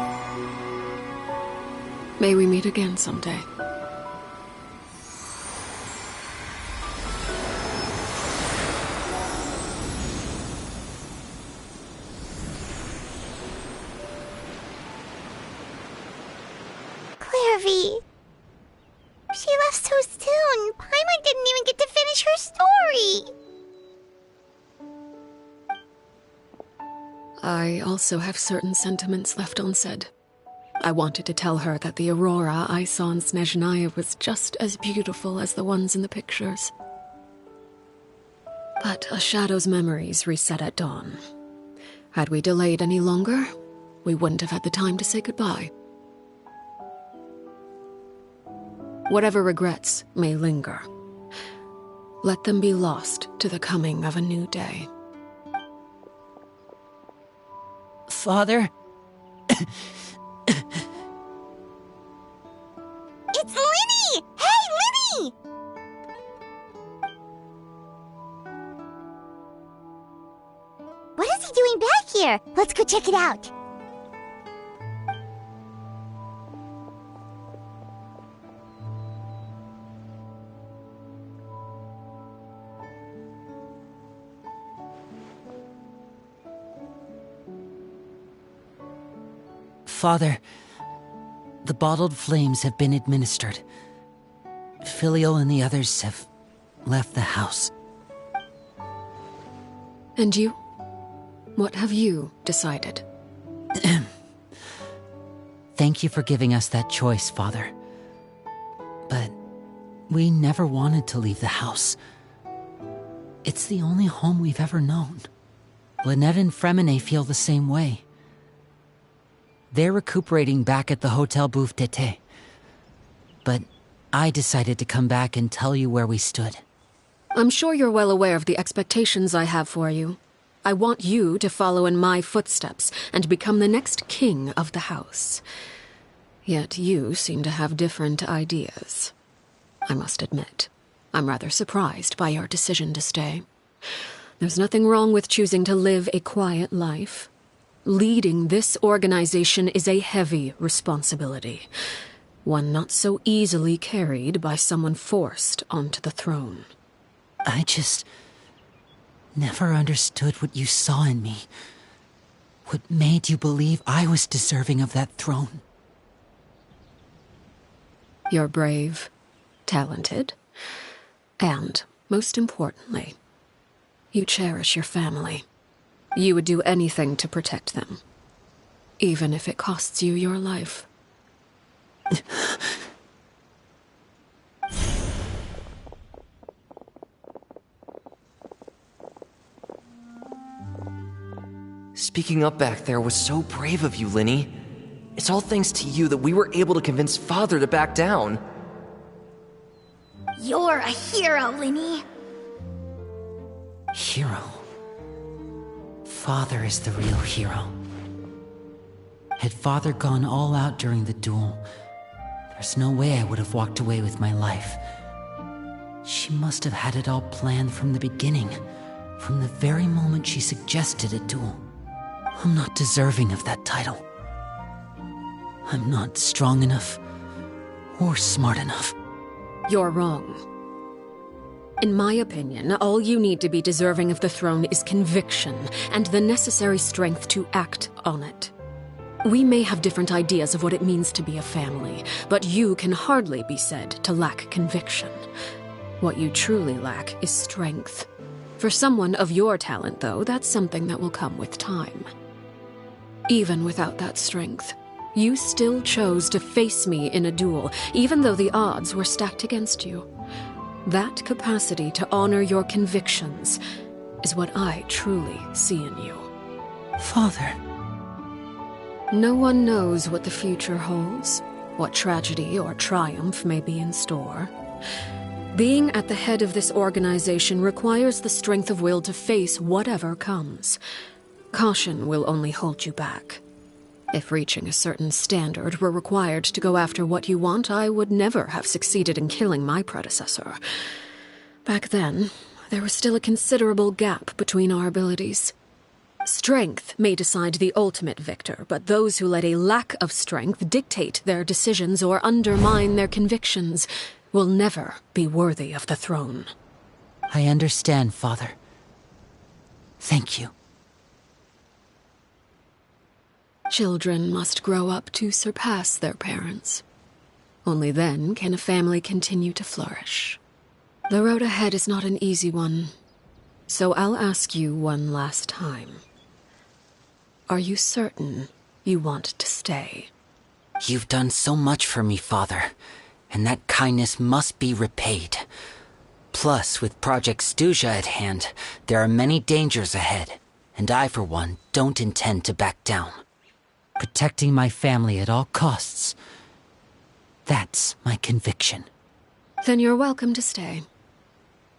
May we meet again someday.
Clairvy. She left so soon. Paimon didn't even get to finish her story.
I also have certain sentiments left unsaid. I wanted to tell her that the aurora I saw in Snezhnaya was just as beautiful as the ones in the pictures. But a shadow's memories reset at dawn. Had we delayed any longer, we wouldn't have had the time to say goodbye. Whatever regrets may linger, let them be lost to the coming of a new day.
Father?
It's Linny! Hey, Linny! What is he doing back here? Let's go check it out.
Father, the bottled flames have been administered. Filial and the others have left the house.
And you? What have you decided?
Thank you for giving us that choice, Father. But we never wanted to leave the house. It's the only home we've ever known. Lynette and Fremine feel the same way. They're recuperating back at the Hotel Bouffe d'été. But I decided to come back and tell you where we stood.
I'm sure you're well aware of the expectations I have for you. I want you to follow in my footsteps and become the next king of the house. Yet you seem to have different ideas. I must admit. I'm rather surprised by your decision to stay. There's nothing wrong with choosing to live a quiet life. Leading this organization is a heavy responsibility, one not so easily carried by someone forced onto the throne.
I just never understood what you saw in me. What made you believe I was deserving of that throne?
You're brave, talented, and, most importantly, you cherish your family. You would do anything to protect them, even if it costs you your life.
Speaking up back there was so brave of you, Linny. It's all thanks to you that we were able to convince Father to back down.
You're a hero, Linny.
Hero? Father is the real hero. Had Father gone all out during the duel, there's no way I would have walked away with my life. She must have had it all planned from the beginning, from the very moment she suggested a duel. I'm not deserving of that title. I'm not strong enough or smart enough.
You're wrong. In my opinion, all you need to be deserving of the throne is conviction and the necessary strength to act on it. We may have different ideas of what it means to be a family, but you can hardly be said to lack conviction. What you truly lack is strength. For someone of your talent, though, that's something that will come with time. Even without that strength, you still chose to face me in a duel, even though the odds were stacked against you. That capacity to honor your convictions is what I truly see in you.
Father.
No one knows what the future holds, what tragedy or triumph may be in store. Being at the head of this organization requires the strength of will to face whatever comes. Caution will only hold you back. If reaching a certain standard were required to go after what you want, I would never have succeeded in killing my predecessor. Back then, there was still a considerable gap between our abilities. Strength may decide the ultimate victor, but those who let a lack of strength dictate their decisions or undermine their convictions will never be worthy of the throne.
I understand, Father. Thank you.
Children must grow up to surpass their parents. Only then can a family continue to flourish. The road ahead is not an easy one, so I'll ask you one last time. Are you certain you want to stay?
You've done so much for me, Father, and that kindness must be repaid. Plus, with Project Stuja at hand, there are many dangers ahead, and I, for one, don't intend to back down. Protecting my family at all costs. That's my conviction.
Then you're welcome to stay.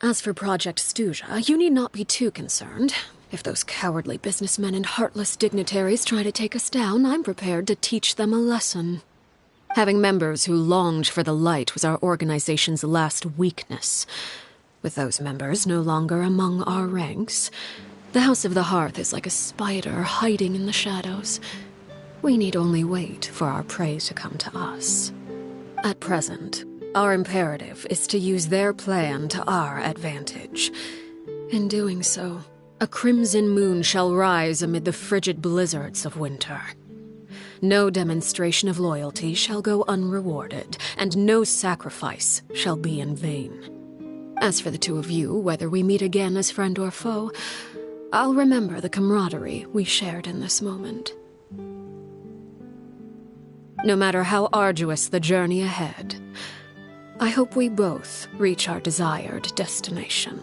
As for Project Stuja, you need not be too concerned. If those cowardly businessmen and heartless dignitaries try to take us down, I'm prepared to teach them a lesson. Having members who longed for the light was our organization's last weakness. With those members no longer among our ranks, the House of the Hearth is like a spider hiding in the shadows. We need only wait for our prey to come to us. At present, our imperative is to use their plan to our advantage. In doing so, a crimson moon shall rise amid the frigid blizzards of winter. No demonstration of loyalty shall go unrewarded, and no sacrifice shall be in vain. As for the two of you, whether we meet again as friend or foe, I'll remember the camaraderie we shared in this moment. No matter how arduous the journey ahead, I hope we both reach our desired destination.